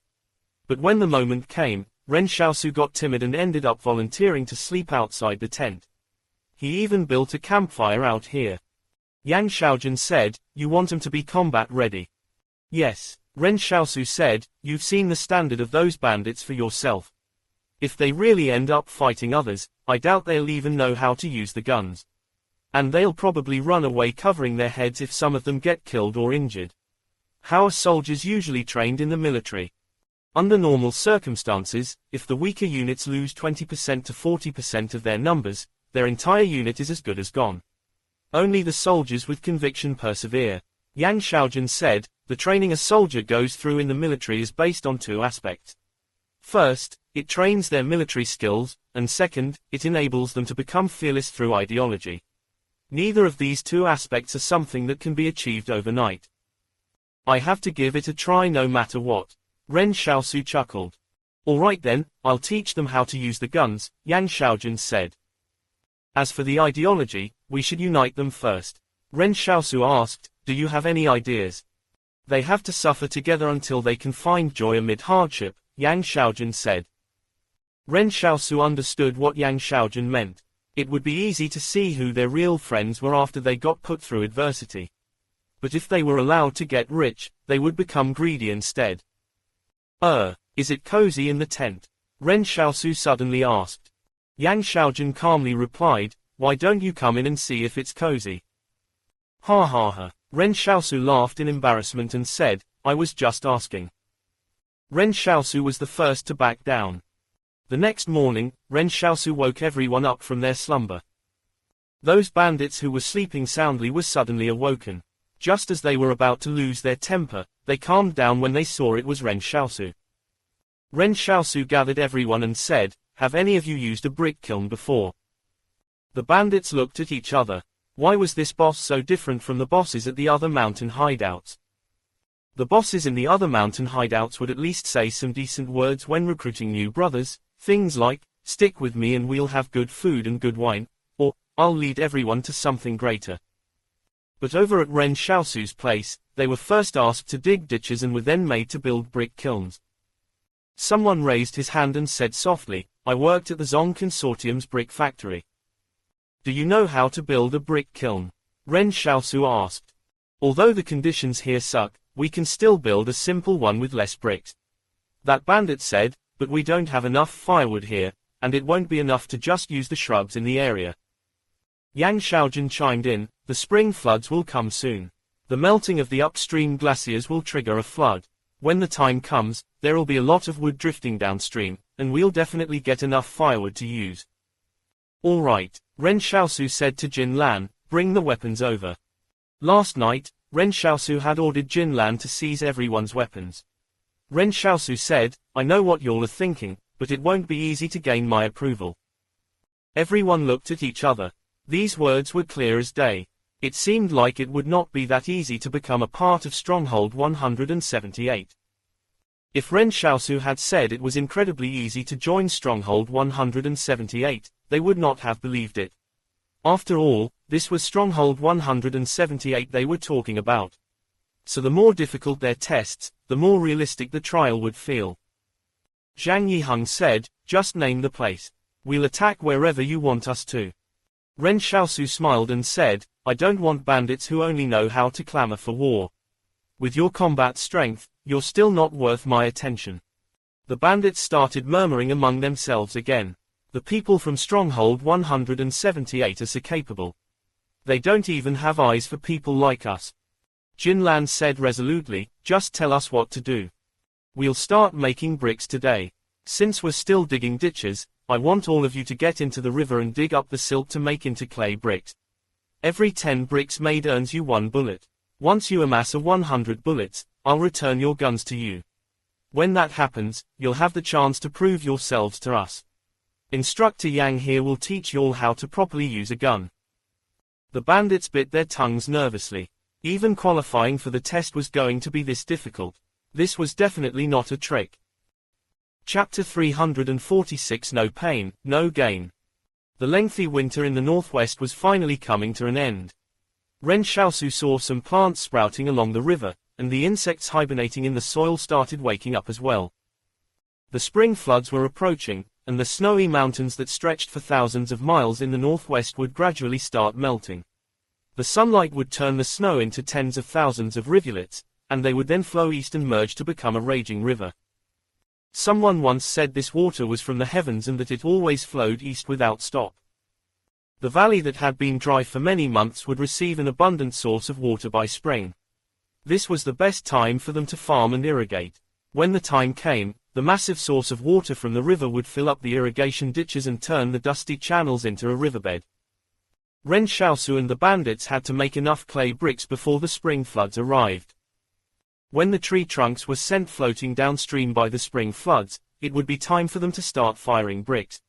But when the moment came, Ren Xiaosu got timid and ended up volunteering to sleep outside the tent. He even built a campfire out here. Yang Xiaojun said, you want them to be combat ready? Yes. Ren Xiaosu said, you've seen the standard of those bandits for yourself. If they really end up fighting others, I doubt they'll even know how to use the guns. And they'll probably run away covering their heads if some of them get killed or injured. How are soldiers usually trained in the military? Under normal circumstances, if the weaker units lose 20% to 40% of their numbers, their entire unit is as good as gone. Only the soldiers with conviction persevere. Yang Xiaojun said, the training a soldier goes through in the military is based on two aspects. First, it trains their military skills, and second, it enables them to become fearless through ideology. Neither of these two aspects are something that can be achieved overnight. I have to give it a try no matter what. Ren Xiaosu chuckled. Alright then, I'll teach them how to use the guns, Yang Xiaojun said. As for the ideology, we should unite them first. Ren Xiaosu asked, do you have any ideas? They have to suffer together until they can find joy amid hardship, Yang Xiaojun said. Ren Xiaosu understood what Yang Xiaojun meant. It would be easy to see who their real friends were after they got put through adversity. But if they were allowed to get rich, they would become greedy instead. Is it cozy in the tent? Ren Xiaosu suddenly asked. Yang Xiaojun calmly replied, why don't you come in and see if it's cozy? Ha ha ha. Ren Xiaosu laughed in embarrassment and said, I was just asking. Ren Xiaosu was the first to back down. The next morning, Ren Xiaosu woke everyone up from their slumber. Those bandits who were sleeping soundly were suddenly awoken. Just as they were about to lose their temper, they calmed down when they saw it was Ren Xiaosu. Ren Xiaosu gathered everyone and said, have any of you used a brick kiln before? The bandits looked at each other. Why was this boss so different from the bosses at the other mountain hideouts? The bosses in the other mountain hideouts would at least say some decent words when recruiting new brothers, things like, stick with me and we'll have good food and good wine, or, I'll lead everyone to something greater. But over at Ren Xiaosu's place, they were first asked to dig ditches and were then made to build brick kilns. Someone raised his hand and said softly, I worked at the Zong Consortium's brick factory. Do you know how to build a brick kiln? Ren Xiaosu asked. Although the conditions here suck, we can still build a simple one with less bricks. That bandit said, but we don't have enough firewood here, and it won't be enough to just use the shrubs in the area. Yang Xiaojun chimed in, the spring floods will come soon. The melting of the upstream glaciers will trigger a flood. When the time comes, there'll be a lot of wood drifting downstream, and we'll definitely get enough firewood to use. All right, Ren Xiaosu said to Jin Lan, bring the weapons over. Last night, Ren Xiaosu had ordered Jin Lan to seize everyone's weapons. Ren Xiaosu said, I know what y'all are thinking, but it won't be easy to gain my approval. Everyone looked at each other. These words were clear as day. It seemed like it would not be that easy to become a part of Stronghold 178. If Ren Xiaosu had said it was incredibly easy to join Stronghold 178, they would not have believed it. After all, this was Stronghold 178 they were talking about. So the more difficult their tests, the more realistic the trial would feel. Zhang Yiheng said, just name the place. We'll attack wherever you want us to. Ren Xiaosu smiled and said, I don't want bandits who only know how to clamor for war. With your combat strength, you're still not worth my attention. The bandits started murmuring among themselves again. The people from Stronghold 178 are so capable. They don't even have eyes for people like us. Jin Lan said resolutely, just tell us what to do. We'll start making bricks today. Since we're still digging ditches, I want all of you to get into the river and dig up the silt to make into clay bricks. Every 10 bricks made earns you 1 bullet. Once you amass 100 bullets, I'll return your guns to you. When that happens, you'll have the chance to prove yourselves to us. Instructor Yang here will teach you all how to properly use a gun. The bandits bit their tongues nervously. Even qualifying for the test was going to be this difficult. This was definitely not a trick. Chapter 346 No Pain, No Gain. The lengthy winter in the northwest was finally coming to an end. Ren Xiaosu saw some plants sprouting along the river, and the insects hibernating in the soil started waking up as well. The spring floods were approaching, and the snowy mountains that stretched for thousands of miles in the northwest would gradually start melting. The sunlight would turn the snow into tens of thousands of rivulets, and they would then flow east and merge to become a raging river. Someone once said this water was from the heavens and that it always flowed east without stop. The valley that had been dry for many months would receive an abundant source of water by spring. This was the best time for them to farm and irrigate. When the time came, the massive source of water from the river would fill up the irrigation ditches and turn the dusty channels into a riverbed. Ren Xiaosu and the bandits had to make enough clay bricks before the spring floods arrived. When the tree trunks were sent floating downstream by the spring floods, it would be time for them to start firing bricks.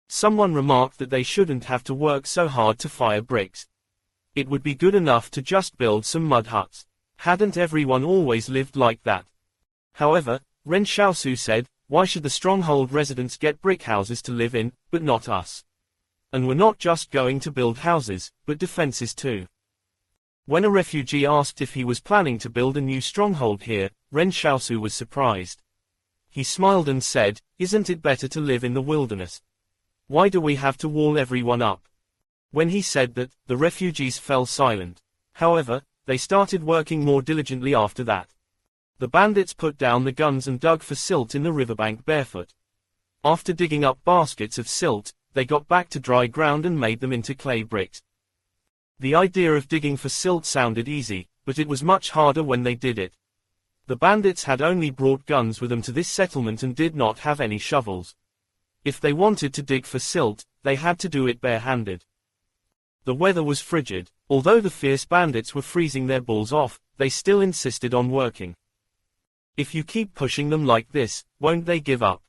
Someone remarked that they shouldn't have to work so hard to fire bricks. It would be good enough to just build some mud huts. Hadn't everyone always lived like that? However, Ren Xiaosu said, why should the stronghold residents get brick houses to live in, but not us? And we're not just going to build houses, but defenses too. When a refugee asked if he was planning to build a new stronghold here, Ren Xiaosu was surprised. He smiled and said, isn't it better to live in the wilderness? Why do we have to wall everyone up? When he said that, the refugees fell silent. However, they started working more diligently after that. The bandits put down the guns and dug for silt in the riverbank barefoot. After digging up baskets of silt, they got back to dry ground and made them into clay bricks. The idea of digging for silt sounded easy, but it was much harder when they did it. The bandits had only brought guns with them to this settlement and did not have any shovels. If they wanted to dig for silt, they had to do it barehanded. The weather was frigid. Although the fierce bandits were freezing their balls off, they still insisted on working. If you keep pushing them like this, won't they give up?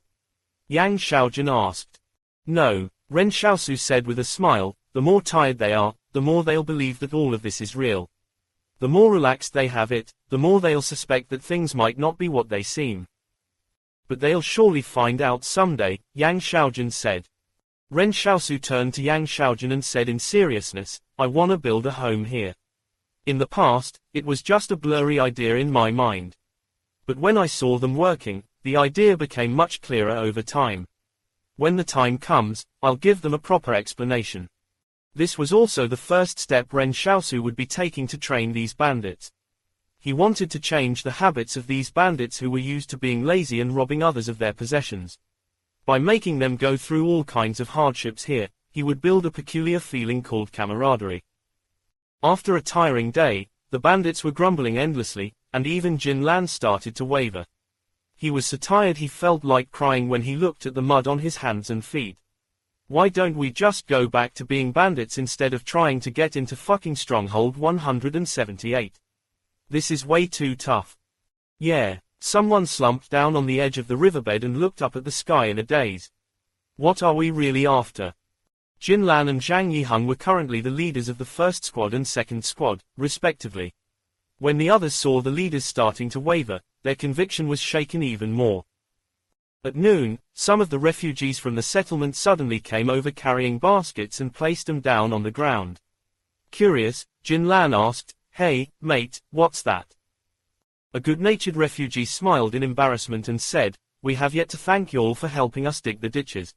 Yang Xiaojun asked. No, Ren Xiaosu said with a smile, the more tired they are, the more they'll believe that all of this is real. The more relaxed they have it, the more they'll suspect that things might not be what they seem. But they'll surely find out someday, Yang Xiaojun said. Ren Xiaosu turned to Yang Xiaojun and said in seriousness, I wanna build a home here. In the past, it was just a blurry idea in my mind. But when I saw them working, the idea became much clearer over time. When the time comes, I'll give them a proper explanation. This was also the first step Ren Xiaosu would be taking to train these bandits. He wanted to change the habits of these bandits who were used to being lazy and robbing others of their possessions. By making them go through all kinds of hardships here, he would build a peculiar feeling called camaraderie. After a tiring day, the bandits were grumbling endlessly, and even Jin Lan started to waver. He was so tired he felt like crying when he looked at the mud on his hands and feet. Why don't we just go back to being bandits instead of trying to get into fucking Stronghold 178? This is way too tough. Yeah, someone slumped down on the edge of the riverbed and looked up at the sky in a daze. What are we really after? Jin Lan and Zhang Yiheng were currently the leaders of the first squad and second squad, respectively. When the others saw the leaders starting to waver, their conviction was shaken even more. At noon, some of the refugees from the settlement suddenly came over carrying baskets and placed them down on the ground. Curious, Jin Lan asked, "Hey, mate, what's that?" A good-natured refugee smiled in embarrassment and said, "We have yet to thank y'all for helping us dig the ditches.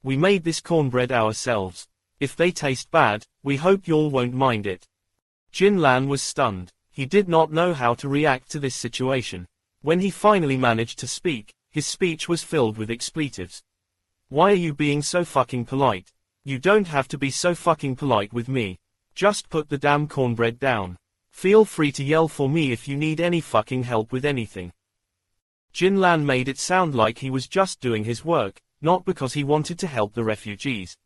We made this cornbread ourselves. If they taste bad, we hope y'all won't mind it." Jin Lan was stunned. He did not know how to react to this situation. When he finally managed to speak, his speech was filled with expletives. "Why are you being so fucking polite? You don't have to be so fucking polite with me. Just put the damn cornbread down. Feel free to yell for me if you need any fucking help with anything." Jin Lan made it sound like he was just doing his work, not because he wanted to help the refugees.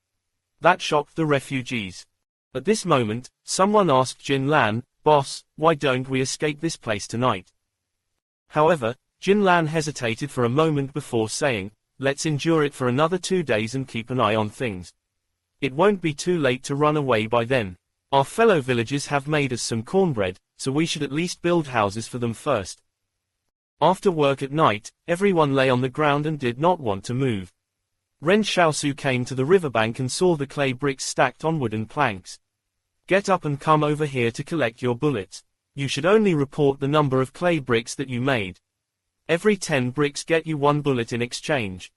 That shocked the refugees. At this moment, someone asked Jin Lan, "Boss, why don't we escape this place tonight?" However, Jin Lan hesitated for a moment before saying, "Let's endure it for another 2 days and keep an eye on things. It won't be too late to run away by then. Our fellow villagers have made us some cornbread, so we should at least build houses for them first." After work at night, everyone lay on the ground and did not want to move. Ren Xiaosu came to the riverbank and saw the clay bricks stacked on wooden planks. "Get up and come over here to collect your bullets. You should only report the number of clay bricks that you made. Every 10 bricks get you 1 bullet in exchange."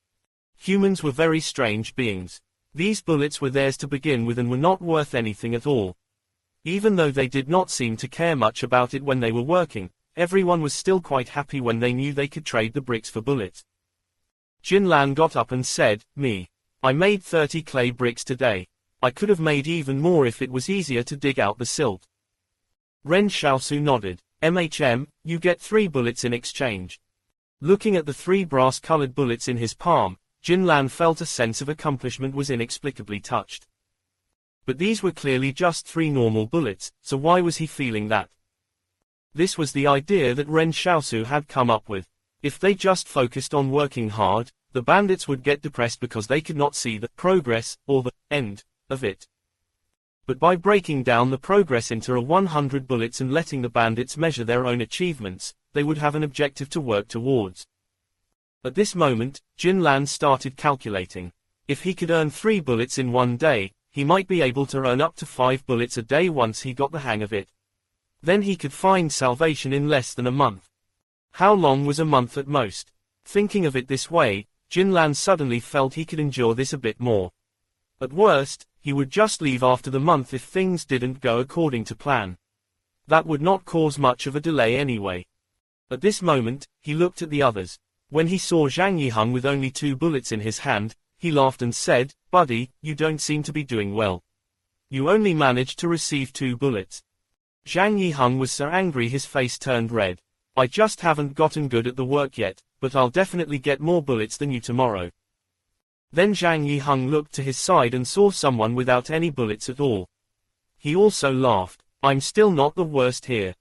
Humans were very strange beings. These bullets were theirs to begin with and were not worth anything at all. Even though they did not seem to care much about it when they were working, everyone was still quite happy when they knew they could trade the bricks for bullets. Jin Lan got up and said, I made 30 clay bricks today. I could have made even more if it was easier to dig out the silt." Ren Xiaosu nodded. You get 3 bullets in exchange." Looking at the 3 brass-colored bullets in his palm, Jin Lan felt a sense of accomplishment was inexplicably touched. But these were clearly just 3 normal bullets, so why was he feeling that? This was the idea that Ren Xiaosu had come up with. If they just focused on working hard, the bandits would get depressed because they could not see the progress, or the end, of it. But by breaking down the progress into 100 bullets and letting the bandits measure their own achievements, they would have an objective to work towards. At this moment, Jin Lan started calculating. If he could earn 3 bullets in 1 day, he might be able to earn up to 5 bullets a day once he got the hang of it. Then he could find salvation in less than a month. How long was a month at most? Thinking of it this way, Jin Lan suddenly felt he could endure this a bit more. At worst, he would just leave after the month if things didn't go according to plan. That would not cause much of a delay anyway. At this moment, he looked at the others. When he saw Zhang Yiheng with only 2 bullets in his hand, he laughed and said, "Buddy, you don't seem to be doing well. You only managed to receive 2 bullets." Zhang Yiheng was so angry his face turned red. "I just haven't gotten good at the work yet, but I'll definitely get more bullets than you tomorrow." Then Zhang Yiheng looked to his side and saw someone without any bullets at all. He also laughed. "I'm still not the worst here."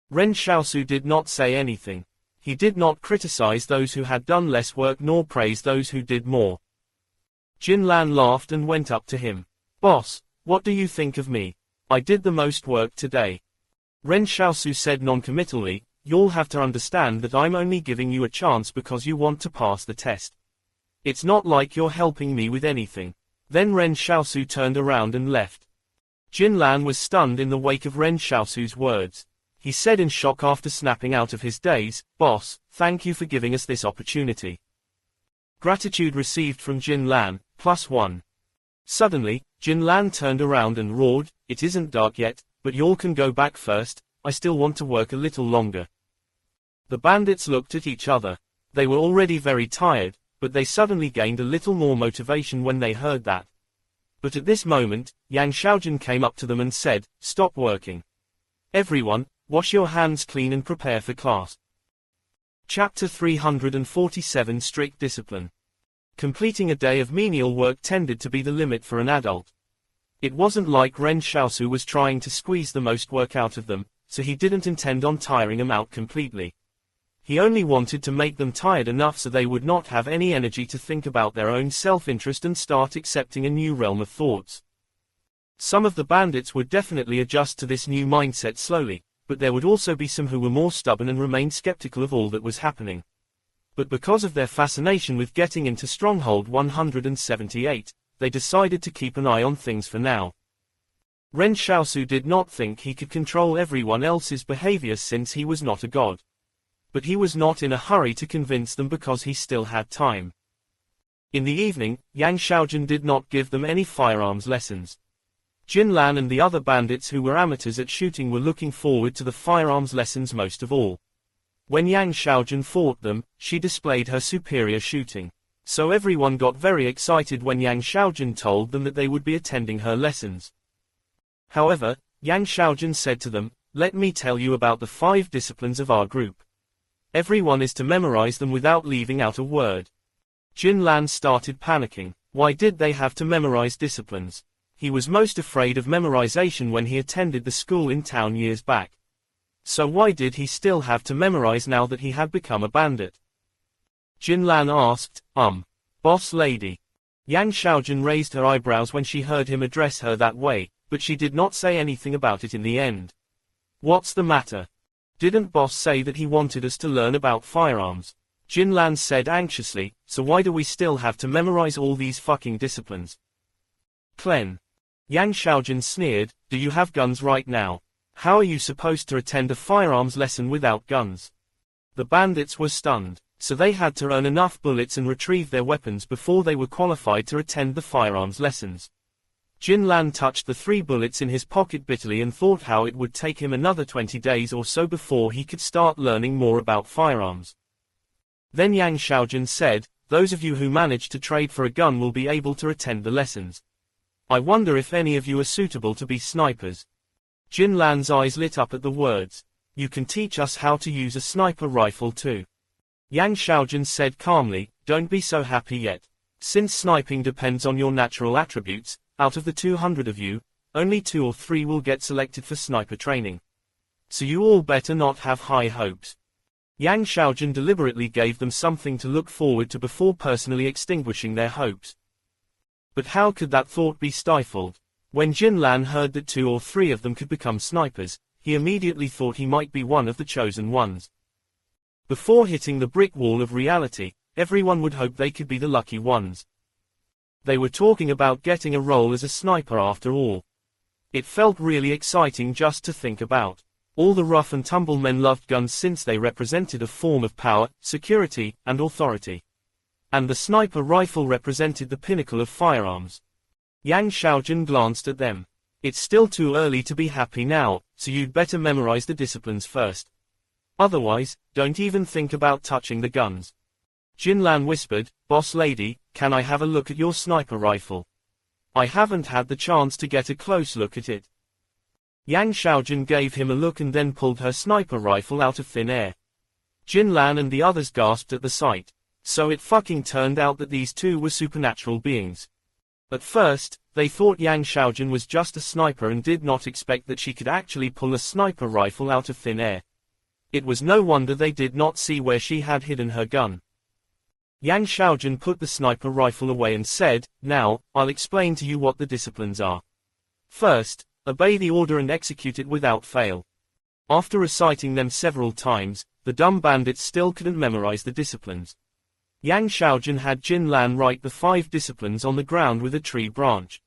Ren Xiaosu did not say anything. He did not criticize those who had done less work nor praise those who did more. Jin Lan laughed and went up to him. "Boss, what do you think of me? I did the most work today." Ren Xiaosu said non-committally, "You'll have to understand that I'm only giving you a chance because you want to pass the test. It's not like you're helping me with anything." Then Ren Xiaosu turned around and left. Jin Lan was stunned in the wake of Ren Xiaosu's words. He said in shock after snapping out of his daze, "Boss, thank you for giving us this opportunity." Gratitude received from Jin Lan, +1. Suddenly, Jin Lan turned around and roared, "It isn't dark yet, but y'all can go back first, I still want to work a little longer." The bandits looked at each other. They were already very tired, but they suddenly gained a little more motivation when they heard that. But at this moment, Yang Xiaojun came up to them and said, "Stop working. Everyone, wash your hands clean and prepare for class. Chapter 347 Strict Discipline. Completing a day of menial work tended to be the limit for an adult. It wasn't like Ren Xiaosu was trying to squeeze the most work out of them, so he didn't intend on tiring them out completely. He only wanted to make them tired enough so they would not have any energy to think about their own self-interest and start accepting a new realm of thoughts. Some of the bandits would definitely adjust to this new mindset slowly, but there would also be some who were more stubborn and remained skeptical of all that was happening. But because of their fascination with getting into Stronghold 178, they decided to keep an eye on things for now. Ren Xiaosu did not think he could control everyone else's behavior since he was not a god. But he was not in a hurry to convince them because he still had time. In the evening, Yang Xiaojun did not give them any firearms lessons. Jin Lan and the other bandits who were amateurs at shooting were looking forward to the firearms lessons most of all. When Yang Xiaojun fought them, she displayed her superior shooting. So everyone got very excited when Yang Xiaojun told them that they would be attending her lessons. However, Yang Xiaojun said to them, "Let me tell you about the 5 disciplines of our group. Everyone is to memorize them without leaving out a word." Jin Lan started panicking. Why did they have to memorize disciplines? He was most afraid of memorization when he attended the school in town years back. So why did he still have to memorize now that he had become a bandit? Jin Lan asked, Boss lady. Yang Xiaojun raised her eyebrows when she heard him address her that way, but she did not say anything about it in the end. What's the matter? Didn't boss say that he wanted us to learn about firearms? Jin Lan said anxiously, so why do we still have to memorize all these fucking disciplines? Clen. Yang Xiaojun sneered, do you have guns right now? How are you supposed to attend a firearms lesson without guns? The bandits were stunned, so they had to earn enough bullets and retrieve their weapons before they were qualified to attend the firearms lessons. Jin Lan touched the 3 bullets in his pocket bitterly and thought how it would take him another 20 days or so before he could start learning more about firearms. Then Yang Xiaojun said, those of you who manage to trade for a gun will be able to attend the lessons. I wonder if any of you are suitable to be snipers. Jin Lan's eyes lit up at the words. You can teach us how to use a sniper rifle too. Yang Xiaojun said calmly, don't be so happy yet. Since sniping depends on your natural attributes, out of the 200 of you, only 2 or 3 will get selected for sniper training. So you all better not have high hopes. Yang Xiaojun deliberately gave them something to look forward to before personally extinguishing their hopes. But how could that thought be stifled? When Jin Lan heard that 2 or 3 of them could become snipers, he immediately thought he might be one of the chosen ones. Before hitting the brick wall of reality, everyone would hope they could be the lucky ones. They were talking about getting a role as a sniper after all. It felt really exciting just to think about. All the rough and tumble men loved guns since they represented a form of power, security, and authority. And the sniper rifle represented the pinnacle of firearms. Yang Xiaojun glanced at them. It's still too early to be happy now, so you'd better memorize the disciplines first. Otherwise, don't even think about touching the guns. Jin Lan whispered, Boss lady, can I have a look at your sniper rifle? I haven't had the chance to get a close look at it. Yang Xiaojun gave him a look and then pulled her sniper rifle out of thin air. Jin Lan and the others gasped at the sight. So it fucking turned out that these 2 were supernatural beings. At first, they thought Yang Xiaojun was just a sniper and did not expect that she could actually pull a sniper rifle out of thin air. It was no wonder they did not see where she had hidden her gun. Yang Xiaojun put the sniper rifle away and said, now, I'll explain to you what the disciplines are. First, obey the order and execute it without fail. After reciting them several times, the dumb bandits still couldn't memorize the disciplines. Yang Xiaojun had Jin Lan write the 5 disciplines on the ground with a tree branch.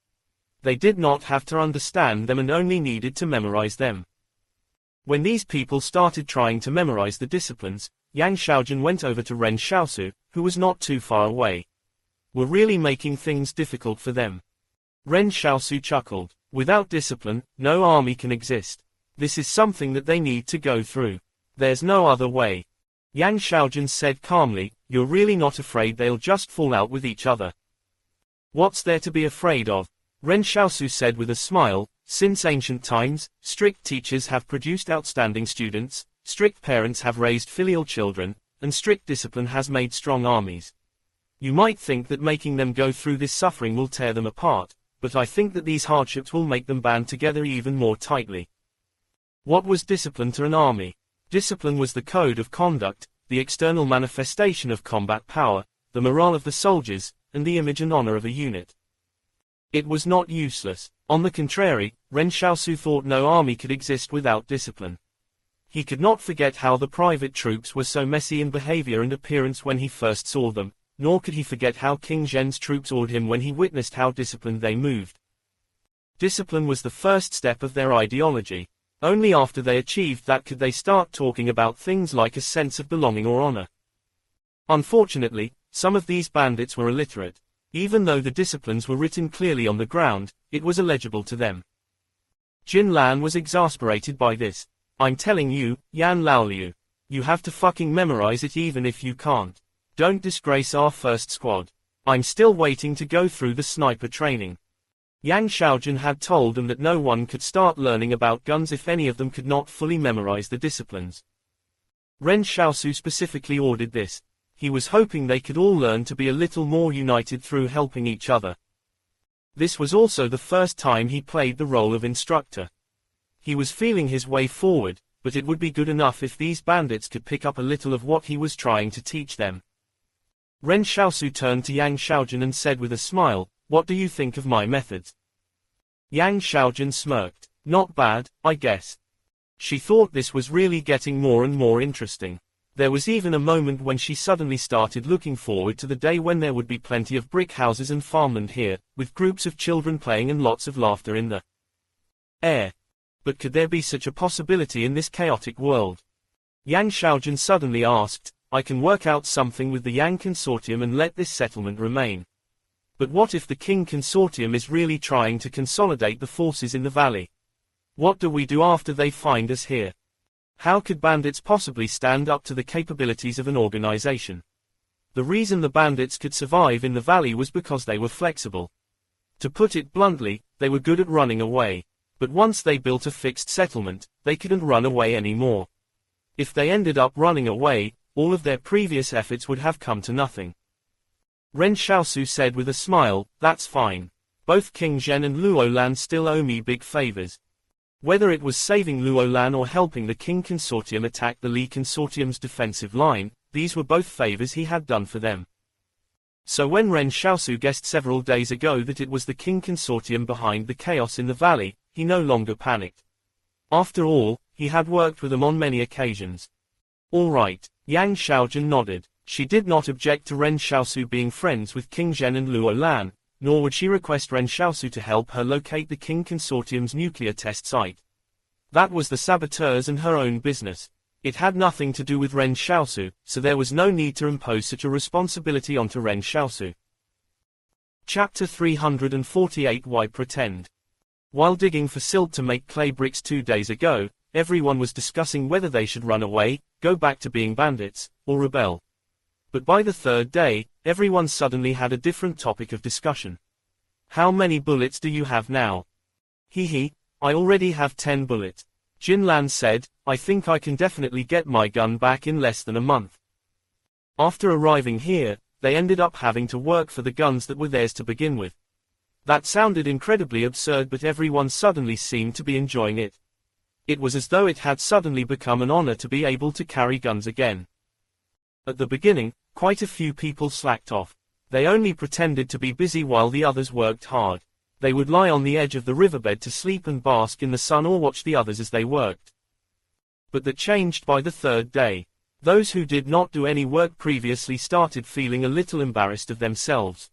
They did not have to understand them and only needed to memorize them. When these people started trying to memorize the disciplines, Yang Xiaojun went over to Ren Xiaosu, who was not too far away. We're really making things difficult for them. Ren Xiaosu chuckled. Without discipline, no army can exist. This is something that they need to go through. There's no other way. Yang Xiaojun said calmly, you're really not afraid they'll just fall out with each other? What's there to be afraid of? Ren Xiaosu said with a smile, Since ancient times, strict teachers have produced outstanding students, strict parents have raised filial children, and strict discipline has made strong armies. You might think that making them go through this suffering will tear them apart, but I think that these hardships will make them band together even more tightly. What was discipline to an army? Discipline was the code of conduct, the external manifestation of combat power, the morale of the soldiers, and the image and honor of a unit. It was not useless. On the contrary, Ren Xiaosu thought no army could exist without discipline. He could not forget how the private troops were so messy in behavior and appearance when he first saw them, nor could he forget how King Zhen's troops awed him when he witnessed how disciplined they moved. Discipline was the first step of their ideology. Only after they achieved that could they start talking about things like a sense of belonging or honor. Unfortunately, some of these bandits were illiterate. Even though the disciplines were written clearly on the ground, it was illegible to them. Jin Lan was exasperated by this. I'm telling you, Yan Laoliu. You have to fucking memorize it even if you can't. Don't disgrace our first squad. I'm still waiting to go through the sniper training. Yang Xiaojun had told them that no one could start learning about guns if any of them could not fully memorize the disciplines. Ren Xiaosu specifically ordered this. He was hoping they could all learn to be a little more united through helping each other. This was also the first time he played the role of instructor. He was feeling his way forward, but it would be good enough if these bandits could pick up a little of what he was trying to teach them. Ren Xiaosu turned to Yang Xiaojun and said with a smile, "What do you think of my methods?" Yang Xiaojun smirked. "Not bad, I guess." She thought this was really getting more and more interesting. There was even a moment when she suddenly started looking forward to the day when there would be plenty of brick houses and farmland here, with groups of children playing and lots of laughter in the air. But could there be such a possibility in this chaotic world? Yang Xiaojun suddenly asked, "I can work out something with the Yang Consortium and let this settlement remain. But what if the King Consortium is really trying to consolidate the forces in the valley? What do we do after they find us here? How could bandits possibly stand up to the capabilities of an organization?" The reason the bandits could survive in the valley was because they were flexible. To put it bluntly, they were good at running away. But once they built a fixed settlement, they couldn't run away anymore. If they ended up running away, all of their previous efforts would have come to nothing. Ren Xiaosu said with a smile, "That's fine. Both King Zhen and Luo Lan still owe me big favors. Whether it was saving Luo Lan or helping the King Consortium attack the Li Consortium's defensive line, these were both favors he had done for them." So when Ren Xiaosu guessed several days ago that it was the King Consortium behind the chaos in the valley, he no longer panicked. After all, he had worked with them on many occasions. All right, Yang Xiaojun nodded. She did not object to Ren Xiaosu being friends with King Zhen and Luo Lan, nor would she request Ren Xiaosu to help her locate the King Consortium's nuclear test site. That was the saboteurs and her own business. It had nothing to do with Ren Xiaosu, so there was no need to impose such a responsibility onto Ren Xiaosu. Chapter 348 Why Pretend? While digging for silt to make clay bricks 2 days ago, everyone was discussing whether they should run away, go back to being bandits, or rebel. But by the third day, everyone suddenly had a different topic of discussion. "How many bullets do you have now?" "Hee, I already have 10 bullets. Jin Lan said, "I think I can definitely get my gun back in less than a month." After arriving here, they ended up having to work for the guns that were theirs to begin with. That sounded incredibly absurd, but everyone suddenly seemed to be enjoying it. It was as though it had suddenly become an honor to be able to carry guns again. At the beginning, quite a few people slacked off. They only pretended to be busy while the others worked hard. They would lie on the edge of the riverbed to sleep and bask in the sun or watch the others as they worked. But that changed by the third day. Those who did not do any work previously started feeling a little embarrassed of themselves.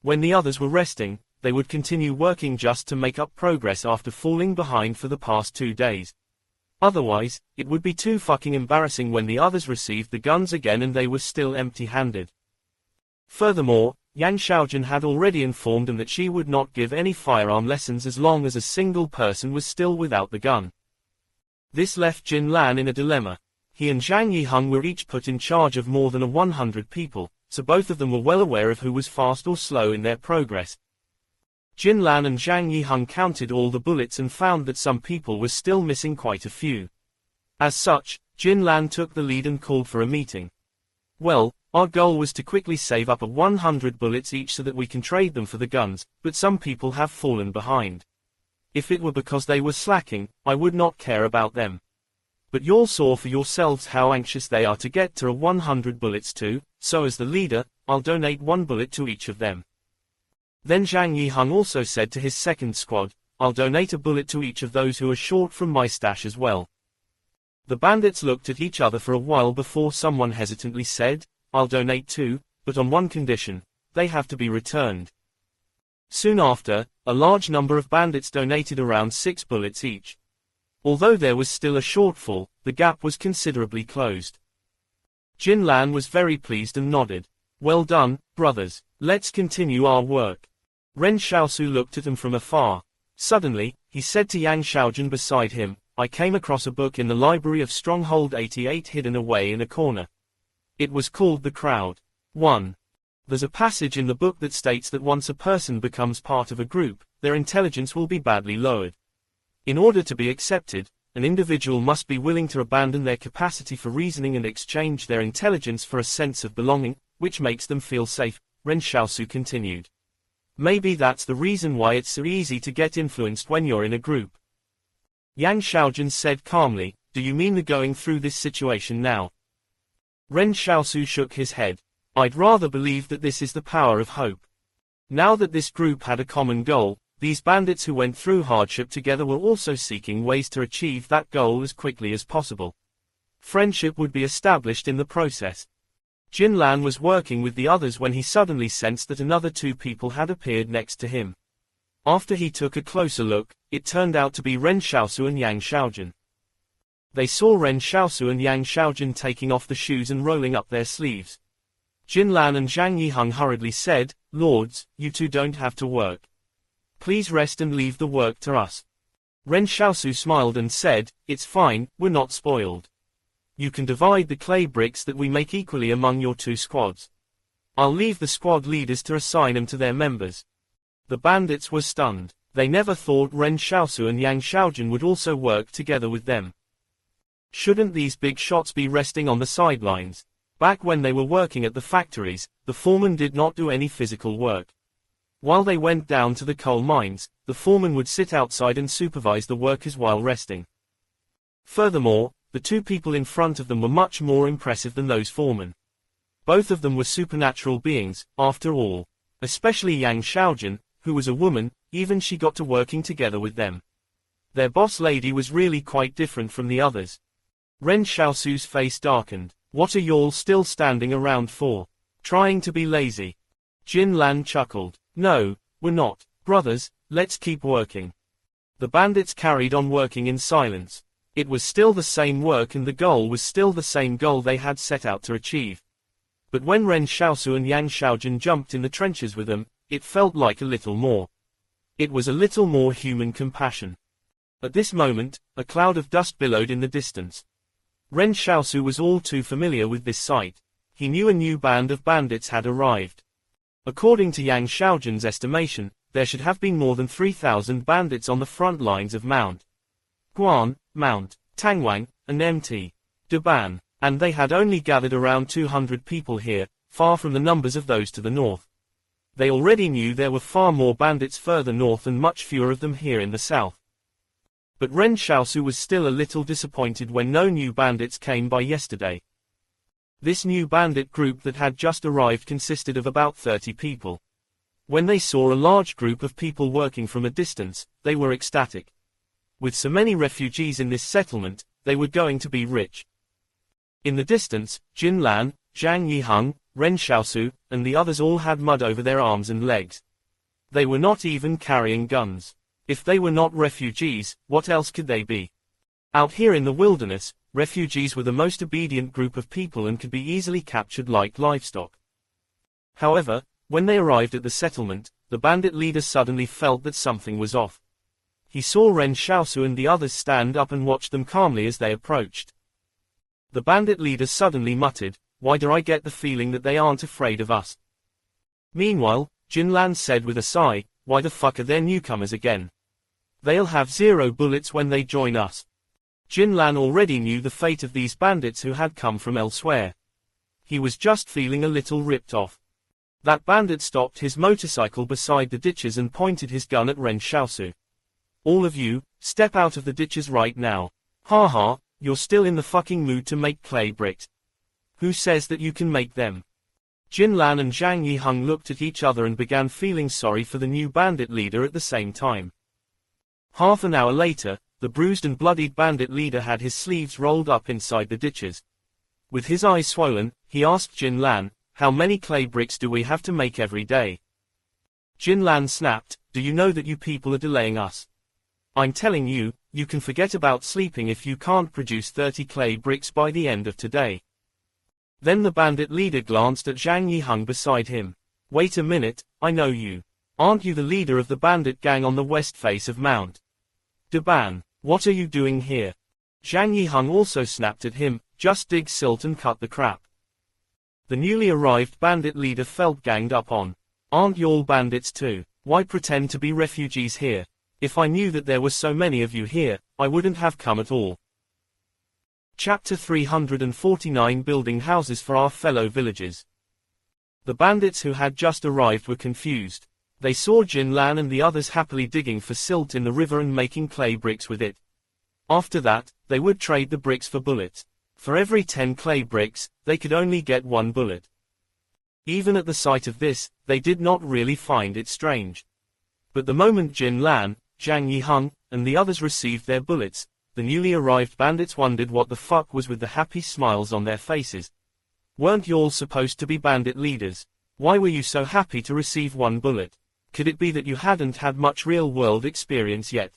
When the others were resting, they would continue working just to make up progress after falling behind for the past 2 days. Otherwise, it would be too fucking embarrassing when the others received the guns again and they were still empty-handed. Furthermore, Yang Xiaojun had already informed them that she would not give any firearm lessons as long as a single person was still without the gun. This left Jin Lan in a dilemma. He and Zhang Yiheng were each put in charge of more than 100 people, so both of them were well aware of who was fast or slow in their progress. Jin Lan and Zhang Yiheng counted all the bullets and found that some people were still missing quite a few. As such, Jin Lan took the lead and called for a meeting. Well, our goal was to quickly save up 100 bullets each so that we can trade them for the guns, but some people have fallen behind. If it were because they were slacking, I would not care about them. But y'all saw for yourselves how anxious they are to get to 100 bullets too, so as the leader, I'll donate 1 bullet to each of them. Then Zhang Yiheng also said to his second squad, I'll donate a bullet to each of those who are short from my stash as well. The bandits looked at each other for a while before someone hesitantly said, I'll donate 2, but on one condition, they have to be returned. Soon after, a large number of bandits donated around 6 bullets each. Although there was still a shortfall, the gap was considerably closed. Jin Lan was very pleased and nodded. Well done, brothers, let's continue our work. Ren Xiaosu looked at them from afar. Suddenly, he said to Yang Xiaojun beside him, I came across a book in the library of Stronghold 88 hidden away in a corner. It was called The Crowd. 1. There's a passage in the book that states that once a person becomes part of a group, their intelligence will be badly lowered. In order to be accepted, an individual must be willing to abandon their capacity for reasoning and exchange their intelligence for a sense of belonging, which makes them feel safe, Ren Xiaosu continued. Maybe that's the reason why it's so easy to get influenced when you're in a group. Yang Xiaojun said calmly, do you mean the going through this situation now? Ren Xiaosu shook his head. I'd rather believe that this is the power of hope. Now that this group had a common goal, these bandits who went through hardship together were also seeking ways to achieve that goal as quickly as possible. Friendship would be established in the process. Jin Lan was working with the others when he suddenly sensed that another 2 people had appeared next to him. After he took a closer look, it turned out to be Ren Xiaosu and Yang Xiaojun. They saw Ren Xiaosu and Yang Xiaojun taking off the shoes and rolling up their sleeves. Jin Lan and Zhang Yiheng hurriedly said, Lords, you two don't have to work. Please rest and leave the work to us. Ren Xiaosu smiled and said, it's fine, we're not spoiled. You can divide the clay bricks that we make equally among your 2 squads. I'll leave the squad leaders to assign them to their members. The bandits were stunned. They never thought Ren Xiaosu and Yang Xiaojun would also work together with them. Shouldn't these big shots be resting on the sidelines? Back when they were working at the factories, the foreman did not do any physical work. While they went down to the coal mines, the foreman would sit outside and supervise the workers while resting. Furthermore, the 2 people in front of them were much more impressive than those foremen. Both of them were supernatural beings, after all. Especially Yang Xiaojun, who was a woman, even she got to working together with them. Their boss lady was really quite different from the others. Ren Xiaosu's face darkened. What are y'all still standing around for? Trying to be lazy? Jin Lan chuckled. No, we're not. Brothers, let's keep working. The bandits carried on working in silence. It was still the same work and the goal was still the same goal they had set out to achieve. But when Ren Xiaosu and Yang Xiaojun jumped in the trenches with them, it felt like a little more. It was a little more human compassion. At this moment, a cloud of dust billowed in the distance. Ren Xiaosu was all too familiar with this sight. He knew a new band of bandits had arrived. According to Yang Xiaojun's estimation, there should have been more than 3,000 bandits on the front lines of Mount Guan, Mount Tangwang, and Mt. Duban, and they had only gathered around 200 people here, far from the numbers of those to the north. They already knew there were far more bandits further north and much fewer of them here in the south. But Ren Xiaosu was still a little disappointed when no new bandits came by yesterday. This new bandit group that had just arrived consisted of about 30 people. When they saw a large group of people working from a distance, they were ecstatic. With so many refugees in this settlement, they were going to be rich. In the distance, Jin Lan, Zhang Yiheng, Ren Xiaosu, and the others all had mud over their arms and legs. They were not even carrying guns. If they were not refugees, what else could they be? Out here in the wilderness, refugees were the most obedient group of people and could be easily captured like livestock. However, when they arrived at the settlement, the bandit leader suddenly felt that something was off. He saw Ren Xiaosu and the others stand up and watched them calmly as they approached. The bandit leader suddenly muttered, "Why do I get the feeling that they aren't afraid of us?" Meanwhile, Jin Lan said with a sigh, why the fuck are there newcomers again? They'll have 0 bullets when they join us. Jin Lan already knew the fate of these bandits who had come from elsewhere. He was just feeling a little ripped off. That bandit stopped his motorcycle beside the ditches and pointed his gun at Ren Xiaosu. All of you, step out of the ditches right now. Haha, you're still in the fucking mood to make clay bricks. Who says that you can make them? Jin Lan and Zhang Yiheng looked at each other and began feeling sorry for the new bandit leader at the same time. Half an hour later, the bruised and bloodied bandit leader had his sleeves rolled up inside the ditches. With his eyes swollen, he asked Jin Lan, "How many clay bricks do we have to make every day?" Jin Lan snapped, "Do you know that you people are delaying us? I'm telling you, you can forget about sleeping if you can't produce 30 clay bricks by the end of today." Then the bandit leader glanced at Zhang Yiheng beside him. "Wait a minute, I know you. Aren't you the leader of the bandit gang on the west face of Mount Daban? What are you doing here?" Zhang Yiheng also snapped at him, "Just dig silt and cut the crap." The newly arrived bandit leader felt ganged up on. "Aren't you all bandits too? Why pretend to be refugees here? If I knew that there were so many of you here, I wouldn't have come at all." Chapter 349 Building Houses for Our Fellow Villagers. The bandits who had just arrived were confused. They saw Jin Lan and the others happily digging for silt in the river and making clay bricks with it. After that, they would trade the bricks for bullets. For every 10 clay bricks, they could only get 1 bullet. Even at the sight of this, they did not really find it strange. But the moment Jin Lan, Zhang Yiheng, and the others received their bullets, the newly arrived bandits wondered what the fuck was with the happy smiles on their faces. Weren't you all supposed to be bandit leaders? Why were you so happy to receive 1 bullet? Could it be that you hadn't had much real-world experience yet?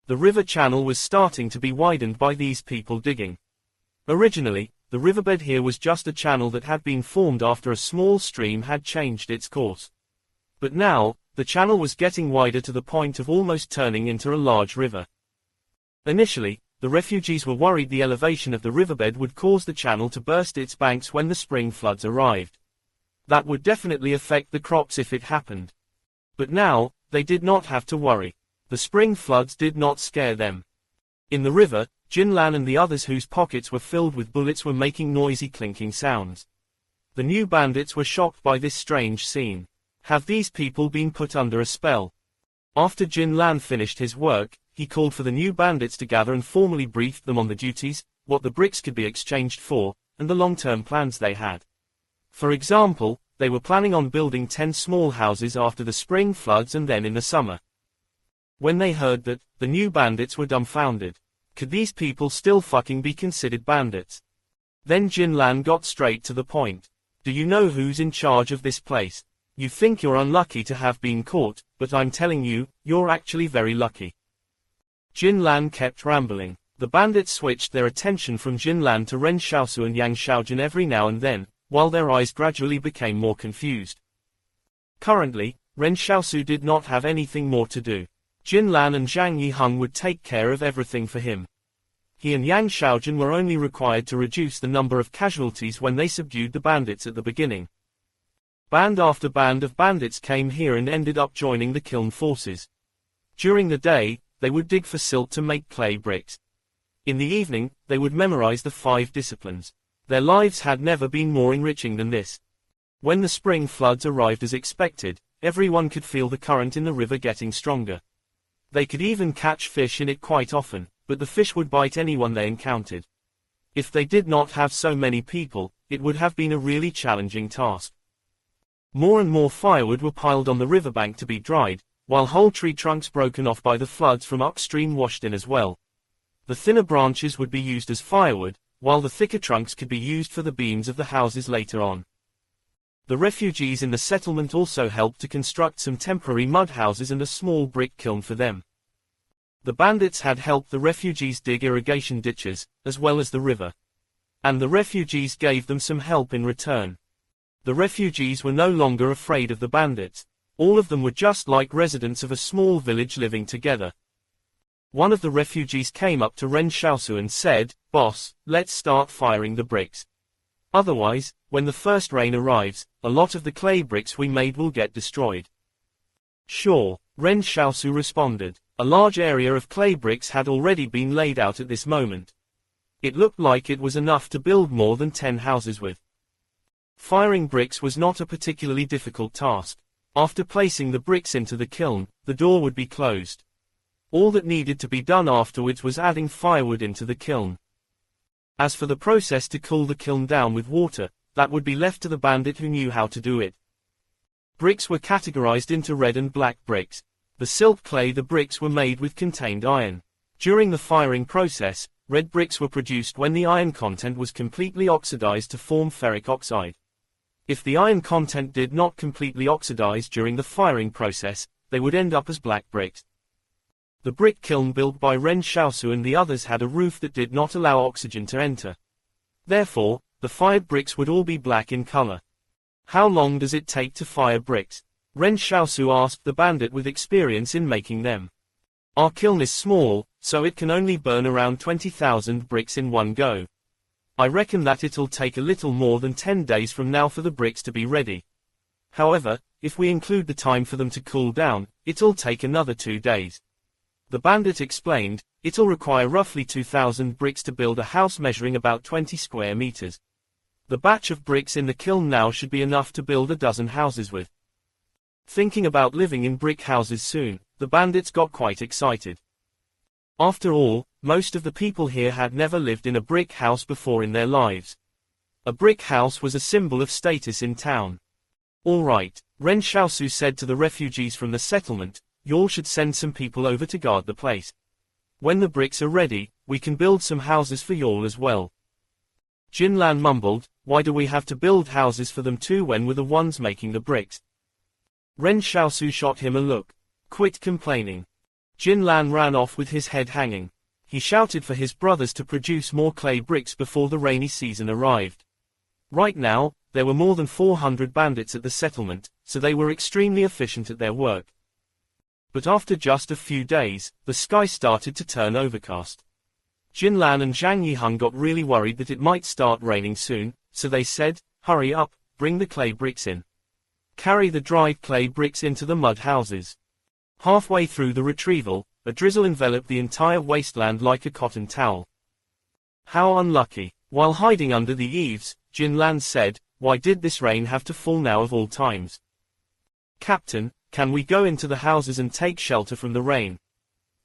The river channel was starting to be widened by these people digging. Originally, the riverbed here was just a channel that had been formed after a small stream had changed its course. But now, the channel was getting wider to the point of almost turning into a large river. Initially, the refugees were worried the elevation of the riverbed would cause the channel to burst its banks when the spring floods arrived. That would definitely affect the crops if it happened. But now, they did not have to worry. The spring floods did not scare them. In the river, Jin Lan and the others whose pockets were filled with bullets were making noisy clinking sounds. The new bandits were shocked by this strange scene. Have these people been put under a spell? After Jin Lan finished his work, he called for the new bandits to gather and formally briefed them on the duties, what the bricks could be exchanged for, and the long-term plans they had. For example, they were planning on building 10 small houses after the spring floods and then in the summer. When they heard that, the new bandits were dumbfounded. Could these people still fucking be considered bandits? Then Jin Lan got straight to the point. "Do you know who's in charge of this place? You think you're unlucky to have been caught, but I'm telling you, you're actually very lucky." Jin Lan kept rambling. The bandits switched their attention from Jin Lan to Ren Xiaosu and Yang Xiaojun every now and then, while their eyes gradually became more confused. Currently, Ren Xiaosu did not have anything more to do. Jin Lan and Zhang Yiheng would take care of everything for him. He and Yang Xiaojun were only required to reduce the number of casualties when they subdued the bandits at the beginning. Band after band of bandits came here and ended up joining the kiln forces. During the day, they would dig for silt to make clay bricks. In the evening, they would memorize the 5 disciplines. Their lives had never been more enriching than this. When the spring floods arrived as expected, everyone could feel the current in the river getting stronger. They could even catch fish in it quite often, but the fish would bite anyone they encountered. If they did not have so many people, it would have been a really challenging task. More and more firewood were piled on the riverbank to be dried, while whole tree trunks broken off by the floods from upstream washed in as well. The thinner branches would be used as firewood, while the thicker trunks could be used for the beams of the houses later on. The refugees in the settlement also helped to construct some temporary mud houses and a small brick kiln for them. The bandits had helped the refugees dig irrigation ditches, as well as the river. And the refugees gave them some help in return. The refugees were no longer afraid of the bandits. All of them were just like residents of a small village living together. One of the refugees came up to Ren Xiaosu and said, "Boss, let's start firing the bricks. Otherwise, when the first rain arrives, a lot of the clay bricks we made will get destroyed." Sure, Ren Xiaosu responded. A large area of clay bricks had already been laid out at this moment. It looked like it was enough to build more than 10 houses with. Firing bricks was not a particularly difficult task. After placing the bricks into the kiln, the door would be closed. All that needed to be done afterwards was adding firewood into the kiln. As for the process to cool the kiln down with water, that would be left to the bandit who knew how to do it. Bricks were categorized into red and black bricks. The silk clay the bricks were made with contained iron. During the firing process, red bricks were produced when the iron content was completely oxidized to form ferric oxide. If the iron content did not completely oxidize during the firing process, they would end up as black bricks. The brick kiln built by Ren Xiaosu and the others had a roof that did not allow oxygen to enter. Therefore, the fired bricks would all be black in color. How long does it take to fire bricks? Ren Xiaosu asked the bandit with experience in making them. Our kiln is small, so it can only burn around 20,000 bricks in one go. I reckon that it'll take a little more than 10 days from now for the bricks to be ready. However, if we include the time for them to cool down, it'll take another 2 days. The bandit explained, it'll require roughly 2,000 bricks to build a house measuring about 20 square meters. The batch of bricks in the kiln now should be enough to build a dozen houses with. Thinking about living in brick houses soon, the bandits got quite excited. After all, most of the people here had never lived in a brick house before in their lives. A brick house was a symbol of status in town. All right, Ren Xiaosu said to the refugees from the settlement, y'all should send some people over to guard the place. When the bricks are ready, we can build some houses for y'all as well. Jinlan mumbled, why do we have to build houses for them too when we're the ones making the bricks? Ren Xiaosu shot him a look. Quit complaining. Jinlan ran off with his head hanging. He shouted for his brothers to produce more clay bricks before the rainy season arrived. Right now, there were more than 400 bandits at the settlement, so they were extremely efficient at their work. But after just a few days, the sky started to turn overcast. Jinlan and Zhang Yiheng got really worried that it might start raining soon, so they said, hurry up, bring the clay bricks in. Carry the dried clay bricks into the mud houses. Halfway through the retrieval, a drizzle enveloped the entire wasteland like a cotton towel. How unlucky. While hiding under the eaves, Jinlan said, why did this rain have to fall now of all times? Captain, can we go into the houses and take shelter from the rain?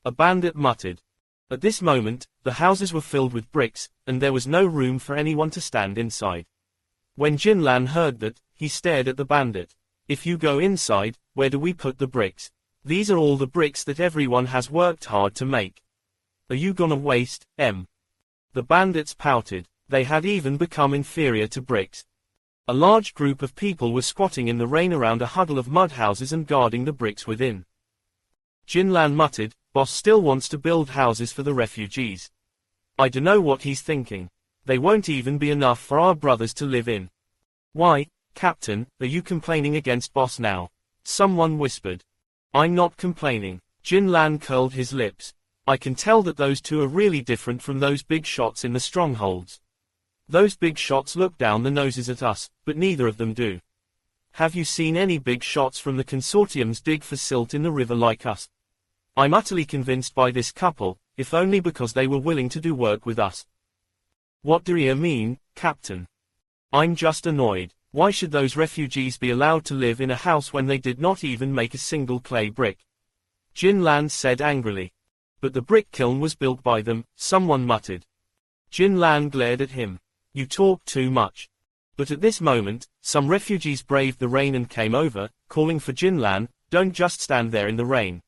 A bandit muttered. At this moment, the houses were filled with bricks, and there was no room for anyone to stand inside. When Jinlan heard that, he stared at the bandit. If you go inside, where do we put the bricks? These are all the bricks that everyone has worked hard to make. Are you gonna waste, em? The bandits pouted. They had even become inferior to bricks. A large group of people were squatting in the rain around a huddle of mud houses and guarding the bricks within. Jinlan muttered, boss still wants to build houses for the refugees. I dunno what he's thinking. They won't even be enough for our brothers to live in. Why, Captain, are you complaining against boss now? Someone whispered. I'm not complaining. Jinlan curled his lips. I can tell that those two are really different from those big shots in the strongholds. Those big shots look down the noses at us, but neither of them do. Have you seen any big shots from the consortiums dig for silt in the river like us? I'm utterly convinced by this couple, if only because they were willing to do work with us. What do you mean, Captain? I'm just annoyed. Why should those refugees be allowed to live in a house when they did not even make a single clay brick? Jinlan said angrily. But the brick kiln was built by them, someone muttered. Jinlan glared at him. You talk too much. But at this moment, some refugees braved the rain and came over, calling for Jinlan, don't just stand there in the rain.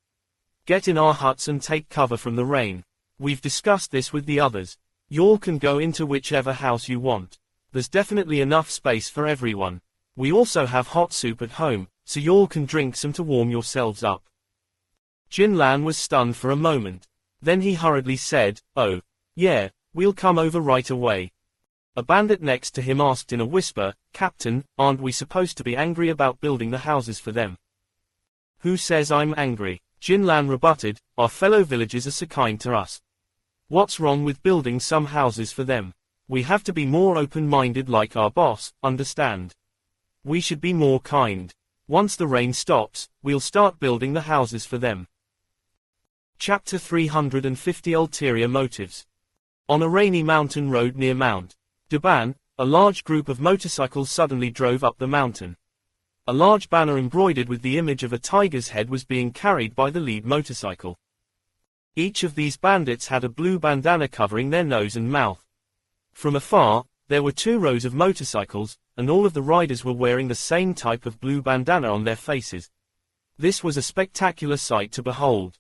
Get in our huts and take cover from the rain. We've discussed this with the others. Y'all can go into whichever house you want. There's definitely enough space for everyone. We also have hot soup at home, so y'all can drink some to warm yourselves up. Jinlan was stunned for a moment. Then he hurriedly said, oh, yeah, we'll come over right away. A bandit next to him asked in a whisper, Captain, aren't we supposed to be angry about building the houses for them? Who says I'm angry? Jinlan rebutted, our fellow villagers are so kind to us. What's wrong with building some houses for them? We have to be more open-minded like our boss, understand? We should be more kind. Once the rain stops, we'll start building the houses for them. Chapter 350 Ulterior Motives. On a rainy mountain road near Mount Duban, a large group of motorcycles suddenly drove up the mountain. A large banner embroidered with the image of a tiger's head was being carried by the lead motorcycle. Each of these bandits had a blue bandana covering their nose and mouth. From afar, there were 2 rows of motorcycles, and all of the riders were wearing the same type of blue bandana on their faces. This was a spectacular sight to behold.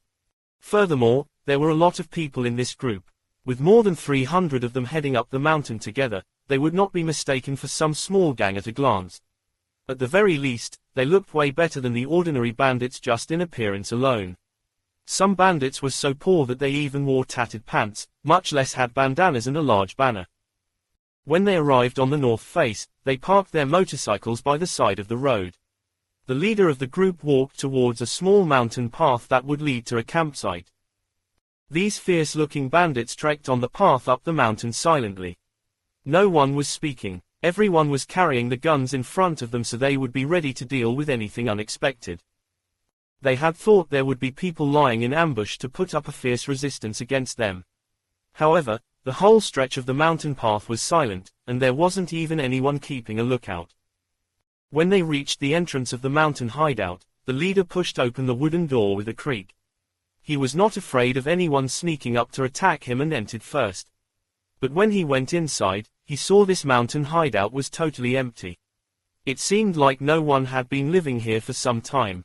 Furthermore, there were a lot of people in this group. With more than 300 of them heading up the mountain together, they would not be mistaken for some small gang at a glance. At the very least, they looked way better than the ordinary bandits just in appearance alone. Some bandits were so poor that they even wore tattered pants, much less had bandanas and a large banner. When they arrived on the north face, they parked their motorcycles by the side of the road. The leader of the group walked towards a small mountain path that would lead to a campsite. These fierce-looking bandits trekked on the path up the mountain silently. No one was speaking. Everyone was carrying the guns in front of them so they would be ready to deal with anything unexpected. They had thought there would be people lying in ambush to put up a fierce resistance against them. However, the whole stretch of the mountain path was silent, and there wasn't even anyone keeping a lookout. When they reached the entrance of the mountain hideout, the leader pushed open the wooden door with a creak. He was not afraid of anyone sneaking up to attack him and entered first. But when he went inside, he saw this mountain hideout was totally empty. It seemed like no one had been living here for some time.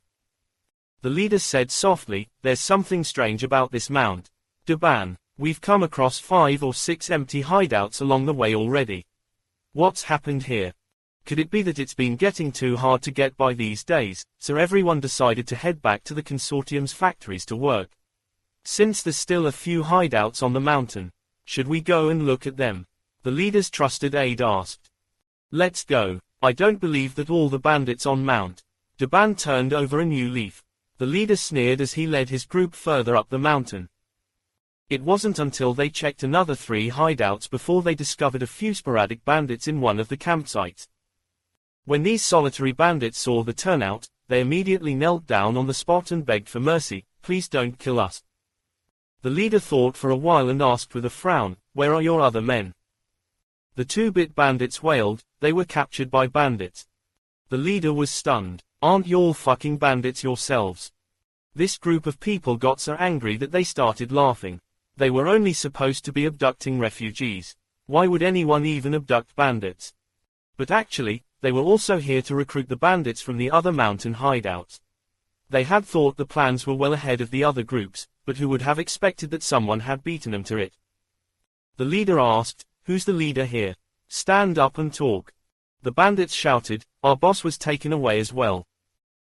The leader said softly, "There's something strange about this Mount Duban. We've come across 5 or 6 empty hideouts along the way already. What's happened here? Could it be that it's been getting too hard to get by these days, so everyone decided to head back to the consortium's factories to work? Since there's still a few hideouts on the mountain, should we go and look at them?" The leader's trusted aide asked. "Let's go. I don't believe that all the bandits on Mount Duban turned over a new leaf." The leader sneered as he led his group further up the mountain. It wasn't until they checked another 3 hideouts before they discovered a few sporadic bandits in one of the campsites. When these solitary bandits saw the turnout, they immediately knelt down on the spot and begged for mercy, "Please don't kill us." The leader thought for a while and asked with a frown, "Where are your other men?" The 2-bit bandits wailed, "They were captured by bandits." The leader was stunned. "Aren't you all fucking bandits yourselves?" This group of people got so angry that they started laughing. They were only supposed to be abducting refugees. Why would anyone even abduct bandits? But actually, they were also here to recruit the bandits from the other mountain hideouts. They had thought the plans were well ahead of the other groups, but who would have expected that someone had beaten them to it? The leader asked, "Who's the leader here? Stand up and talk." The bandits shouted, "Our boss was taken away as well."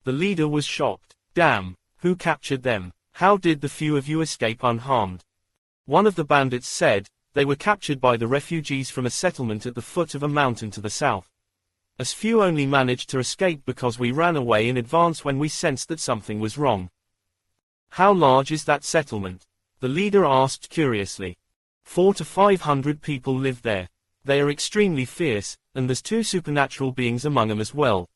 The leader was shocked. "Damn, who captured them? How did the few of you escape unharmed?" One of the bandits said, "They were captured by the refugees from a settlement at the foot of a mountain to the south. As few only managed to escape because we ran away in advance when we sensed that something was wrong." "How large is that settlement?" the leader asked curiously. 400 to 500 people live there. They are extremely fierce, and there's 2 supernatural beings among them as well,"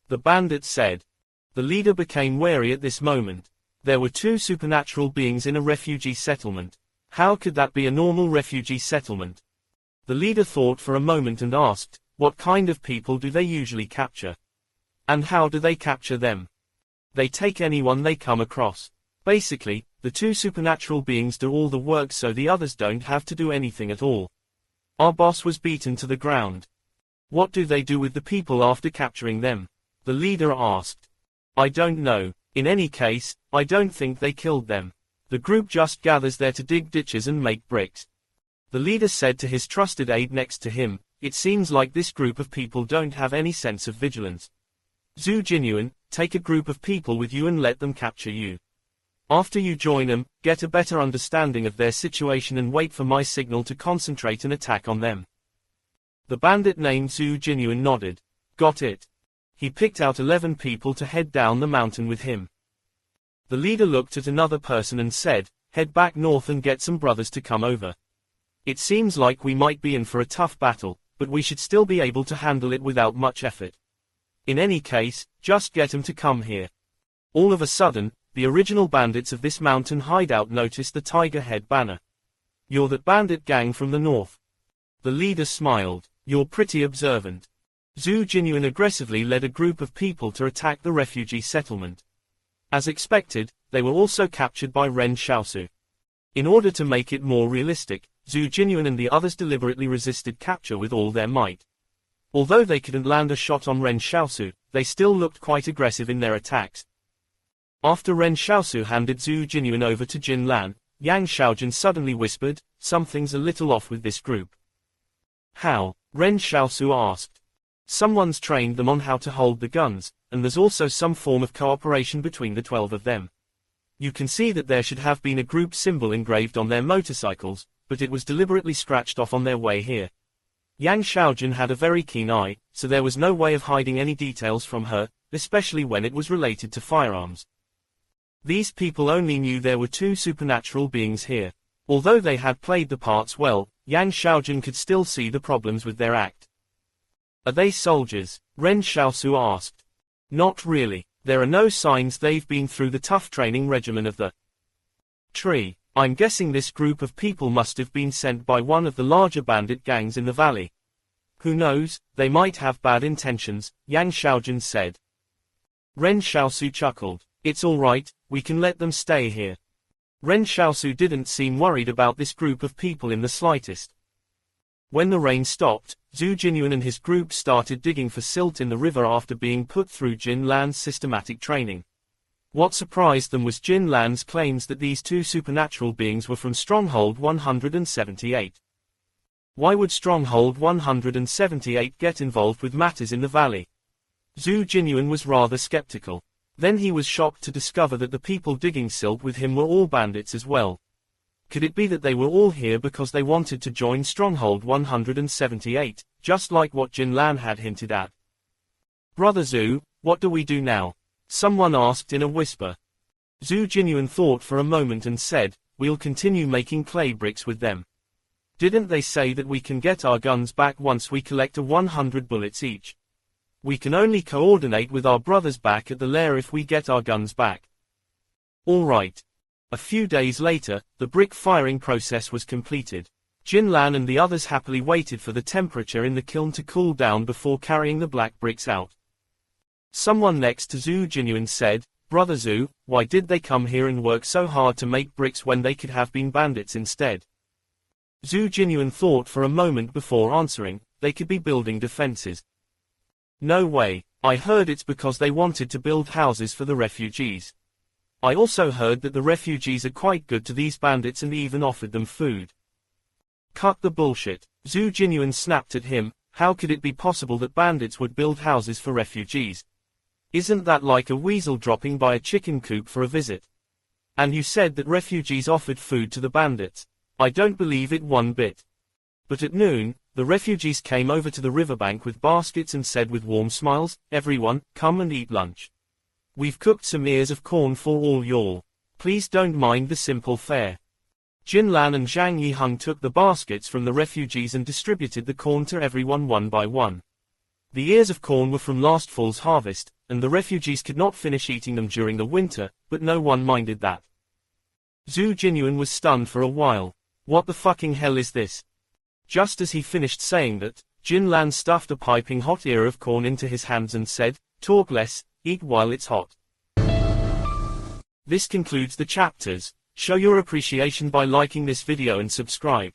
the bandit said. The leader became wary at this moment. There were 2 supernatural beings in a refugee settlement. How could that be a normal refugee settlement? The leader thought for a moment and asked, "What kind of people do they usually capture? And how do they capture them?" "They take anyone they come across. Basically, the 2 supernatural beings do all the work so the others don't have to do anything at all. Our boss was beaten to the ground." "What do they do with the people after capturing them?" the leader asked. "I don't know. In any case, I don't think they killed them. The group just gathers there to dig ditches and make bricks." The leader said to his trusted aide next to him, "It seems like this group of people don't have any sense of vigilance. Zhu Jinyuan, take a group of people with you and let them capture you. After you join them, get a better understanding of their situation and wait for my signal to concentrate and attack on them." The bandit named Zhu Jinyuan nodded. "Got it." He picked out 11 people to head down the mountain with him. The leader looked at another person and said, "Head back north and get some brothers to come over. It seems like we might be in for a tough battle, but we should still be able to handle it without much effort." In any case, just get 'em to come here. All of a sudden, the original bandits of this mountain hideout noticed the tiger head banner. You're that bandit gang from the north. The leader smiled. You're pretty observant. Zhu Jinyuan aggressively led a group of people to attack the refugee settlement. As expected, they were also captured by Ren Xiaosu. In order to make it more realistic, Zhu Jinyuan and the others deliberately resisted capture with all their might. Although they couldn't land a shot on Ren Xiaosu, they still looked quite aggressive in their attacks. After Ren Xiaosu handed Zhu Jinyuan over to Jin Lan, Yang Xiaojun suddenly whispered, "Something's a little off with this group." "How?" Ren Xiaosu asked. "Someone's trained them on how to hold the guns, and there's also some form of cooperation between the 12 of them. You can see that there should have been a group symbol engraved on their motorcycles, but it was deliberately scratched off on their way here." Yang Xiaojun had a very keen eye, so there was no way of hiding any details from her, especially when it was related to firearms. These people only knew there were two supernatural beings here. Although they had played the parts well, Yang Xiaojun could still see the problems with their act. "Are they soldiers?" Ren Xiaosu asked. "Not really. There are no signs they've been through the tough training regimen of the tree. I'm guessing this group of people must have been sent by one of the larger bandit gangs in the valley. Who knows, they might have bad intentions," Yang Xiaojun said. Ren Xiaosu chuckled. "It's all right, we can let them stay here." Ren Xiaosu didn't seem worried about this group of people in the slightest. When the rain stopped, Zhu Jinyuan and his group started digging for silt in the river after being put through Jin Lan's systematic training. What surprised them was Jin Lan's claims that these two supernatural beings were from Stronghold 178. Why would Stronghold 178 get involved with matters in the valley? Zhu Jinyuan was rather skeptical. Then he was shocked to discover that the people digging silt with him were all bandits as well. Could it be that they were all here because they wanted to join Stronghold 178, just like what Jin Lan had hinted at? "Brother Zhu, what do we do now?" someone asked in a whisper. Zhu Jinyuan thought for a moment and said, "We'll continue making clay bricks with them. Didn't they say that we can get our guns back once we collect 100 bullets each? We can only coordinate with our brothers back at the lair if we get our guns back." "All right." A few days later, the brick firing process was completed. Jin Lan and the others happily waited for the temperature in the kiln to cool down before carrying the black bricks out. Someone next to Zhu Jinyuan said, "Brother Zhu, why did they come here and work so hard to make bricks when they could have been bandits instead?" Zhu Jinyuan thought for a moment before answering, "They could be building defenses." "No way. I heard it's because they wanted to build houses for the refugees. I also heard that the refugees are quite good to these bandits and even offered them food." "Cut the bullshit." Zhu Jinyuan snapped at him. "How could it be possible that bandits would build houses for refugees? Isn't that like a weasel dropping by a chicken coop for a visit? And you said that refugees offered food to the bandits. I don't believe it one bit." But at noon, the refugees came over to the riverbank with baskets and said with warm smiles, "Everyone, come and eat lunch. We've cooked some ears of corn for all y'all. Please don't mind the simple fare." Jin Lan and Zhang Yiheng took the baskets from the refugees and distributed the corn to everyone one by one. The ears of corn were from last fall's harvest, and the refugees could not finish eating them during the winter, but no one minded that. Zhu Jinyuan was stunned for a while. What the fucking hell is this? Just as he finished saying that, Jin Lan stuffed a piping hot ear of corn into his hands and said, "Talk less, eat while it's hot." This concludes the chapters. Show your appreciation by liking this video and subscribe.